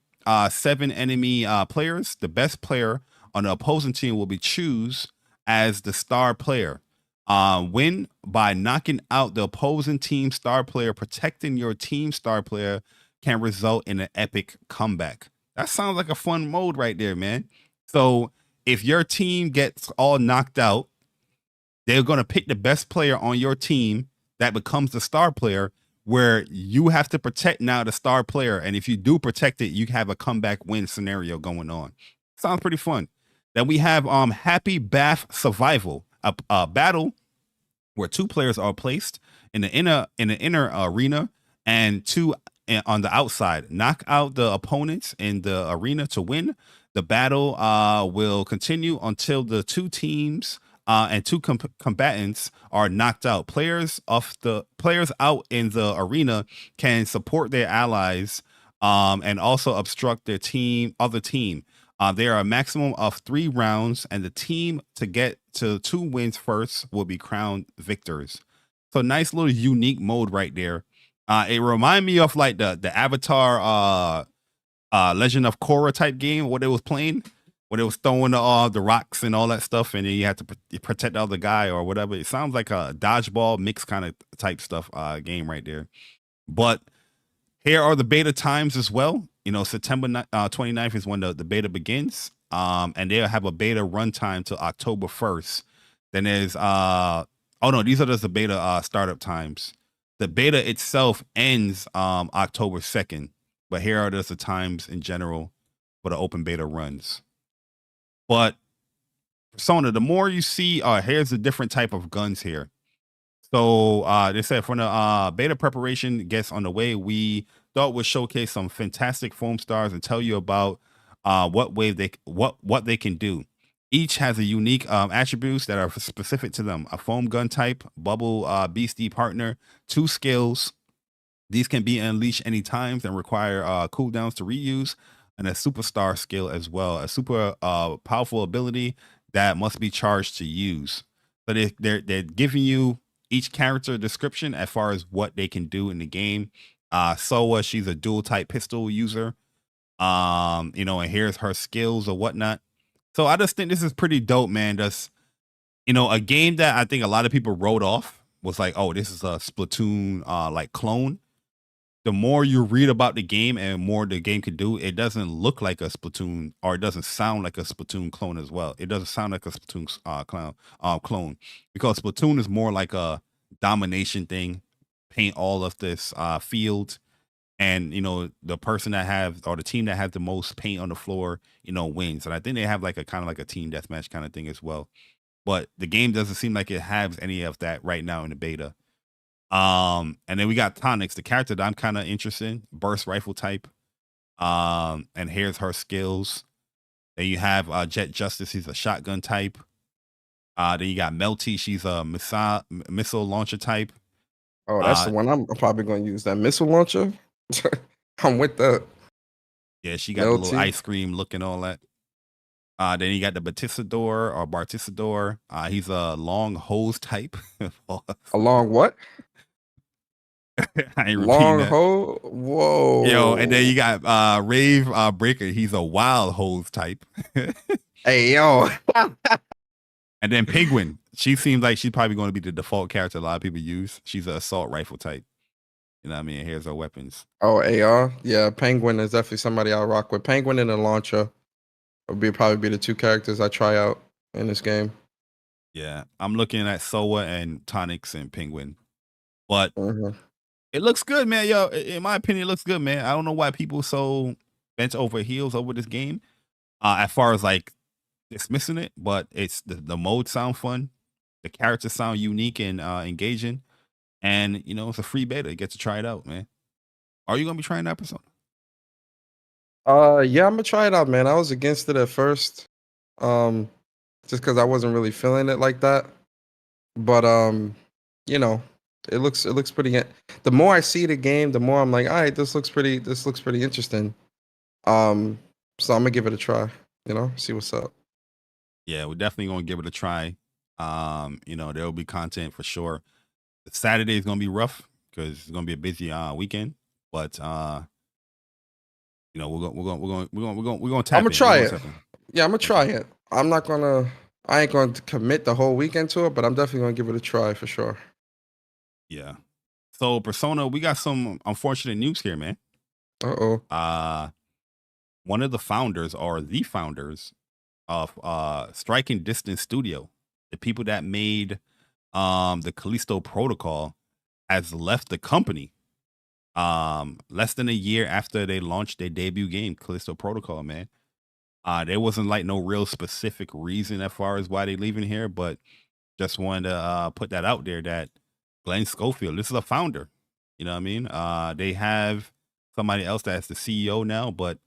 7 enemy players, the best player on the opposing team will be chosen as the star player. Win by knocking out the opposing team star player. Protecting your team star player can result in an epic comeback. That sounds like a fun mode right there, man. So if your team gets all knocked out, they're going to pick the best player on your team that becomes the star player, where you have to protect now the star player. And if you do protect it, you have a comeback win scenario going on. Sounds pretty fun. Then we have Happy Bath Survival, a battle where 2 players are placed in the inner arena and 2 on the outside. Knock out the opponents in the arena to win. The battle will continue until the 2 teams and 2 combatants are knocked out. Players out in the arena can support their allies and also obstruct their other team. There are a maximum of 3 rounds, and the team to get to 2 wins first will be crowned victors. So nice little unique mode right there. It reminded me of like the Avatar Legend of Korra type game, what it was playing, when it was throwing the rocks and all that stuff, and then you had to protect the other guy or whatever. It sounds like a dodgeball mix kind of type stuff game right there. But here are the beta times as well. You know, September 29th is when the beta begins. And they'll have a beta runtime till October 1st. Then there's oh no, these are just the beta startup times. The beta itself ends October 2nd. But here are just the times in general for the open beta runs. But Persona, the more you see, here's a different type of guns here. So they said from the beta preparation gets on the way, we thought we'd showcase some fantastic Foamstars and tell you about what they can do. Each has a unique attributes that are specific to them. A foam gun type, bubble beastie partner, 2 skills. These can be unleashed any times and require cooldowns to reuse, and a superstar skill as well. A super powerful ability that must be charged to use. So they're giving you each character description as far as what they can do in the game. Soa, she's a dual type pistol user. You know, and here's her skills or whatnot. So I just think this is pretty dope, man. That's, you know, a game that I think a lot of people wrote off was like, oh, this is a Splatoon like clone. The more you read about the game and more the game can do, it doesn't look like a Splatoon, or it doesn't sound like a Splatoon clone as well. It doesn't sound like a Splatoon clone, because Splatoon is more like a domination thing, paint all of this field, and you know, the person that have, or the team that has the most paint on the floor, you know, wins. And I think they have like a kind of like a team deathmatch kind of thing as well. But the game doesn't seem like it has any of that right now in the beta. And then we got Tonix, the character that I'm kind of interested in, burst rifle type. And here's her skills. Then you have Jet Justice, he's a shotgun type. Then you got Melty, she's a missile launcher type. Oh, that's the one I'm probably going to use. That missile launcher. I'm with that. Yeah, she got the little ice cream look and all that. Then you got the Bartisador. He's a long hose type. A long what? I ain't repeating Long that. hole. Whoa. Yo, and then you got Rave Breaker. He's a wild hose type. Hey, yo. And then Penguin. She seems like she's probably going to be the default character a lot of people use. She's an assault rifle type. You know what I mean? Here's her weapons. Oh, AR. Yeah, Penguin is definitely somebody I'll rock with. Penguin and the launcher would probably be the two characters I try out in this game. Yeah, I'm looking at Soa and Tonics and Penguin, but Mm-hmm. it looks good, man. Yo, in my opinion, it looks good, man. I don't know why people so bent over heels over this game. As far as like dismissing it, but it's the modes sound fun, the characters sound unique and engaging, and you know it's a free beta. You get to try it out, man. Are you gonna be trying that Persona? Yeah, I'm gonna try it out, man. I was against it at first, just because I wasn't really feeling it like that. But you know, it looks pretty. The more I see the game, the more I'm like, all right, this looks pretty interesting. So I'm gonna give it a try. You know, see what's up. Yeah, we're definitely gonna give it a try. You know, there will be content for sure. Saturday is gonna be rough because it's gonna be a busy weekend, but you know, we're gonna tap. I'm gonna try it. Yeah, I'm gonna try it. I ain't going to commit the whole weekend to it, but I'm definitely gonna give it a try for sure. Yeah. So Persona, we got some unfortunate news here, man. One of the founders or the founders of Striking Distance Studio, the people that made the Callisto Protocol, has left the company. Less than a year after they launched their debut game, Callisto Protocol, man. There wasn't like no real specific reason as far as why they leaving here, but just wanted to put that out there that Glenn Schofield, this is a founder. You know what I mean? They have somebody else that's the CEO now, but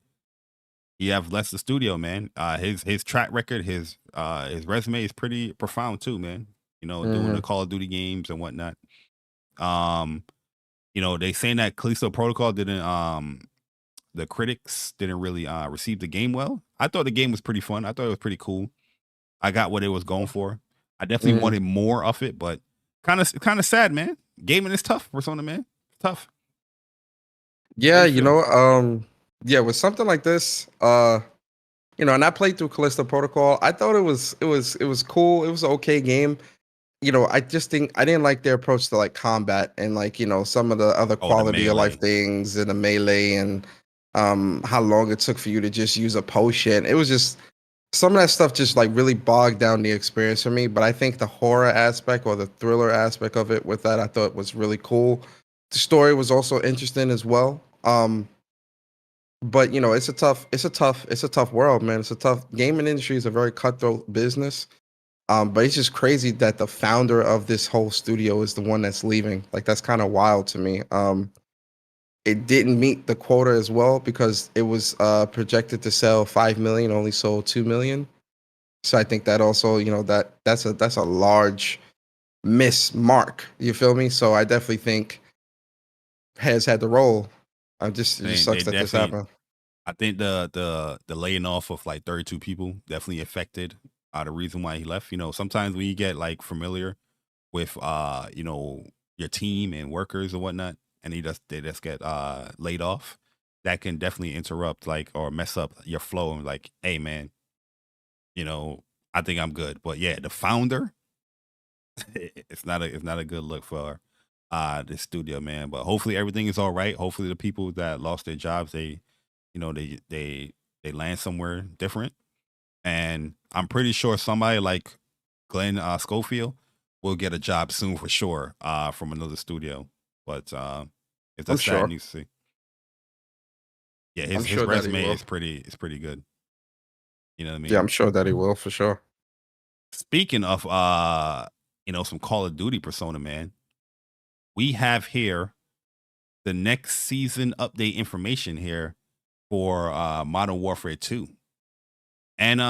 he have left the studio, man. His track record, his resume is pretty profound too, man. You know, doing the Call of Duty games and whatnot. You know, they saying that Callisto Protocol didn't the critics didn't really receive the game well. I thought the game was pretty fun. I thought it was pretty cool. I got what it was going for. I definitely wanted more of it, but kind of sad, man. Gaming is tough, Persona, man. It's tough. Yeah, you know, yeah, with something like this, you know, and I played through Callisto Protocol. I thought it was cool. It was an okay game. You know, I just think I didn't like their approach to like combat and like, you know, some of the other quality of life things and the melee and how long it took for you to just use a potion. It was just some of that stuff just like really bogged down the experience for me. But I think the horror aspect or the thriller aspect of it with that I thought was really cool. The story was also interesting as well. But you know, it's a tough world, man. It's a tough gaming industry is a very cutthroat business. But it's just crazy that the founder of this whole studio is the one that's leaving. Like that's kind of wild to me. It didn't meet the quota as well because it was projected to sell 5 million, only sold 2 million. So I think that also, you know, that's a large miss mark. You feel me? So I definitely think has had the role. It just sucks that this happened. I think the laying off of like 32 people definitely affected the reason why he left. You know, sometimes when you get like familiar with you know, your team and workers and whatnot, and they just get laid off, that can definitely interrupt like or mess up your flow and like, hey man, you know, I think I'm good. But yeah, the founder, it's not a good look for this studio, man. But hopefully everything is all right. Hopefully the people that lost their jobs, they, you know, they land somewhere different. And I'm pretty sure somebody like Glenn Schofield will get a job soon for sure from another studio. But it's a sad news to see. Yeah, his resume is pretty good. You know what I mean? Yeah, I'm sure that he will for sure. Speaking of you know, some Call of Duty Persona, man, we have here the next season update information here for Modern Warfare 2. And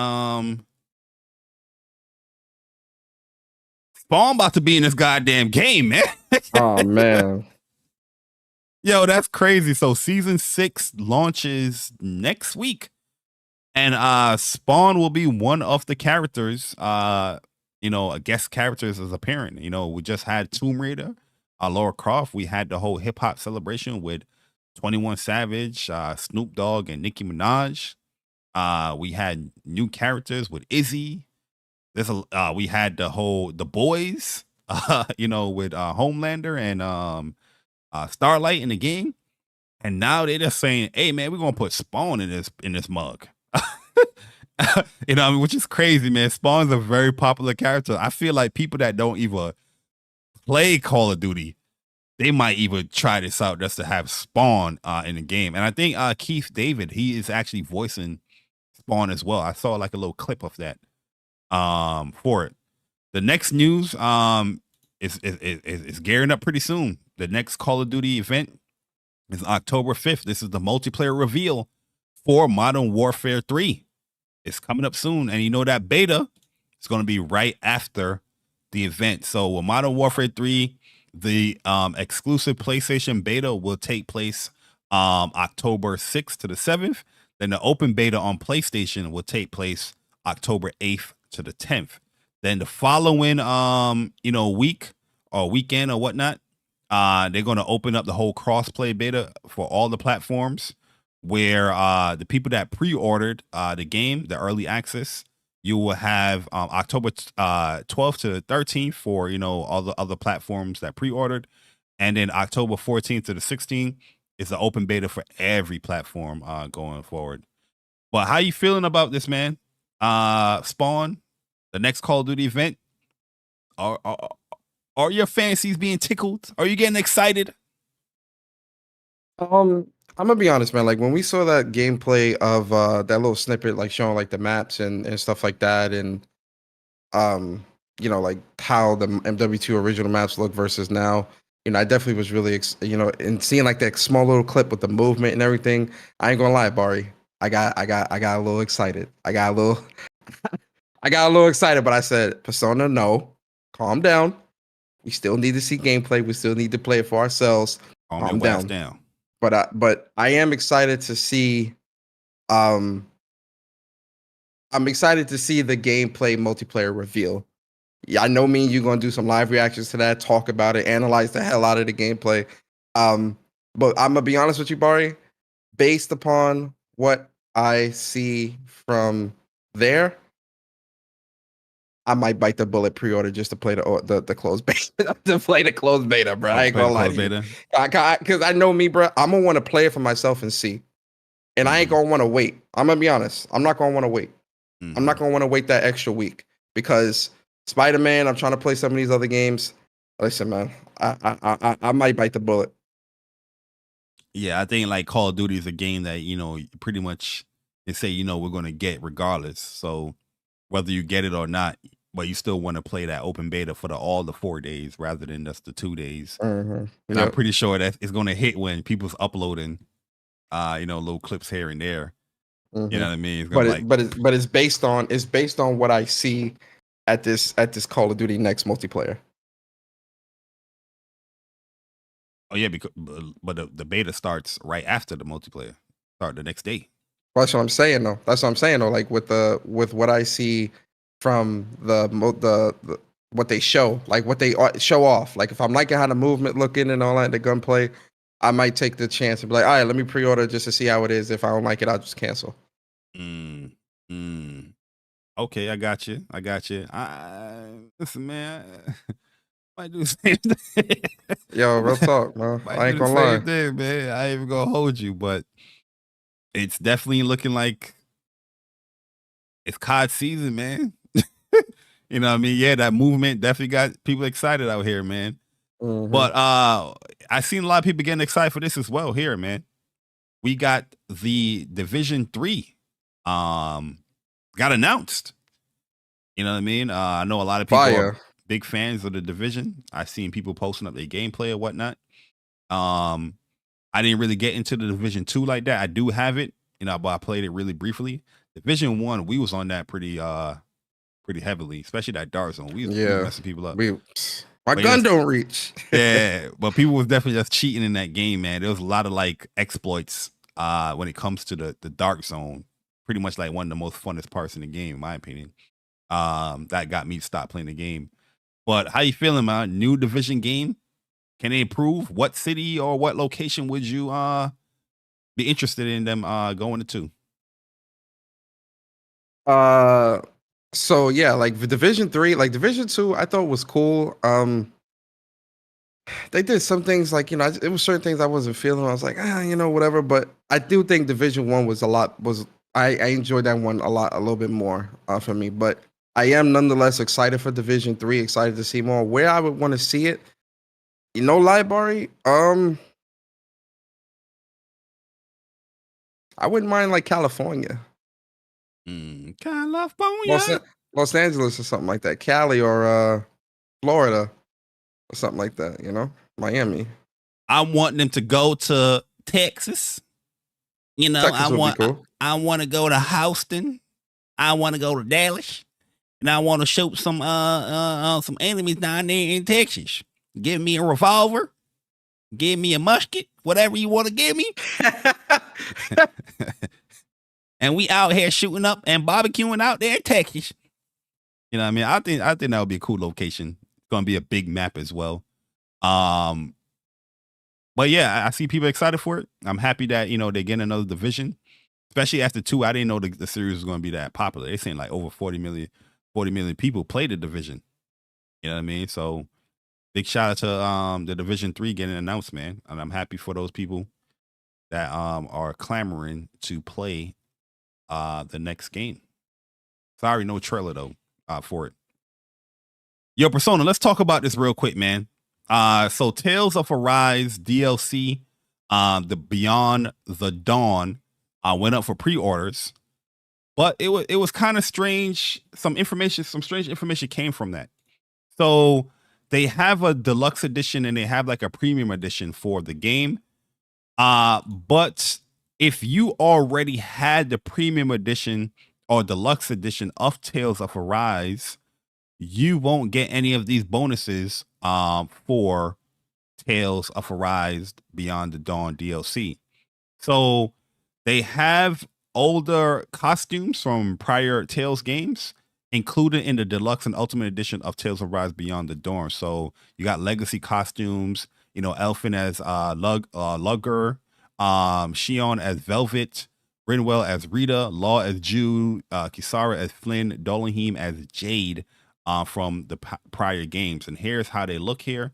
Spawn about to be in this goddamn game, man. Oh man. Yo, that's crazy. So season 6 launches next week. And Spawn will be one of the characters, you know, a guest characters as a parent. You know, we just had Tomb Raider Laura Croft, we had the whole hip hop celebration with 21 Savage, Snoop Dogg, and Nicki Minaj. We had new characters with Izzy. We had the boys, with Homelander and Starlight in the game. And now they're just saying, "Hey man, we're gonna put Spawn in this mug." Which is crazy, man. Spawn's a very popular character. I feel like people that don't even play Call of Duty, they might even try this out just to have Spawn in the game. And I think Keith David, he is actually voicing Spawn as well. I saw like a little clip of that for it. The next news is gearing up pretty soon. The next Call of Duty event is October 5th. This is the multiplayer reveal for Modern Warfare 3. It's coming up soon. And that beta is going to be right after the event. So with Modern Warfare 3, the exclusive PlayStation beta will take place October 6th to the 7th. Then the open beta on PlayStation will take place October 8th to the 10th. Then the following week or weekend or whatnot, they're going to open up the whole crossplay beta for all the platforms, where the people that pre-ordered the game, the early access, you will have October 12th to the 13th for all the other platforms that pre-ordered, and then October 14th to the 16th is the open beta for every platform going forward. But how you feeling about this, man? Spawn, the next Call of Duty event. Are your fantasies being tickled? Are you getting excited? I'm gonna be honest, man. Like when we saw that gameplay of that little snippet, like showing like the maps and stuff like that, and like how the MW2 original maps look versus now, I definitely was really, and seeing like that small little clip with the movement and everything. I ain't gonna lie, Bari. I got a little excited. I got a little excited, but I said, Persona, no, calm down. We still need to see gameplay. We still need to play it for ourselves. Calm down. But I am excited to see. I'm excited to see the gameplay multiplayer reveal. Yeah, I know me and you gonna do some live reactions to that, talk about it, analyze the hell out of the gameplay. But I'm gonna be honest with you, Bari. Based upon what I see from there, I might bite the bullet pre-order just to play the closed beta. To play the closed beta, bro. I ain't gonna lie to you. Because I know me, bro. I'm gonna want to play it for myself and see. And I ain't gonna want to wait. I'm gonna be honest. I'm not gonna want to wait. I'm not gonna want to wait that extra week because Spider-Man. I'm trying to play some of these other games. Listen, man. I might bite the bullet. Yeah, I think like Call of Duty is a game that pretty much they say we're gonna get regardless. So whether you get it or not, but you still want to play that open beta for all the 4 days rather than just the 2 days. Yep. I'm pretty sure that it's going to hit when people's uploading, little clips here and there. You know what I mean? It's based on what I see at this Call of Duty next multiplayer. Oh yeah, but the beta starts right after the multiplayer. Start the next day. Well, that's what I'm saying though. Like with what I see from the what they show, like what they show off. Like if I'm liking how the movement looking and all that, the gunplay, I might take the chance and be like, all right, let me pre-order just to see how it is. If I don't like it, I'll just cancel. Okay, I got you. Listen, man. Might do the same thing. Yo, real talk, man. I ain't gonna lie. Thing, man. I ain't even gonna hold you, but it's definitely looking like it's COD season, man. You know what I mean? Yeah, that movement definitely got people excited out here, man. But I seen a lot of people getting excited for this as well here, man. We got the Division 3 got announced. You know what I mean? I know a lot of people are big fans of the Division. I've seen people posting up their gameplay or whatnot. I didn't really get into the Division 2 like that. I do have it, but I played it really briefly. Division 1, we was on that pretty heavily, especially that dark zone. We was messing people up. My gun don't reach. Yeah, but people was definitely just cheating in that game, man. There was a lot of like exploits when it comes to the dark zone. Pretty much like one of the most funnest parts in the game, in my opinion. That got me to stop playing the game. But how you feeling, man? New Division game? Can they improve? What city or what location would you be interested in them going to? So yeah, like the Division 3, like Division 2, I thought was cool. They did some things like, it was certain things I wasn't feeling. I was like, whatever. But I do think Division 1 I enjoyed that one a little bit more for me. But I am nonetheless excited for Division 3, excited to see more. Where I would want to see it, Bari, I wouldn't mind like California. California. Los Angeles or something like that. Cali or Florida or something like that, Miami. I want them to go to Texas. Texas I would be want cool. I want to go to Houston. I want to go to Dallas. And I want to shoot some enemies down there in Texas. Give me a revolver. Give me a musket. Whatever you want to give me. And we out here shooting up and barbecuing out there in Texas. You know what I mean? I think that would be a cool location. It's gonna be a big map as well. But yeah, I see people excited for it. I'm happy that they're getting another division, especially after 2. I didn't know the series was gonna be that popular. They're saying like over 40 million people play the division. You know what I mean? So big shout out to the Division 3 getting announced, man. And I'm happy for those people that are clamoring to play the next game. Sorry, no trailer though for it. Yo, Persona, let's talk about this real quick, man. So Tales of Arise DLC, the Beyond the Dawn, went up for pre-orders, but it was kind of strange. Some strange information came from that. So they have a deluxe edition and they have like a premium edition for the game. But if you already had the premium edition or deluxe edition of Tales of Arise, you won't get any of these bonuses for Tales of Arise Beyond the Dawn DLC. So they have older costumes from prior Tales games included in the deluxe and ultimate edition of Tales of Arise Beyond the Dawn. So you got legacy costumes, Elfin as Lugger, Shion as Velvet, Brinwell as Rita, Law as Jude, Kisara as Flynn, Dolahim as Jade from the prior games. And here's how they look here,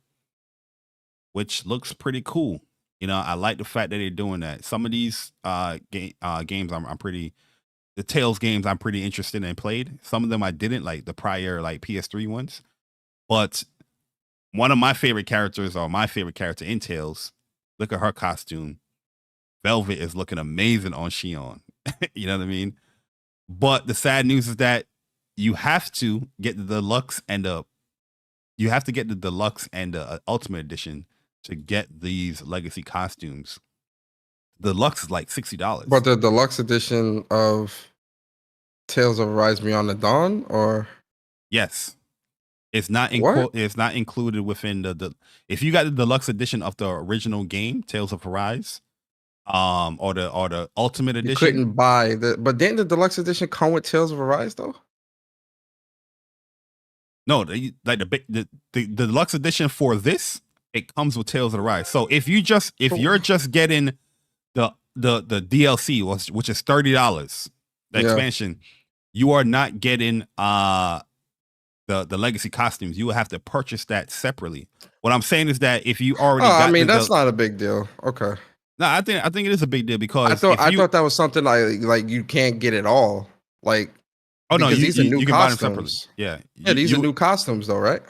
which looks pretty cool. I like the fact that they're doing that. Some of these games the Tales games I'm pretty interested in played. Some of them I didn't, like the prior like PS3 ones. But one of my favorite characters, or my favorite character in Tales, look at her costume. Velvet is looking amazing on Shion. You know what I mean? But the sad news is that you have to get the deluxe and the ultimate edition to get these legacy costumes. The deluxe is like $60. But the deluxe edition of Tales of Arise Beyond the Dawn, or yes, it's not it's not included within the. If you got the deluxe edition of the original game, Tales of Arise, or the ultimate edition, you couldn't buy but didn't the deluxe edition come with Tales of Arise though? No, the deluxe edition for this, it comes with Tales of Arise. So if you're just getting the DLC, which is $30, the expansion, you are not getting the legacy costumes. You will have to purchase that separately. What I'm saying is that if you already that's not a big deal. Okay. No, I think it is a big deal because I thought that was something like you can't get it all. Like, oh no, these are new you can buy them separately. costumes. Yeah. These are new costumes though, right?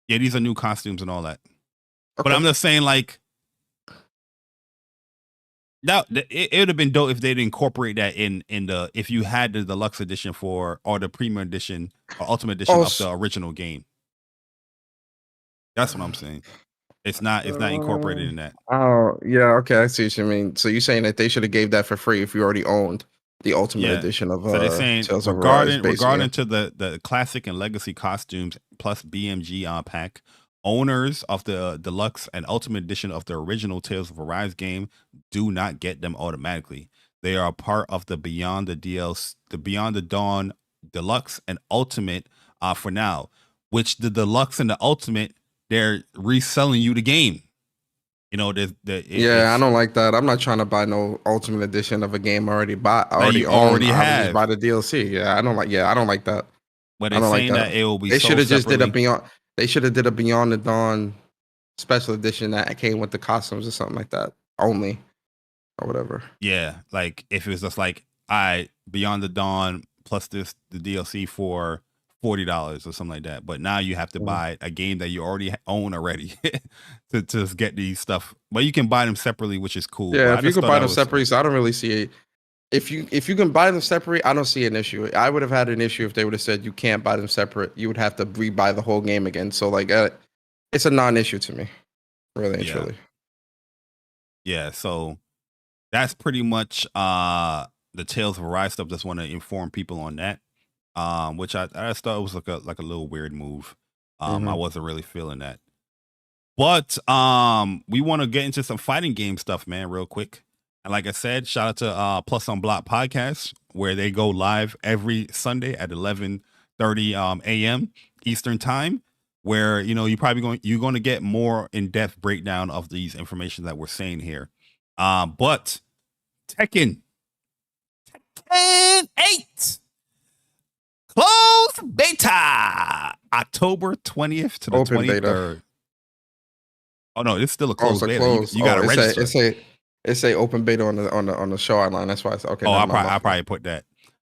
Yeah, these are new costumes and all that. Okay. But I'm just saying, like, now it would have been dope if they'd incorporate that in the, if you had the deluxe edition or the premium edition or ultimate edition of the original game. That's what I'm saying. It's not incorporated in that. Oh yeah, okay, I see what you mean. So you're saying that they should have gave that for free if you already owned the ultimate edition of so they're saying Tales of Arise, regarding to the classic and legacy costumes plus BMG pack, owners of the deluxe and ultimate edition of the original Tales of Arise game do not get them automatically. They are a part of the Beyond the DLC, the Beyond the Dawn deluxe and ultimate for now, which the deluxe and the ultimate, they're reselling you the game. You know, I don't like that. I'm not trying to buy no Ultimate Edition of a game I already you own. already I would have. just buy the DLC. Yeah, I don't like that. But I they're don't like saying that it will be. They should have just did a separately. Beyond. They should have did a Beyond the Dawn special edition that came with the costumes or something like that only, or whatever. Yeah, like if it was just like, Beyond the Dawn plus the DLC for $40 or something like that. But now you have to buy a game that you already own already to just get these stuff. But you can buy them separately, which is cool. Yeah, But if you can buy them separately, so I don't really see it. If you can buy them separate, I don't see an issue. I would have had an issue if they would have said you can't buy them separate. You would have to rebuy the whole game again. So like, it's a non-issue to me, really and truly. Yeah, so that's pretty much the Tales of Arise stuff. Just want to inform people on that. Which I thought was like a little weird move. I wasn't really feeling that. But we want to get into some fighting game stuff, man, real quick. And like I said, shout out to Plus on Block Podcast, where they go live every Sunday at 11:30 a.m. Eastern Time, where you're going to get more in-depth breakdown of these information that we're saying here. But Tekken 8 closed beta October 20th to the 23rd. Oh no, it's still a closed beta. You got to register. It's a open beta on the show outline. That's why it's okay. Oh, I probably put that.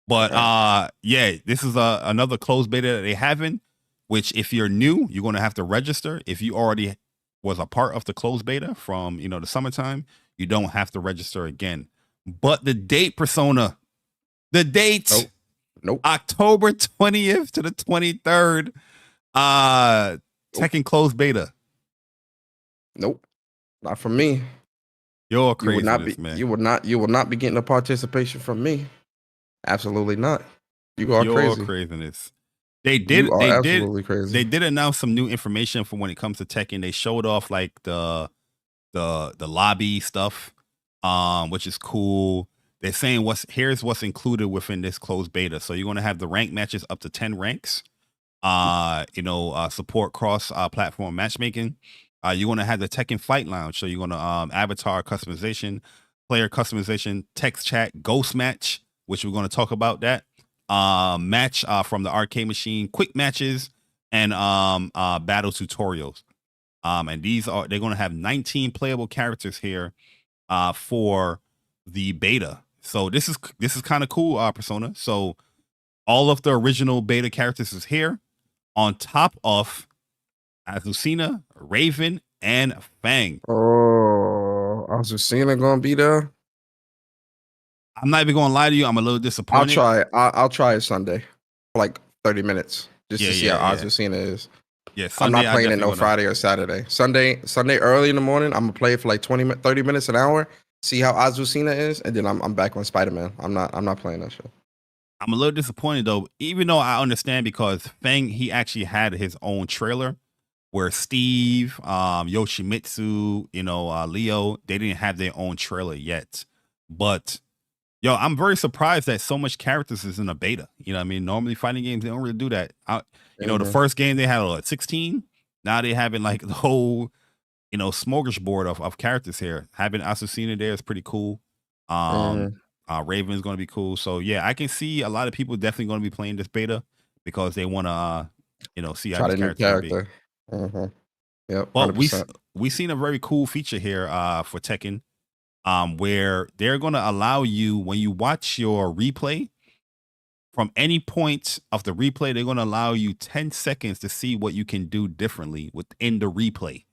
But this is another closed beta that they having. Which, if you're new, you're going to have to register. If you already was a part of the closed beta from the summertime, you don't have to register again. But the date, Persona, Nope. October 20th to the 23rd, Tekken closed beta. Nope, not from me. You're crazy, man. You will not be getting a participation from me. Absolutely not. You are crazy. Craziness. They did announce some new information for when it comes to Tekken. They showed off like the lobby stuff, which is cool. They're saying here's what's included within this closed beta. So you're going to have the rank matches up to 10 ranks. Support cross platform matchmaking. You're going to have the Tekken Fight Lounge. So you're going to avatar customization, player customization, text chat, ghost match, which we're going to talk about that. Match from the arcade machine, quick matches, and battle tutorials. And they're going to have 19 playable characters here for the beta. So this is kind of cool, Persona. So all of the original beta characters is here, on top of Azucena, Raven, and Fang. Oh, Azucena gonna be there? I'm not even gonna lie to you. I'm a little disappointed. I'll try it Sunday, for like 30 minutes, just to see how Azucena is. Yeah, Sunday, I'm not playing it no Friday or Saturday. Sunday early in the morning, I'm gonna play it for like 30 minutes, an hour, see how Azucena is, and then I'm back on Spider-Man. I'm not playing that shit. I'm a little disappointed though, even though I understand, because Fang, he actually had his own trailer where Steve, Yoshimitsu, Leo, they didn't have their own trailer yet. But I'm very surprised that so much characters is in a beta. You know what I mean? Normally fighting games, they don't really do that. The first game they had 16. Now they having like the whole, smorgasbord of characters here. Having Azucena there is pretty cool. Raven is going to be cool. So yeah, I can see a lot of people definitely going to be playing this beta because they want to, see how this character. Yep. But we seen a very cool feature here for Tekken, where they're going to allow you, when you watch your replay, from any point of the replay, they're going to allow you 10 seconds to see what you can do differently within the replay.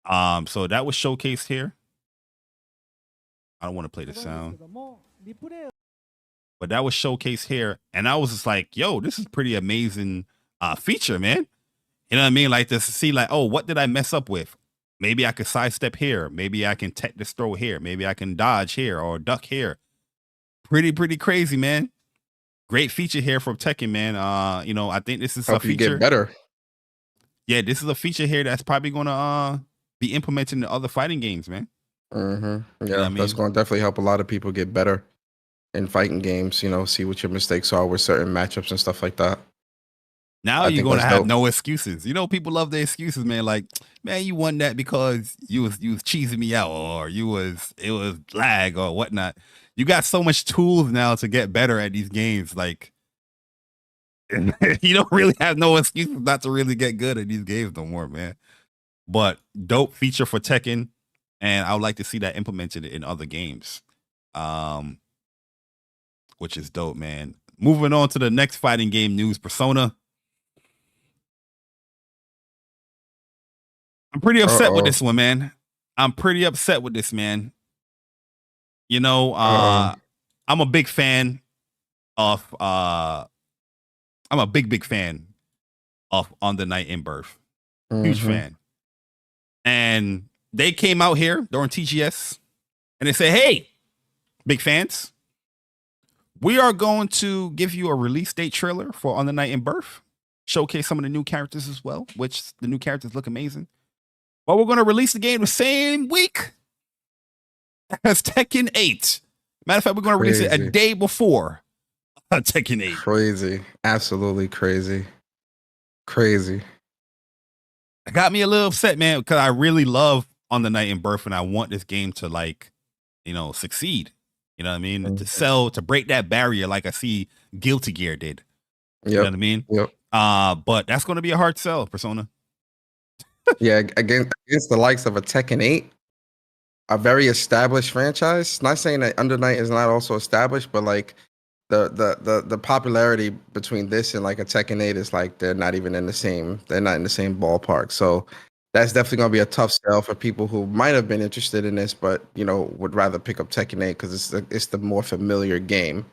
So that was showcased here. I don't want to play the sound, but that was showcased here, and I was just like, "Yo, this is pretty amazing feature, man." You know what I mean? Like to see, like, oh, what did I mess up with? Maybe I could sidestep here. Maybe I can tech this throw here. Maybe I can dodge here or duck here. Pretty crazy, man. Great feature here from Tekken, man. I think this is help a feature. You get better. Yeah, this is a feature here that's probably gonna be implemented in other fighting games, man. Yeah, that's going to definitely help a lot of people get better in fighting games. See what your mistakes are with certain matchups and stuff like that. Now I you're think gonna that's have dope. no excuses. You know, people love their excuses, man. Like, man, you won that because you was cheesing me out, or it was lag or whatnot. You got so much tools now to get better at these games. Like, you don't really have no excuses not to really get good at these games no more, man. But dope feature for Tekken, and I would like to see that implemented in other games. Which is dope, man. Moving on to the next fighting game news, Persona. I'm pretty upset with this one, man. I'm pretty upset with this, man. You know, I'm a big fan of I'm a big fan of Undernight In-birth. Huge fan. And they came out here during TGS and they say, hey, big fans, we are going to give you a release date trailer for Undernight In-birth, showcase some of the new characters as well, which the new characters look amazing. But we're going to release the game the same week as Tekken 8. Matter of fact, we're going to release it a day before Tekken 8. Crazy. Absolutely crazy. Crazy. It got me a little upset, man, because I really love Undernight In-birth and I want this game to, like, you know, succeed. You know what I mean? To sell, to break that barrier like I see Guilty Gear did. You know what I mean? Yep. But that's going to be a hard sell, Persona. Yeah, against the likes of a Tekken 8, a very established franchise. Not saying that Undernight is not also established, but like the popularity between this and like a Tekken 8 is like they're not in the same ballpark. So that's definitely gonna be a tough sell for people who might have been interested in this, but you know, would rather pick up Tekken 8 because it's the more familiar game.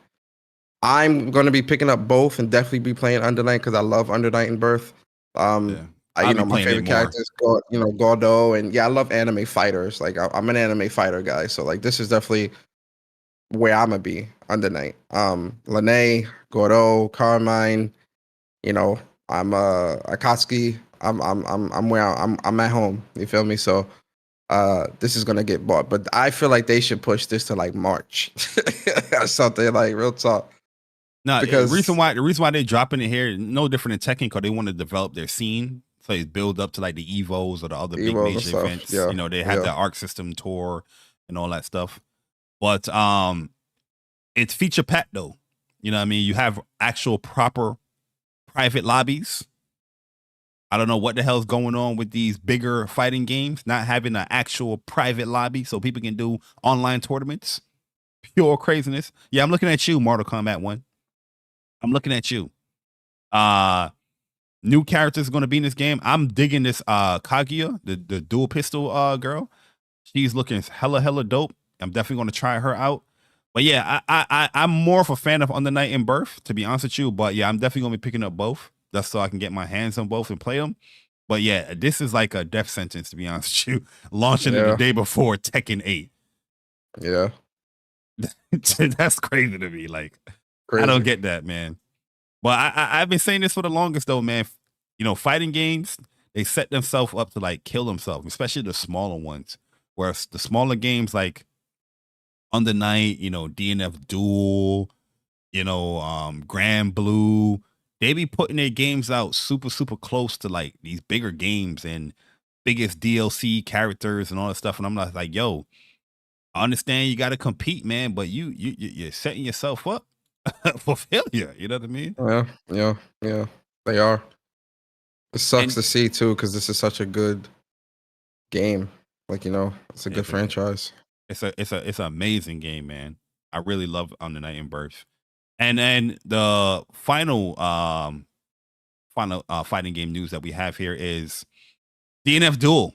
I'm gonna be picking up both and definitely be playing Undernight because I love Undernight In-birth. You know, my favorite characters, you know, Gordo, and yeah, I love anime fighters. Like I'm an anime fighter guy, so like this is definitely where I'm gonna be Undernight. Lene, Gordo, Carmine, you know, I'm Akatsuki. I'm where I'm at home. You feel me? So this is gonna get bought, but I feel like they should push this to like March or something. Like real talk. No, because the reason why they're dropping it here, no different than Tekken, because they want to develop their scene. So it's build up to like the Evos or the other big major events. Yeah, you know, they have the Arc System tour and all that stuff. But it's feature packed though. You know what I mean? You have actual proper private lobbies. I don't know what the hell's going on with these bigger fighting games, not having an actual private lobby so people can do online tournaments. Pure craziness. Yeah, I'm looking at you, Mortal Kombat 1. I'm looking at you. New characters going to be in this game. I'm digging this Kaguya, the dual pistol girl. She's looking hella dope. I'm definitely going to try her out. But yeah, I'm more of a fan of Undernight In-birth, to be honest with you. But yeah, I'm definitely going to be picking up both. Just so I can get my hands on both and play them. But yeah, this is like a death sentence, to be honest with you. Launching it the day before Tekken 8. Yeah. That's crazy to me. Like, I don't get that, man. But I've been saying this for the longest, though, man. You know, fighting games, they set themselves up to like kill themselves, especially the smaller ones. Whereas the smaller games like Undernight, you know, DNF Duel, you know, Grand Blue, they be putting their games out super close to like these bigger games and biggest DLC characters and all that stuff. And I'm not like, yo, I understand you got to compete, man, but you're setting yourself up for failure. You know what I mean? Yeah. They are. It sucks to see too, because this is such a good game. Like, you know, it's a good franchise. It's an amazing game, man. I really love Undernight In-birth. And then the final fighting game news that we have here is DNF Duel.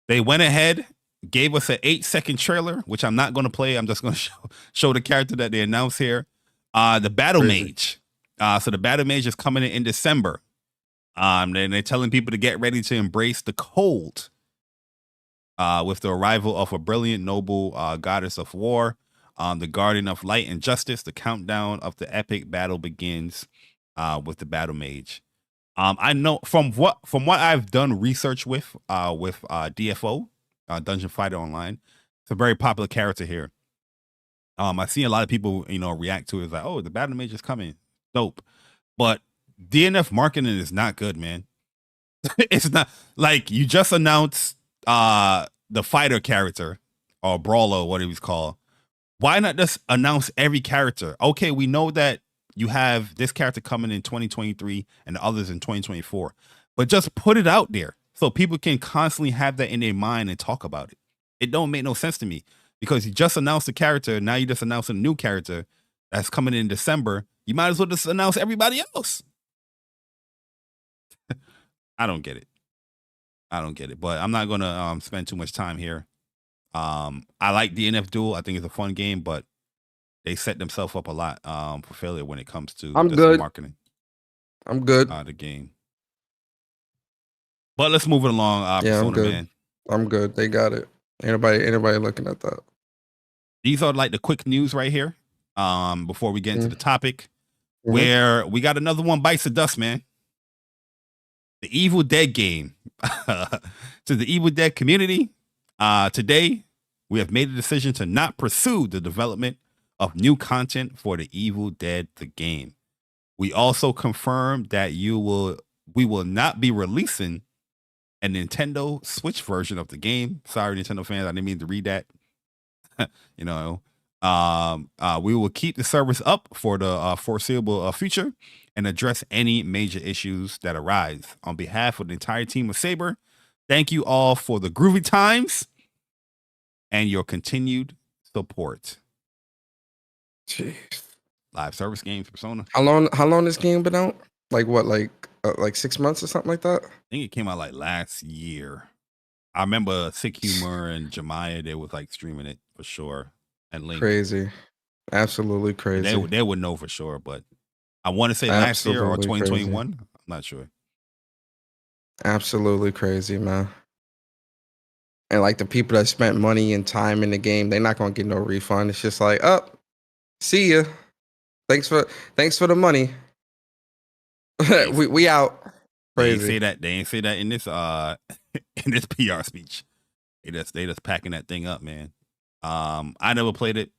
They went ahead, gave us an 8-second trailer, which I'm not going to play. I'm just going to show the character that they announced here. The Battle Mage. So the Battle Mage is coming in December. And they're telling people to get ready to embrace the cold with the arrival of a brilliant, noble goddess of war, the guardian of light and justice. The countdown of the epic battle begins with the Battle Mage. I know from what I've done research with DFO, Dungeon Fighter Online. It's a very popular character here. I see a lot of people, you know, react to it as like, oh, the Battle Mage is coming, dope. But DNF marketing is not good, man. It's not like you just announced the fighter character or brawler, whatever he's called. Why not just announce every character? Okay, we know that you have this character coming in 2023 and the others in 2024, but just put it out there so people can constantly have that in their mind and talk about it. It don't make no sense to me because you just announced the character. Now you just announced a new character that's coming in December. You might as well just announce everybody else. I don't get it. But I'm not gonna spend too much time here. I like DNF Duel. I think it's a fun game, but they set themselves up a lot for failure when it comes to marketing. I'm good. The game. But let's move it along. Yeah, Persona, I'm good. Man. I'm good. They got it. Anybody looking at that? These are like the quick news right here. Before we get into the topic, where we got another one bites the dust, man. The Evil Dead game. To the Evil Dead community, today we have made a decision to not pursue the development of new content for the Evil Dead the game. We also confirmed that we will not be releasing a Nintendo Switch version of the game. Sorry, Nintendo fans, I didn't mean to read that. We will keep the service up for the foreseeable future and address any major issues that arise. On behalf of the entire team of Saber, thank you all for the groovy times and your continued support. Jeez. Live service games, Persona. How long this game been out? Like what? Like 6 months or something like that? I think it came out like last year. I remember Sick Humor and Jemiah, they was like streaming it for sure. And Link. Crazy. Absolutely crazy. They would know for sure, but I want to say last year or 2021. Crazy. I'm not sure. Absolutely crazy, man. And like the people that spent money and time in the game, they're not gonna get no refund. It's just like, see ya. Thanks for the money. we out. Crazy. They ain't say that in this in this PR speech. They just packing that thing up, man. I never played it.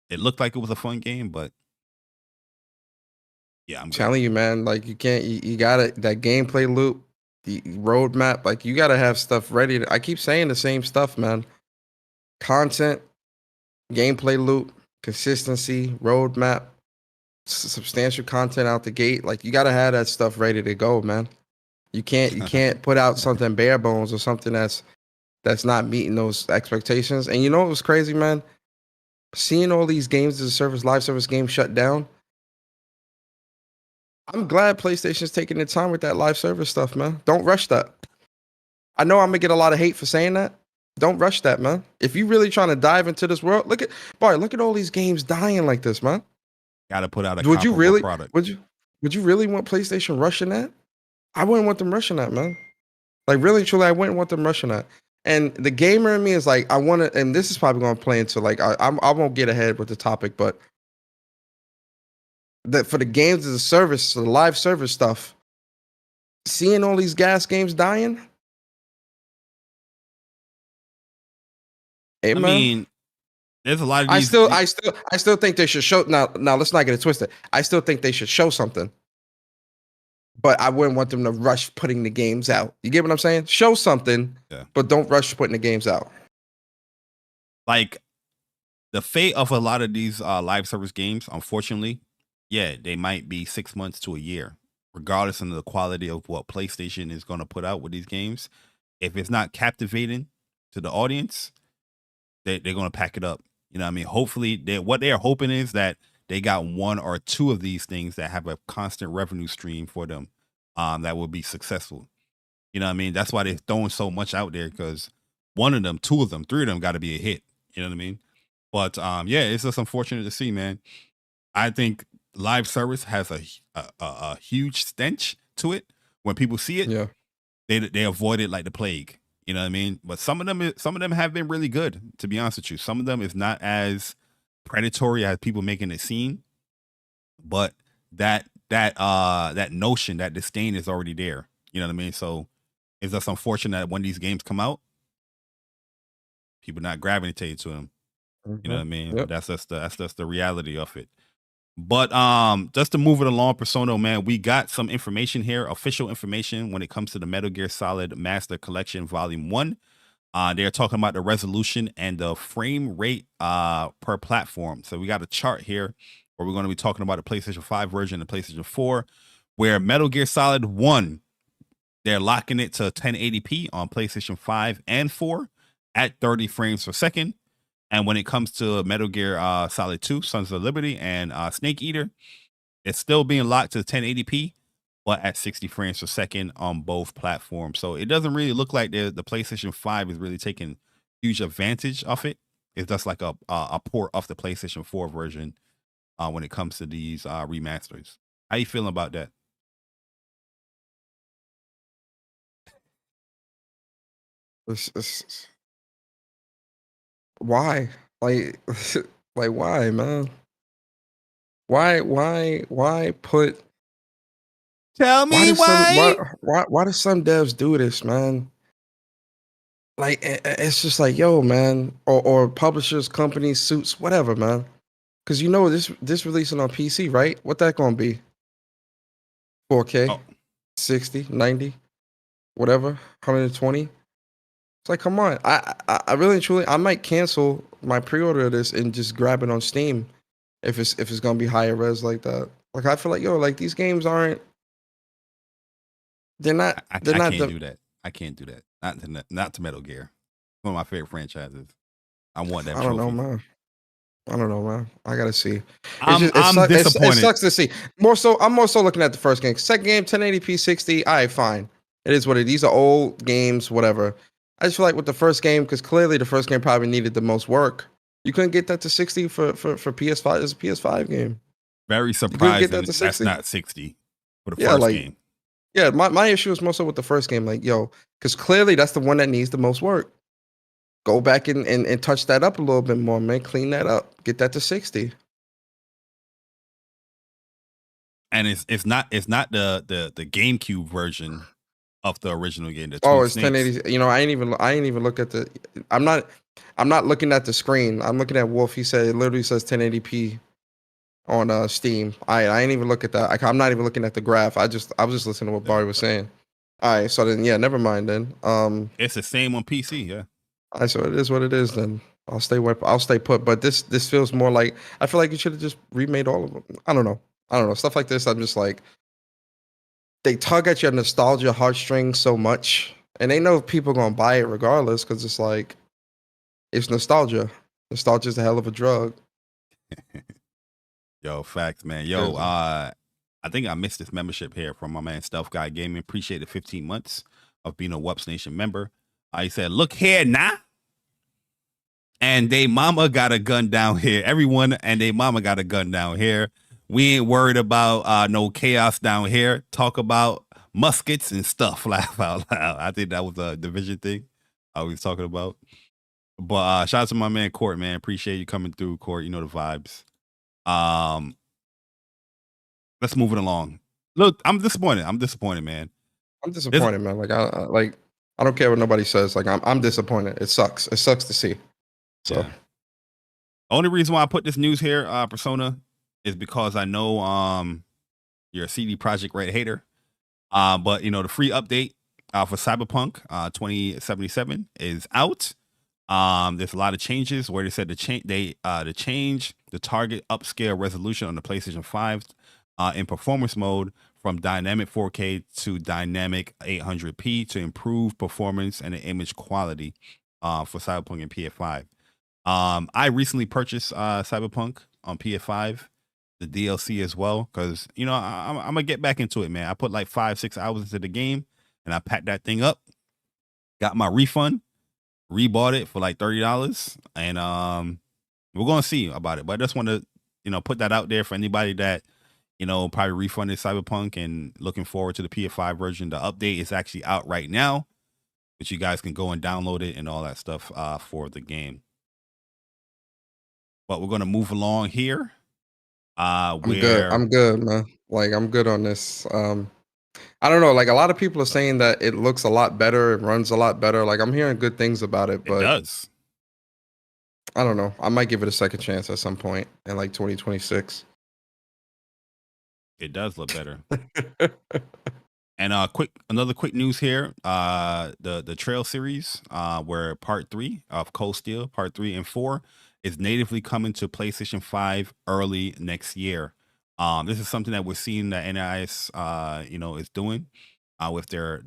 It looked like it was a fun game, but yeah, I'm telling you, man. Like you gotta that gameplay loop, the roadmap. Like you gotta have stuff ready. I keep saying the same stuff, man. Content, gameplay loop, consistency, roadmap, substantial content out the gate. Like you gotta have that stuff ready to go, man. You can't put out something bare bones or something that's not meeting those expectations. And you know what was crazy, man? Seeing all these games as a service, live service games shut down. I'm glad PlayStation's taking their time with that live service stuff, man. Don't rush that. I know I'm gonna get a lot of hate for saying that. Don't rush that, man. If you really trying to dive into this world, look at all these games dying like this, man. Got to put out a product. Would you really want PlayStation rushing that? I wouldn't want them rushing that, man. Like really, truly, I wouldn't want them rushing that. And the gamer in me is like, I want to, and this is probably going to play into like, I won't get ahead with the topic, but that for the games as a service, the live service stuff, seeing all these gas games dying. Hey, I mean, there's a lot of these. I still think they should show. Now let's not get it twisted. I still think they should show something. But I wouldn't want them to rush putting the games out. You get what I'm saying? Show something, but don't rush putting the games out. Like the fate of a lot of these live service games, unfortunately, they might be 6 months to a year, regardless of the quality of what PlayStation is going to put out with these games. If it's not captivating to the audience, they're going to pack it up. You know what I mean? Hopefully, what they're hoping is that they got one or two of these things that have a constant revenue stream for them that will be successful. You know what I mean? That's why they're throwing so much out there, because one of them, two of them, three of them got to be a hit. You know what I mean? But it's just unfortunate to see, man. I think live service has a huge stench to it. When people see it, they avoid it like the plague. You know what I mean? But some of them have been really good, to be honest with you. Some of them is not as predatory as people making it seem, but that notion, that disdain is already there. You know what I mean? So it's just unfortunate that when these games come out, people not gravitating to them. You know what I mean? Yep. That's just the reality of it. But just to move it along, Persona, man, we got some information here, official information when it comes to the Metal Gear Solid Master Collection Volume 1. They're talking about the resolution and the frame rate per platform. So we got a chart here where we're going to be talking about the PlayStation 5 version and the PlayStation 4, where Metal Gear Solid 1, they're locking it to 1080p on PlayStation 5 and 4 at 30 frames per second. And when it comes to Metal Gear Solid 2, Sons of Liberty, and Snake Eater, it's still being locked to 1080p, but at 60 frames per second on both platforms. So it doesn't really look like the PlayStation 5 is really taking huge advantage of it. It's just like a port of the PlayStation 4 version when it comes to these remasters. How you feeling about that? Why? Like, like why, man? Why put? Tell me Why do some devs do this, man? Like, it's just like, yo, man, or publishers, companies, suits, whatever, man. Because you know this releasing on PC, right? What that gonna be? 4K, Oh. 60, 90, whatever, 120. It's like, come on. I really and truly, I might cancel my pre-order of this and just grab it on Steam if it's gonna be higher res like that. Like, I feel like, yo, like these games aren't. They're not. I They're not. can't do that. I can't do that. Not to Metal Gear. One of my favorite franchises. I want that. I don't know, man. I gotta see. I'm It disappointed. sucks to see. I'm more so looking at the first game. Second game, 1080p, 60. All right, fine. It is what it is. These are old games, whatever. I just feel like with the first game, because clearly the first game probably needed the most work. You couldn't get that to 60 for PS5. It's a PS5 game. Very surprising. That to 60. That's not 60 for the first game. Yeah, my issue is more so with the first game. Like, yo, because clearly that's the one that needs the most work. Go back and touch that up a little bit more, man. Clean that up. Get that to 60. And it's not the GameCube version of the original game. It's 1080. You know, I ain't even look at the. I'm not looking at the screen. I'm looking at Wolf. He said it literally says 1080p on Steam. I ain't even look at that. I'm not even looking at the graph. I was just listening to what Bari was saying. All right, so then never mind then. It's the same on PC, yeah. All right, so it is what it is then. I'll stay put. But this feels more like, I feel like you should have just remade all of them. I don't know. Stuff like this, I'm just like, they tug at your nostalgia heartstrings so much, and they know people gonna buy it regardless because it's like, it's nostalgia. Nostalgia's a hell of a drug. Yo, facts, man. Yo, I think I missed this membership here from my man Stealth Guy Gaming. Appreciate the 15 months of being a WUPS Nation member. He said, look here now. And they mama got a gun down here. Everyone and they mama got a gun down here. We ain't worried about no chaos down here. Talk about muskets and stuff. Laugh out loud. I think that was a division thing I was talking about. But shout out to my man Court, man. Appreciate you coming through, Court. You know the vibes. Let's move it along. Look, I'm disappointed, man. I'm disappointed, man. Like I don't care what nobody says. Like I'm disappointed. It sucks. It sucks to see. So yeah. Only reason why I put this news here, Persona, is because I know you're a CD Projekt Red hater. But you know, the free update for Cyberpunk 2077 is out. There's a lot of changes where they said to change the target upscale resolution on the PlayStation 5 in performance mode from dynamic 4K to dynamic 800p to improve performance and the image quality for Cyberpunk and PS5. I recently purchased Cyberpunk on PS5, the DLC as well, because you know I'm gonna get back into it, man. I put like 5-6 hours into the game and I packed that thing up, got my refund, rebought it for like $30, and we're gonna see about it. But I just want to, you know, put that out there for anybody that, you know, probably refunded Cyberpunk and looking forward to the PS5 version. The update is actually out right now, but you guys can go and download it and all that stuff for the game. But we're gonna move along here. I'm good, man. Like I'm good on this. I don't know. Like a lot of people are saying that it looks a lot better, it runs a lot better. Like I'm hearing good things about it, but it does. I don't know. I might give it a second chance at some point in like 2026. It does look better. And another quick news here. The Trail series, where part 3 of Cold Steel, part 3 and 4, is natively coming to PlayStation 5 early next year. This is something that we're seeing that NIS is doing with their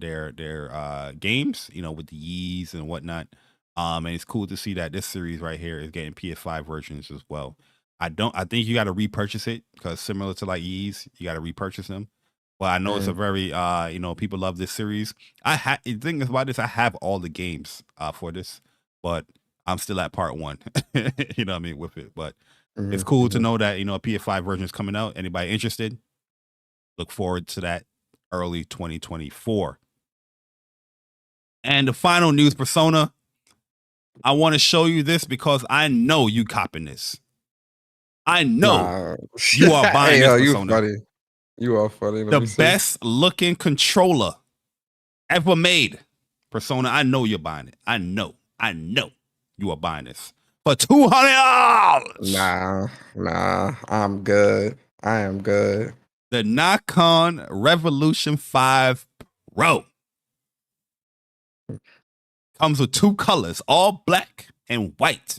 games, with the Yees and whatnot. And it's cool to see that this series right here is getting PS5 versions as well. I think you got to repurchase it, because similar to like Yees, you got to repurchase them. Well, I know it's a very, people love this series. The thing about this, I have all the games for this, but I'm still at part 1, you know what I mean, with it. But it's cool to know that, a PS5 version is coming out. Anybody interested? Look forward to that early 2024. And the final news, Persona. I want to show you this because I know you copping this. I know you are buying this, Persona. Funny. You are funny. The best looking controller ever made. Persona, I know you're buying it. I know you are buying this for $200. Nah, I'm good. I am good. The Nacon Resolution 5 Pro comes with 2 colors, all black and white.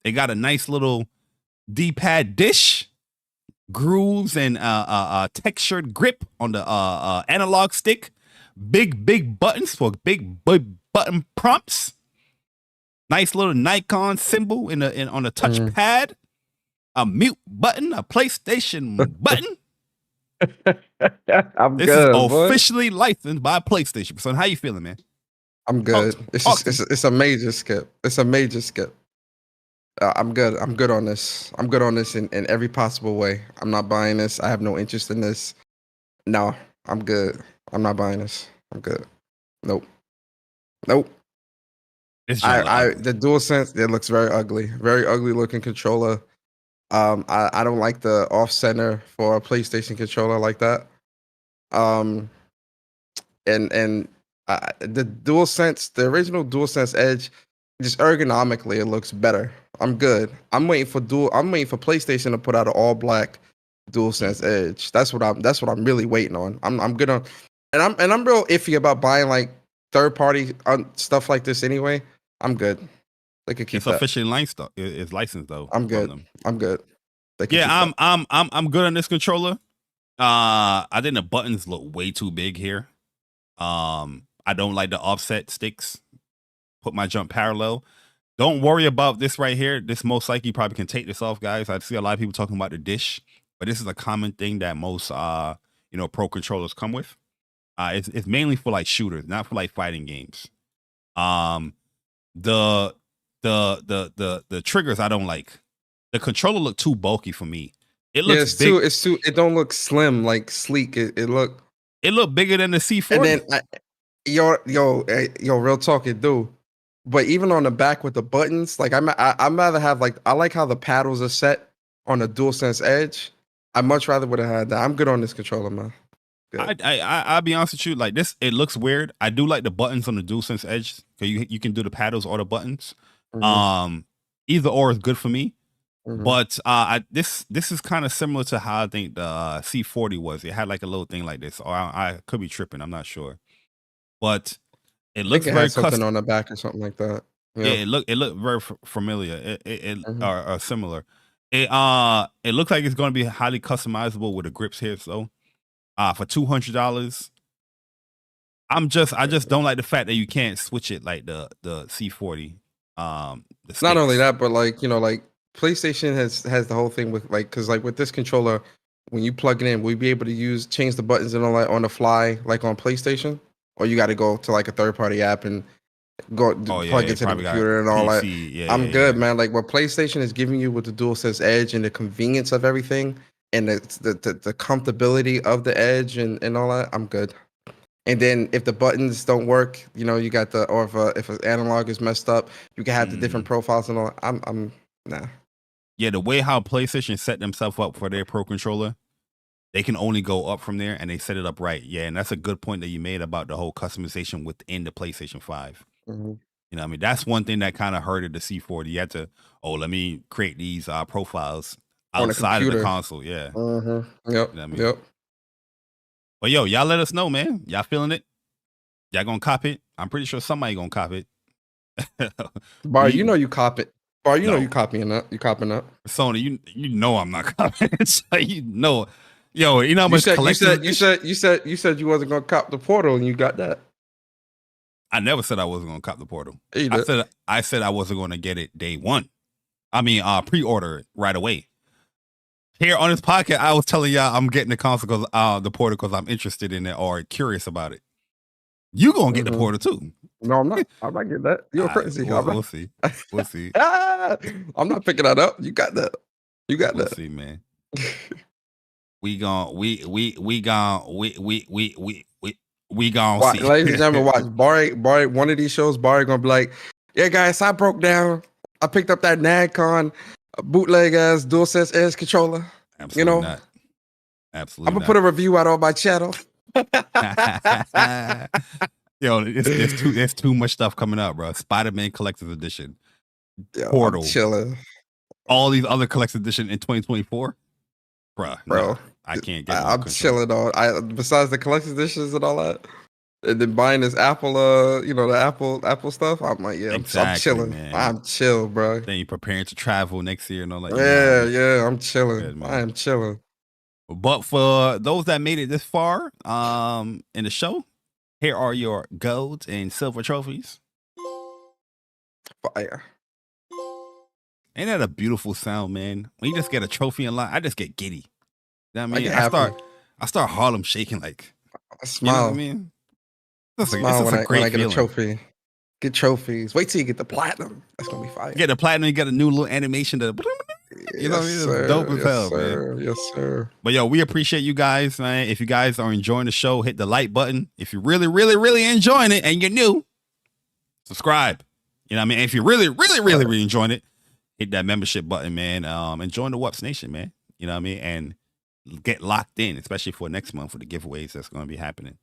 They got a nice little D-pad dish, grooves, and textured grip on the analog stick. Big buttons for big button prompts. Nice little Nacon symbol on the touchpad. A mute button, a PlayStation button. This is officially licensed by PlayStation. So how you feeling, man? I'm good. It's a major skip. It's a major skip. I'm good. I'm good on this. I'm good on this in every possible way. I'm not buying this. I have no interest in this. No, I'm good. I'm not buying this. I'm good. Nope. The DualSense, it looks very ugly. Very ugly looking controller. I don't like the off center for a PlayStation controller like that. And the DualSense, the original DualSense Edge, just ergonomically it looks better. I'm good. I'm waiting for PlayStation to put out an all black DualSense Edge. That's what I'm really waiting on. I'm good on, and I'm real iffy about buying like third party stuff like this anyway. I'm good. They could keep it's officially licensed. It's licensed though. I'm good. I'm good. Yeah, I'm good on this controller. I think the buttons look way too big here. I don't like the offset sticks. Put my jump parallel. Don't worry about this right here. This most likely probably can take this off, guys. I see a lot of people talking about the dish, but this is a common thing that most pro controllers come with. It's mainly for like shooters, not for like fighting games. The triggers I don't like. The controller look too bulky for me. It looks big. It don't look slim, like sleek. It look bigger than the C40. And then yo, real talk, it do. But even on the back with the buttons, like I'm rather have like, I like how the paddles are set on the DualSense Edge. I much rather would have had that. I'm good on this controller, man. I'll be honest with you, like this, it looks weird. I do like the buttons on the DualSense Edge, because you can do the paddles or the buttons. Mm-hmm. Either or is good for me. Mm-hmm. But this is kind of similar to how I think the C40 was. It had like a little thing like this, or I could be tripping. I'm not sure, but it looks very something on the back or something like that. Yeah, it looked very familiar. Mm-hmm. or similar. It looks like it's going to be highly customizable with the grips here. So, for $200, I just don't like the fact that you can't switch it like the C40. It's not only that, but like PlayStation has the whole thing with because with this controller, when you plug it in, will you be able to change the buttons and all that on the fly like on PlayStation, or you got to go to like a third party app and plug it to the computer and all that? I'm good, man. Like what PlayStation is giving you with the DualSense Edge and the convenience of everything and the comfortability of the Edge and all that, I'm good. And then if the buttons don't work, you got if an analog is messed up, you can have the different profiles and all. I'm nah. Yeah, the way how PlayStation set themselves up for their Pro controller, they can only go up from there, and they set it up right. Yeah, and that's a good point that you made about the whole customization within the PlayStation 5. Mm-hmm. You know what I mean? That's one thing that kind of hurted the C40. You had to, let me create these profiles. on a outside of the computer. console. Yeah. Yep. You know what I mean? Yep. But yo, y'all let us know, man. Y'all feeling it? Y'all gonna cop it? I'm pretty sure somebody gonna cop it. Bar, you know you cop it. Bar, you know No. you copying up. You copying up. Sony, you know I'm not copying it. So you know, yo, you know how much You said you wasn't gonna cop the Portal, and you got that. I never said I wasn't gonna cop the Portal. You did. I said I wasn't gonna get it day one. I mean, pre-order it right away. Here on this podcast, I was telling y'all I'm getting the console because the Portal because I'm interested in it or curious about it. You gonna get the Portal too? No, I'm not. I'm not getting that. You're crazy. We'll see. We'll see. I'm not picking that up. You got that. You got We'll that. see, man. We gon' watch, see. ladies and gentlemen, watch. Bari, one of these shows, Bari gonna be like, yeah, guys, I broke down. I picked up that Nacon bootleg ass DualSense Edge controller. Absolutely not. Absolutely. I'm gonna put a review out on my channel. Yo, there's too much stuff coming up, bro. Spider-Man Collector's Edition, Portal, I'm chilling. All these other Collector's Edition in 2024, bro. Bro, I can't get. I'm chilling on. Besides the collector's editions and all that, and then buying this Apple, the Apple stuff. I'm like, yeah, exactly, I'm chilling. Man. I'm chill, bro. Then you're preparing to travel next year and all that. Yeah, I'm chilling. Good, I am chilling. But for those that made it this far, in the show, here are your gold and silver trophies. Fire. Ain't that a beautiful sound, man? When you just get a trophy in line, I just get giddy. You know what I mean? I start Harlem shaking like. I smile. You know what I mean? It's smile when I get feeling. a trophy. Get trophies. Wait till you get the platinum. That's gonna be fire. You get the platinum, you get a new little animation to. You know, it's dope as hell, man. Yes, sir. But yo, we appreciate you guys, man. If you guys are enjoying the show, hit the like button. If you're really, really, really enjoying it and you're new, subscribe. You know what I mean? And if you're really, really, really, really enjoying it, hit that membership button, man. And join the WUPS Nation, man. You know what I mean? And get locked in, especially for next month for the giveaways that's going to be happening.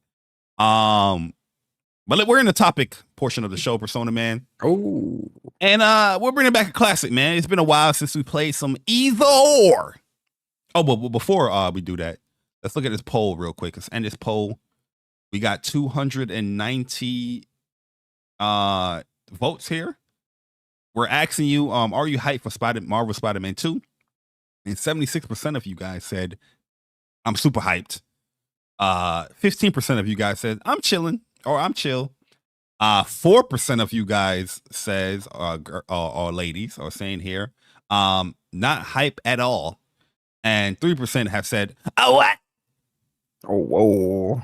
But we're in the topic portion of the show, Persona, man. Oh. And we're bringing back a classic, man. It's been a while since we played some either or. Oh, but before we do that, let's look at this poll real quick. Let's end this poll. We got 290 votes here. We're asking you, are you hyped for Marvel Spider-Man 2? And 76% of you guys said, I'm super hyped. 15% of you guys said, I'm chilling or I'm chill. 4% of you guys says, or ladies are saying here, not hype at all. And 3% have said, oh, what? Oh, whoa.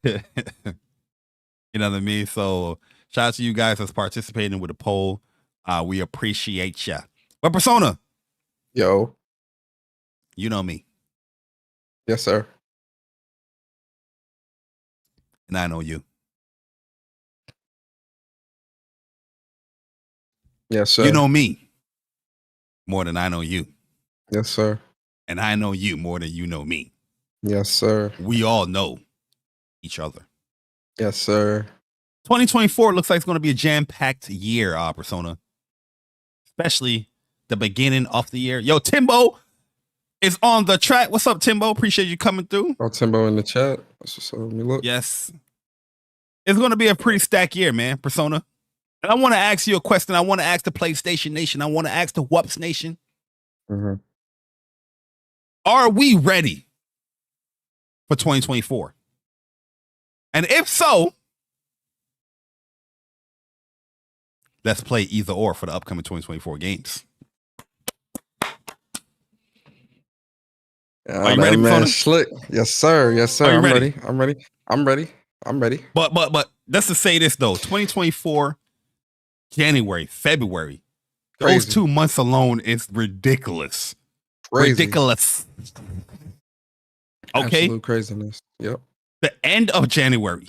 You know what I mean? So shout out to you guys that's participating with the poll. We appreciate ya. But Persona. Yo. You know me. Yes, sir. And I know you. Yes, sir. You know me more than I know you. Yes, sir. And I know you more than you know me. Yes, sir. We all know each other. Yes, sir. 2024 looks like it's going to be a jam-packed year, Persona. Especially the beginning of the year. Yo, Timbo is on the track. What's up, Timbo? Appreciate you coming through. Oh, Timbo in the chat. Let me look. Yes. It's going to be a pretty stacked year, man, Persona. And I want to ask you a question. I want to ask the PlayStation Nation. I want to ask the WUPS Nation. Mm-hmm. Are we ready for 2024? And if so, let's play either or for the upcoming 2024 games. Are you ready, man? Slick. Yes, sir. Yes, sir. I'm ready. I'm ready. But let's just say this though: 2024, January, February, Crazy. Those 2 months alone is ridiculous. Crazy. Ridiculous. Okay. Absolute craziness. Yep. The end of January,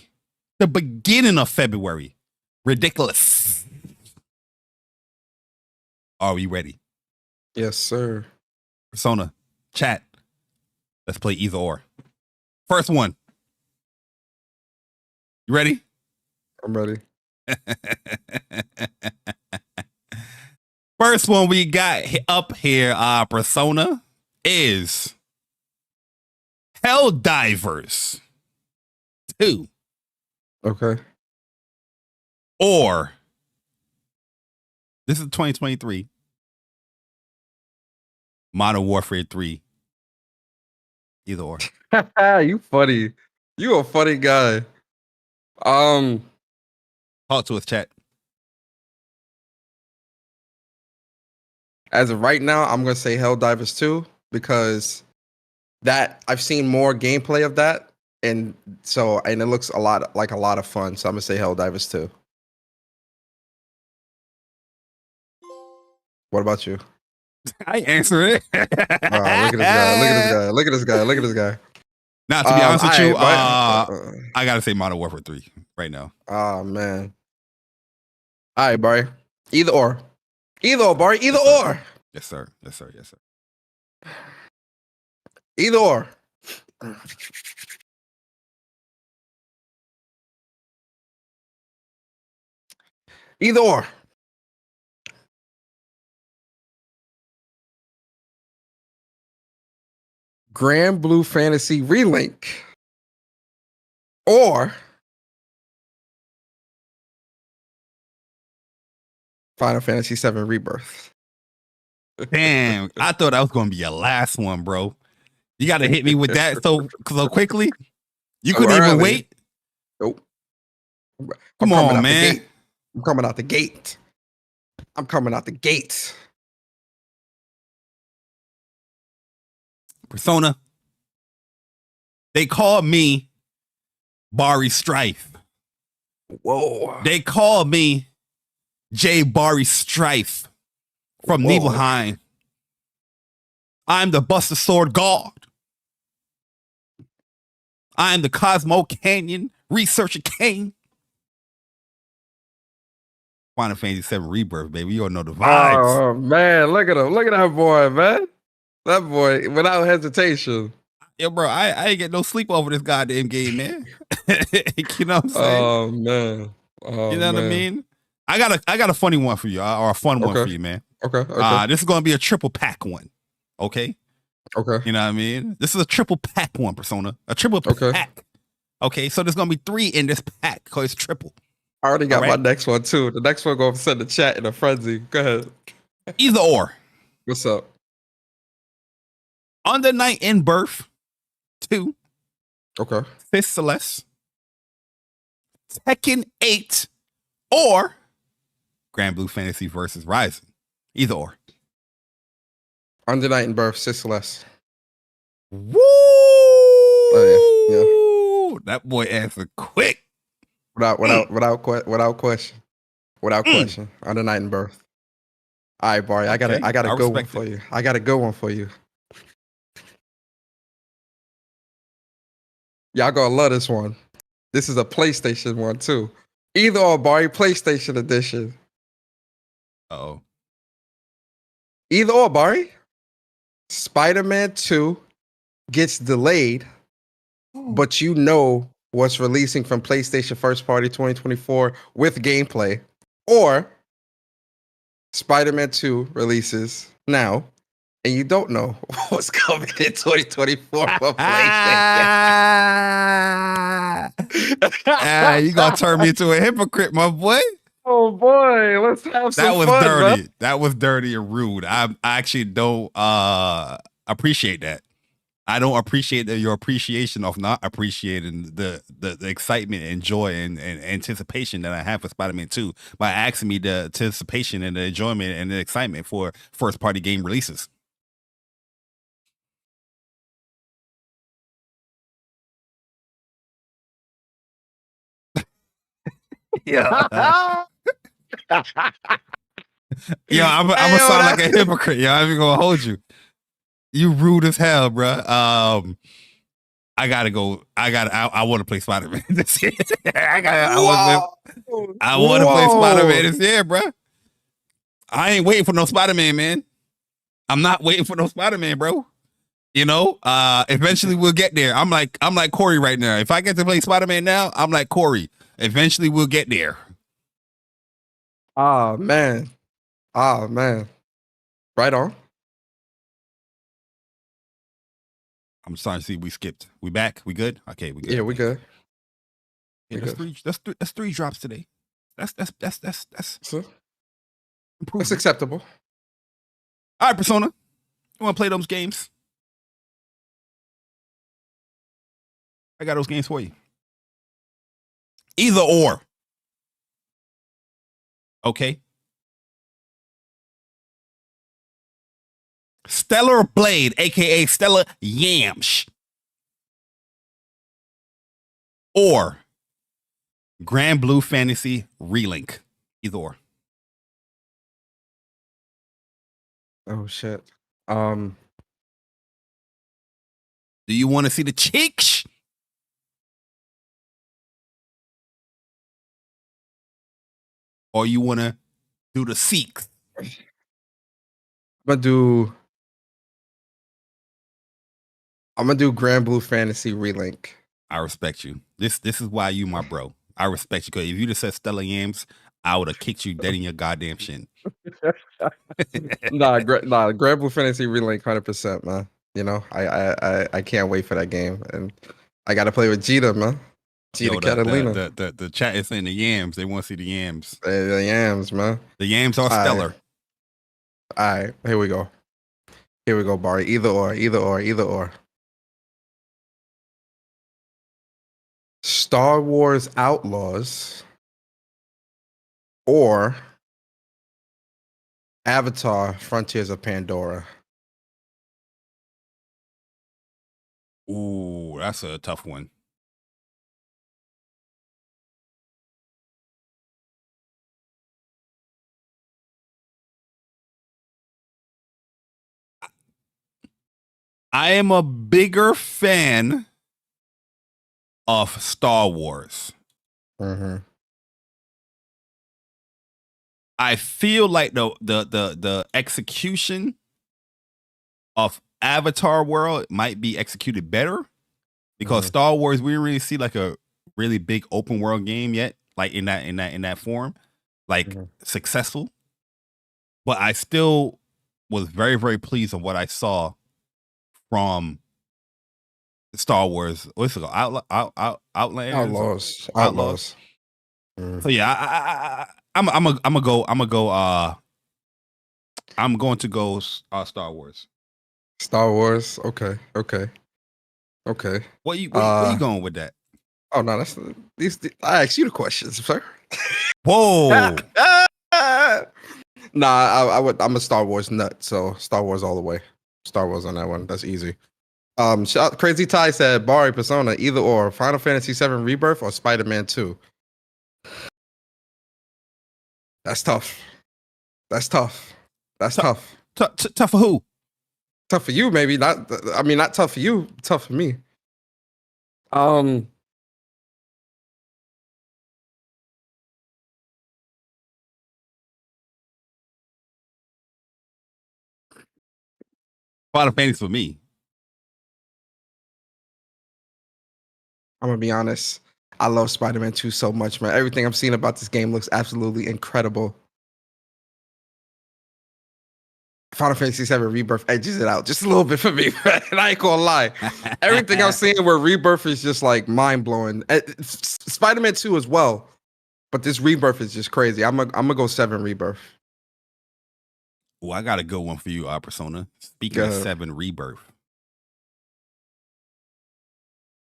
the beginning of February, ridiculous. Are we ready? Yes, sir. Persona, chat. Let's play either or. First one. You ready? I'm ready. First one we got up here, Persona. is Helldivers 2 Okay. or this is 2023 Modern Warfare 3. Either or. You funny. You a funny guy. Talk to us, chat. As of right now, I'm gonna say Helldivers 2 because that I've seen more gameplay of that, and it looks a lot of fun. So I'm gonna say Helldivers 2. What about you? I answer it. Look at this guy. Look at this guy. Look at this guy. Look at this guy. Now, to be honest with you, right, I gotta say Modern Warfare 3 right now. Oh man. All right, Bari. Either or, Bari. Either or. Yes, sir. Yes, sir. Yes, sir. Either or. Either or. Grand Blue Fantasy Relink or Final Fantasy VII Rebirth. Damn, I thought that was gonna be your last one, bro. You gotta hit me with that so quickly. You couldn't even wait. Nope. Come on, man. I'm coming out the gate. I'm coming out the gate. Persona. They call me Bari Strife. Whoa. They call me J. Bari Strife from Nibelheim. I'm the Buster Sword God. I'm the Cosmo Canyon Researcher King. Final Fantasy VII Rebirth, baby. You all know the vibes. Oh man, look at him. Look at that boy, man. That boy, without hesitation. Yo, bro, I ain't get no sleep over this goddamn game, man. You know what I'm saying? Oh man. Oh, you know what I mean? I got a funny one for you, or a fun one for you, man. Okay. This is gonna be a triple pack one. Okay. Okay. You know what I mean? This is a triple pack one, Persona. A triple pack. Okay, so there's gonna be 3 in this pack because it's triple. I already got my next one too. The next one gonna send the chat in a frenzy. Go ahead. Either or. What's up? Undernight In-birth 2. Okay. Fifth Celeste. Tekken 8 or Grand Blue Fantasy versus Rising. Either or. Undernight In-birth, Sissless. Woo! Oh, yeah. That boy answered quick. Without question. Without question. Undernight In-birth. All right, Bari. I got a good one for you. I got a good one for you. Y'all gonna love this one. This is a PlayStation one too. Either or, Bari, PlayStation edition. Uh-oh. Either or, Bari. Spider-Man 2 gets delayed, but you know what's releasing from PlayStation First Party 2024 with gameplay. Or Spider-Man 2 releases now, and you don't know what's coming in 2024 for PlayStation. You gonna turn me into a hypocrite, my boy. Oh boy, let's have some fun. That was dirty. Man. That was dirty and rude. I actually don't appreciate that. I don't appreciate your appreciation of not appreciating the excitement and joy and anticipation that I have for Spider-Man 2 by asking me the anticipation and the enjoyment and the excitement for first party game releases. Yeah. Yo, I'm gonna sound like a hypocrite. Yo, I'm gonna hold you. You rude as hell, bro. I gotta go. I want to play Spider-Man this year. I want to play Spider-Man this year, bro. I ain't waiting for no Spider-Man, man. I'm not waiting for no Spider-Man, bro. You know, eventually we'll get there. I'm like Corey right now. If I get to play Spider-Man now, I'm like Corey. Eventually we'll get there. Oh man. Right on. I'm starting to see we skipped. We back? We good? Okay, we good. Yeah, we good. Yeah, that's three drops today. That's So, improvement. that's acceptable. All right, Persona. You want to play those games? I got those games for you. Either or. Okay. Stellar Blade, aka Stellar Yamsh. Or Grand Blue Fantasy Relink. Either or. Oh shit. Do you want to see the cheeks? Or you want to do the seeks? I'm gonna do Grand Blue Fantasy Relink. I respect you. This is why you my bro. I respect you, because if you just said Stellar Yams, I would have kicked you dead in your goddamn shin. Nah, Grand Blue Fantasy Relink 100%, man. You know, I can't wait for that game, and I got to play with Jita, man. Jita Catalina. The chat is saying the yams. They want to see the yams. The yams, man. The yams are stellar. All right, here we go. Here we go, Bari. Either or. Star Wars Outlaws or Avatar Frontiers of Pandora. Ooh, that's a tough one. I am a bigger fan of Star Wars. Mm-hmm. I feel like the execution of Avatar World might be executed better, because Star Wars, we didn't really see like a really big open world game yet, like in that form, like successful. But I still was very, very pleased with what I saw from Star Wars. What's it called? Outlaws. So yeah, I'm going to go Star Wars. Star Wars. Okay. What you going with that? Oh no, that's I asked you the questions, sir. Whoa. Nah, I'm a Star Wars nut, so Star Wars all the way. Star Wars on that one. That's easy. Crazy Ty said Bari Persona, either or Final Fantasy VII Rebirth or Spider-Man 2. That's tough. Tough for who? Tough for you, maybe. Not tough for you, tough for me. Final Fantasy for me. I'm gonna be honest. I love Spider-Man 2 so much, man. Everything I've seen about this game looks absolutely incredible. Final Fantasy VII Rebirth edges it out just a little bit for me, man. I ain't gonna lie. Everything I'm seeing where Rebirth is just like mind-blowing. Spider-Man 2 as well. But this Rebirth is just crazy. I'm gonna go 7 Rebirth. Oh, I got a good one for you, Persona. Speaking of 7 Rebirth.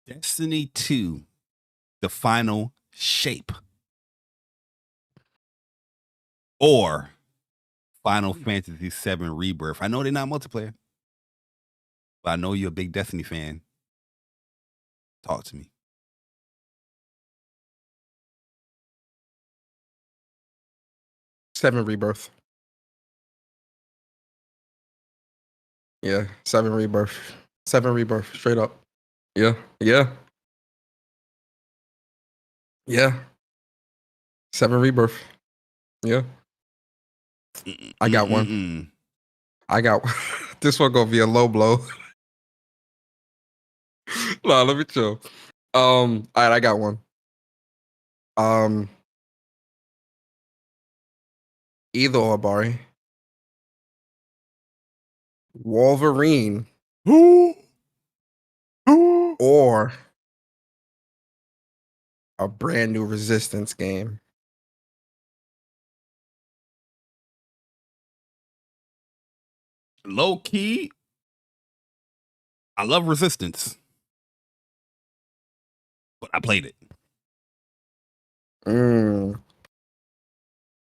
Destiny 2, the final shape. Or Final Fantasy VII Rebirth. I know they're not multiplayer, but I know you're a big Destiny fan. Talk to me. Seven Rebirth. Yeah, 7 Rebirth. 7 Rebirth, straight up. Yeah. 7 Rebirth. Yeah. I got one. This one gonna be a low blow. Nah, let me chill. All right, I got one. Either or, Bari. Wolverine or a brand new Resistance game? Low key, I love Resistance, but I played it.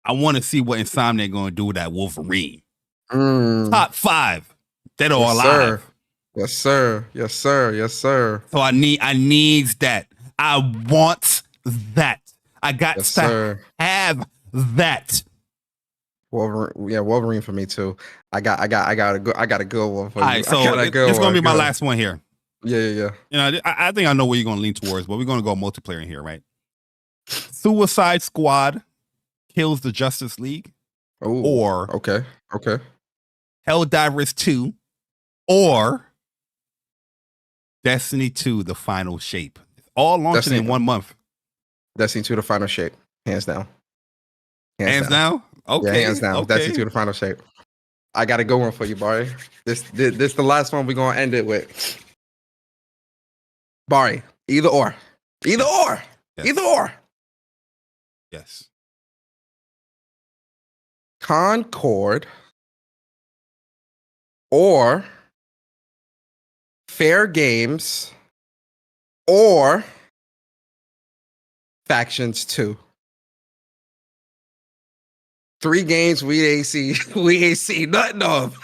I want to see what Insomniac going to do with that Wolverine. Top 5. Dead or alive. Yes, sir. Yes, sir. Yes, sir. So I needs that. I want that. I got to have that. Wolverine for me too. I got a good one for you. All right, so it's gonna be my last one here. Yeah. You know, I think I know where you're gonna lean towards, but we're gonna go multiplayer in here, right? Suicide Squad kills the Justice League, or okay, Helldivers 2, or Destiny 2: The Final Shape. All launching in 1 month. Destiny 2: The Final Shape, hands down. Hands down. Okay, yeah, hands down. Okay. Destiny 2: The Final Shape. I got a good one for you, Bari. This the last one we're gonna end it with. Bari, either or. Yes. Concord or Fair Games or Factions 2. 3 games we ain't see nothing of.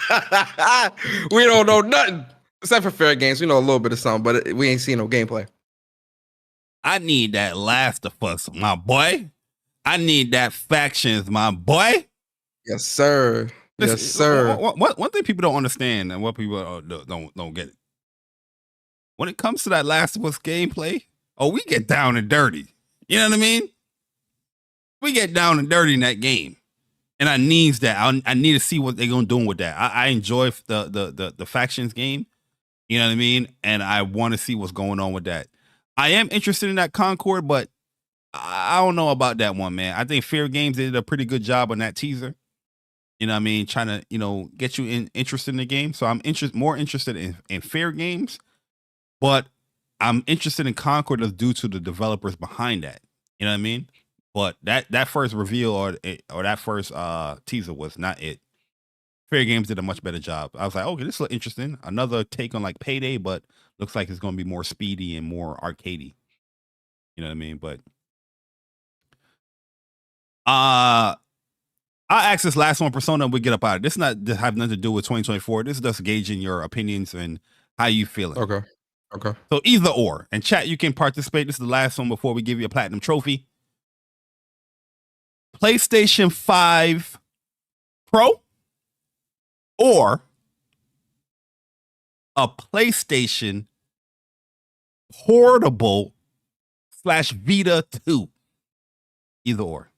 We don't know nothing. Except for Fair Games. We know a little bit of something, but we ain't seen no gameplay. I need that Last of Us, my boy. I need that Factions, my boy. Yes, sir. Yes, sir. One thing people don't understand, and what people don't get it. When it comes to that Last of Us gameplay, we get down and dirty. You know what I mean? We get down and dirty in that game. And I needs that. I need to see what they're gonna do with that. I enjoy the Factions game. You know what I mean? And I want to see what's going on with that. I am interested in that Concord, but I don't know about that one, man. I think Fair Games did a pretty good job on that teaser. You know what I mean? Trying to, get you interested in the game. So I'm more interested in Fair Games, but I'm interested in Concord due to the developers behind that. You know what I mean? But that first reveal or that first teaser was not it. Fair Games did a much better job. I was like, okay, this looks interesting. Another take on like Payday, but looks like it's going to be more speedy and more arcadey. You know what I mean? But I'll ask this last one, Persona, and we get up out of it. This not have nothing to do with 2024. This is just gauging your opinions and how you feeling. Okay. So either or. And chat, you can participate. This is the last one before we give you a platinum trophy. PlayStation 5 Pro or a PlayStation Portable / Vita 2. Either or.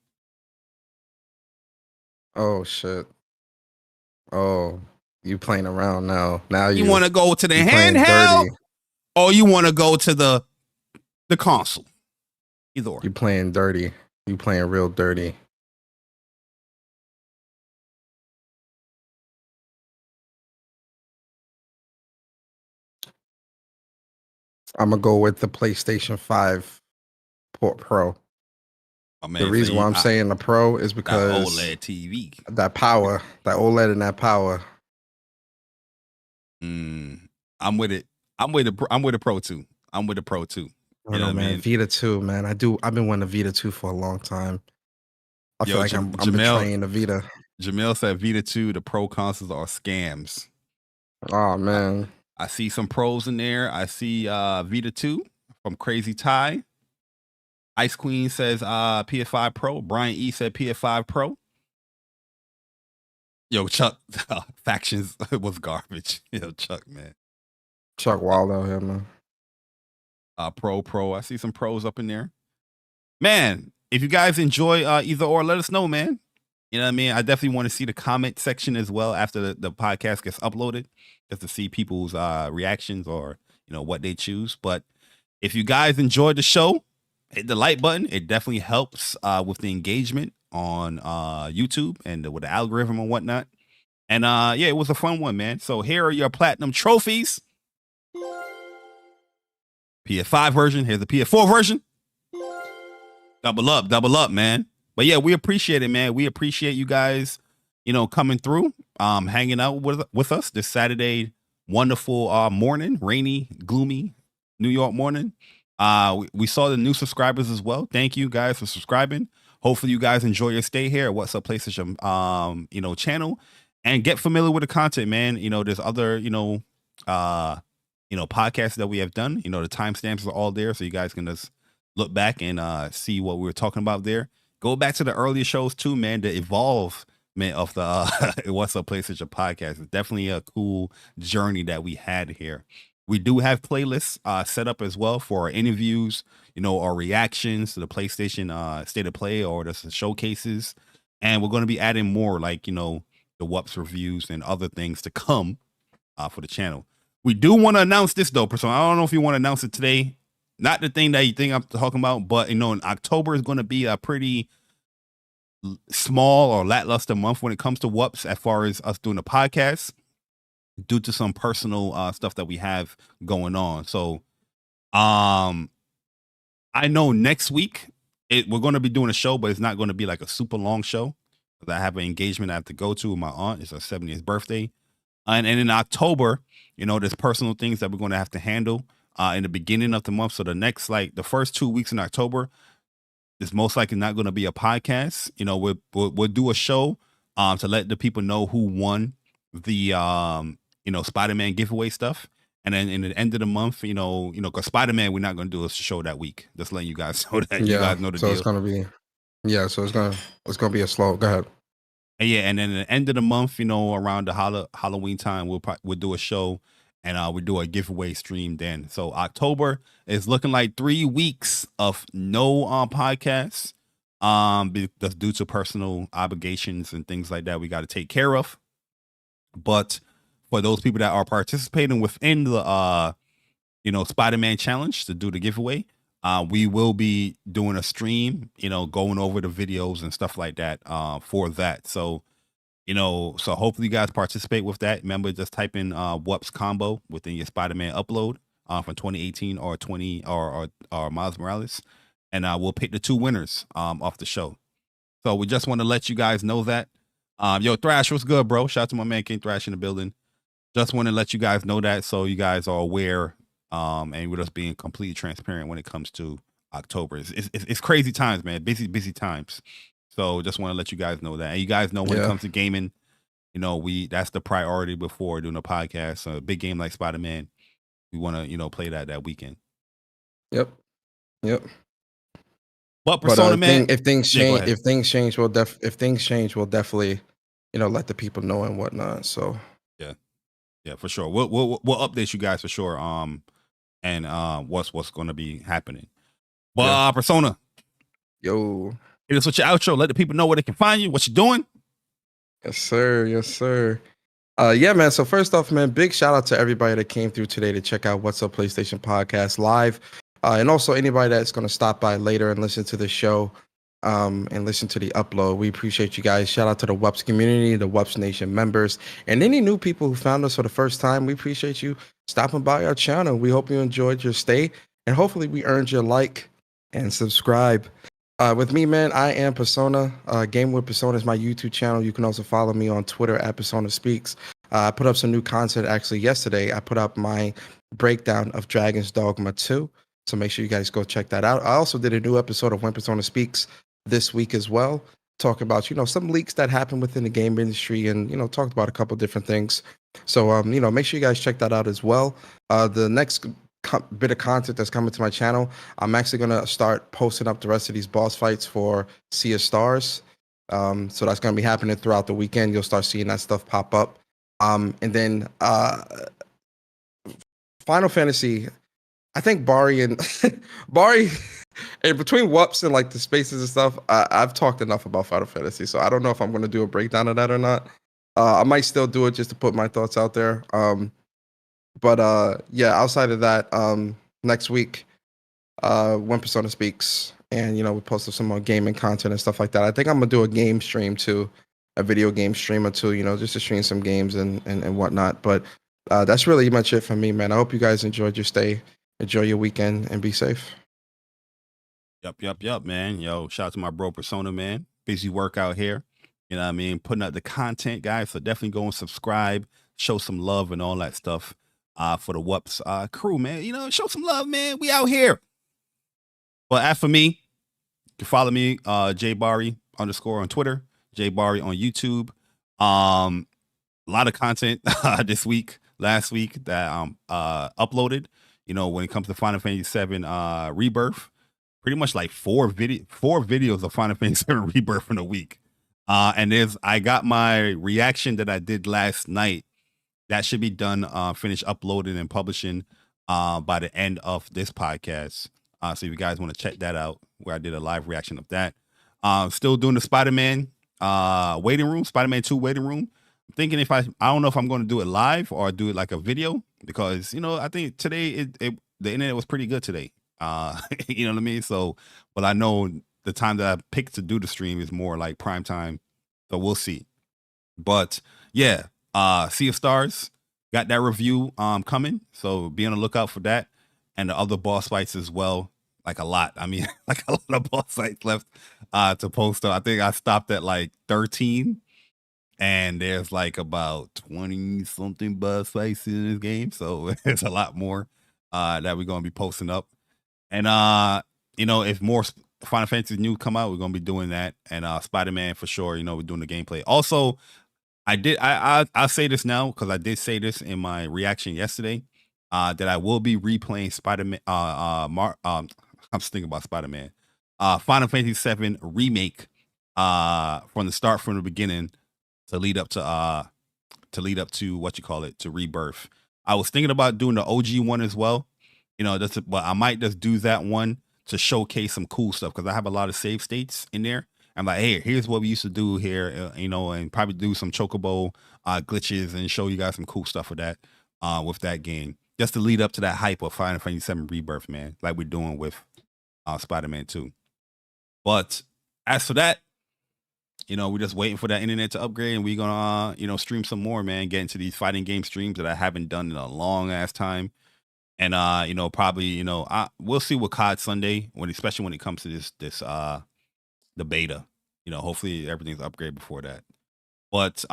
Oh shit. Oh, you playing around now. Now you want to go to the handheld or you want to go to the console. Either or. You playing dirty. You playing real dirty. I'm gonna go with the PlayStation 5 Pro. Oh, man, the reason why I'm saying the Pro is because that OLED TV, that power, that OLED and that power. I'm with it. I'm with the Pro too. I'm with the Pro too. You know, man. Vita 2, man. I've been wanting a Vita 2 for a long time. I feel like I'm betraying the Vita. Jamel said Vita 2, the Pro consoles are scams. Oh man. I see some pros in there. I see Vita 2 from Crazy Ty. Ice Queen says PS5 Pro. Brian E said PS5 Pro. Yo, Chuck, Factions was garbage. Yo, Chuck, man. Chuck wild out here, man. Pro. I see some pros up in there. Man, if you guys enjoy either or, let us know, man. You know what I mean? I definitely want to see the comment section as well after the podcast gets uploaded, just to see people's reactions or, what they choose. But if you guys enjoyed the show, hit the like button. It definitely helps with the engagement on YouTube and with the algorithm and whatnot. And it was a fun one, man. So here are your platinum trophies. PS5 version. Here's the PS4 version. Double up, man. But yeah, we appreciate it, man. We appreciate you guys, coming through, hanging out with us this Saturday, wonderful morning, rainy, gloomy New York morning. We saw the new subscribers as well. Thank you guys for subscribing. Hopefully you guys enjoy your stay here at What's Up PlayStation channel, and get familiar with the content, man. There's other podcasts that we have done. The timestamps are all there, so you guys can just look back and see what we were talking about there. Go back to the earlier shows too, man. The evolvement of the What's Up PlayStation podcast is definitely a cool journey that we had here. We do have playlists set up as well for our interviews, our reactions to the PlayStation State of Play or the showcases. And we're going to be adding more like, the WUPS reviews and other things to come for the channel. We do want to announce this though, Persona. I don't know if you want to announce it today. Not the thing that you think I'm talking about, but in October is going to be a pretty small or lackluster month when it comes to WUPS as far as us doing a podcast, due to some personal stuff that we have going on. So I know next week we're going to be doing a show, but it's not going to be like a super long show. I have an engagement I have to go to with my aunt. It's her 70th birthday. And in October, there's personal things that we're going to have to handle in the beginning of the month. So the first 2 weeks in October is most likely not going to be a podcast. We'll do a show to let the people know who won the Spider-Man giveaway stuff. And then in the end of the month, because Spider-Man, we're not going to do a show that week. Just letting you guys know that. You guys know the deal. It's going to be, so it's going to be a slow, go ahead. And then at the end of the month, around the Halloween time, we'll do a show and we'll do a giveaway stream then. So October is looking like 3 weeks of no podcasts, that's due to personal obligations and things like that we got to take care of. But for those people that are participating within the Spider-Man challenge to do the giveaway, we will be doing a stream, going over the videos and stuff like that for that. So so hopefully you guys participate with that. Remember, just type in WUPS combo within your Spider-Man upload from 2018 or Miles Morales, and we'll pick the 2 winners off the show. So we just want to let you guys know that. Yo, Thrash, what's good, bro? Shout out to my man King Thrash in the building. Just want to let you guys know that, so you guys are aware, and we're just being completely transparent when it comes to October. It's crazy times, man. Busy times. So just want to let you guys know that. And you guys know when it comes to gaming, that's the priority before doing a podcast. So a big game like Spider-Man, we want to, play that weekend. Yep. But Persona, man, if things change, we'll definitely, let the people know and whatnot. So yeah, for sure. We'll update you guys for sure. And what's going to be happening. But Persona, yo, hit us with your outro. Let the people know where they can find you, what you're doing. Yes, sir. Yeah, man. So first off, man, big shout out to everybody that came through today to check out What's Up PlayStation Podcast live. And also anybody that's going to stop by later and listen to the show and listen to the upload. We appreciate you guys. Shout out to the WUPS community, the WUPS Nation members, and any new people who found us for the first time. We appreciate you stopping by our channel. We hope you enjoyed your stay, and hopefully we earned your like and subscribe. With me, man, I am Persona. Game with Persona is my YouTube channel. You can also follow me on Twitter at Persona Speaks. I put up some new content actually yesterday. I put up my breakdown of Dragon's Dogma 2. So make sure you guys go check that out. I also did a new episode of When Persona Speaks this week as well. Talk about, some leaks that happened within the game industry and, talked about a couple different things. So, make sure you guys check that out as well. The next bit of content that's coming to my channel, I'm actually going to start posting up the rest of these boss fights for Sea of Stars. So that's going to be happening throughout the weekend. You'll start seeing that stuff pop up. And then Final Fantasy, I think Bari and Bari, and between WUPS and like the spaces and stuff, I've talked enough about Final Fantasy, so I don't know if I'm going to do a breakdown of that or not. I might still do it just to put my thoughts out there. But yeah, outside of that, next week, When Persona Speaks, and we posted some more gaming content and stuff like that. I think I'm gonna do a game stream too, a video game stream or two, just to stream some games and whatnot. But that's really much it for me, man. I hope you guys enjoyed your stay Enjoy your weekend and be safe. Yup, man. Yo, shout out to my bro Persona, man. Busy work out here. You know what I mean? Putting out the content, guys. So definitely go and subscribe, show some love and all that stuff for the WUPS crew, man. You know, show some love, man. We out here. But as for me, you can follow me, @Bari_ on Twitter, @Bari on YouTube. A lot of content this week, last week that uploaded. You know, when it comes to Final Fantasy VII Rebirth, pretty much like four videos of Final Fantasy VII Rebirth in a week. And I got my reaction that I did last night. That should be done, finished uploading and publishing by the end of this podcast. So if you guys want to check that out, where I did a live reaction of that. Still doing the Spider-Man waiting room, Spider-Man 2 waiting room. I'm thinking I don't know if I'm going to do it live or do it like a video, because, you know, I think today the internet was pretty good today. You know what I mean? So, but I know the time that I picked to do the stream is more like prime time. So we'll see. But yeah, Sea of Stars, got that review coming. So be on the lookout for that. And the other boss fights as well. Like a lot. I mean, like a lot of boss fights left to post. I think I stopped at like 13. And there's like about 20 something boss fights in this game. So there's a lot more that we're going to be posting up. And, you know, if more Final Fantasy new come out, we're going to be doing that. And Spider-Man for sure, you know, we're doing the gameplay. Also, I'll say this now, because I did say this in my reaction yesterday, that I will be replaying Spider-Man. I'm just thinking about Spider-Man. Final Fantasy VII Remake from the beginning to lead up to what you call it, to Rebirth. I was thinking about doing the OG one as well. You know, but I might just do that one to showcase some cool stuff, because I have a lot of save states in there. I'm like, hey, here's what we used to do here, you know, and probably do some chocobo glitches and show you guys some cool stuff with that game, just to lead up to that hype of Final Fantasy VII Rebirth, man, like we're doing with Spider-Man 2. But as for that, you know, we're just waiting for that internet to upgrade, and we're gonna, you know, stream some more, man, get into these fighting game streams that I haven't done in a long ass time. And you know, probably, you know, we'll see with COD Sunday, especially when it comes to the beta. You know, hopefully everything's upgraded before that. But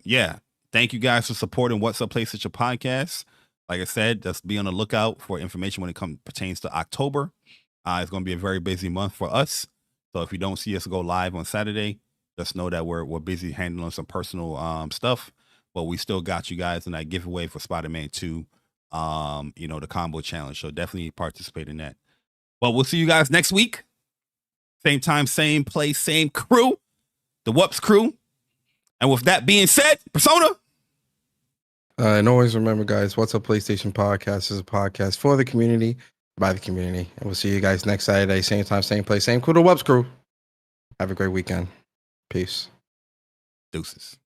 yeah, thank you guys for supporting What's Up PlayStation podcast. Like I said, just be on the lookout for information when it pertains to October. It's going to be a very busy month for us. So if you don't see us go live on Saturday, just know that we're busy handling some personal stuff. But we still got you guys in that giveaway for Spider-Man 2. You know, the combo challenge. So definitely participate in that. But we'll see you guys next week. Same time, same place, same crew. The WUPS crew. And with that being said, Persona. And always remember, guys, What's Up PlayStation podcast is a podcast for the community, by the community. And we'll see you guys next Saturday, same time, same place, same crew. The WUPS crew. Have a great weekend. Peace. Deuces.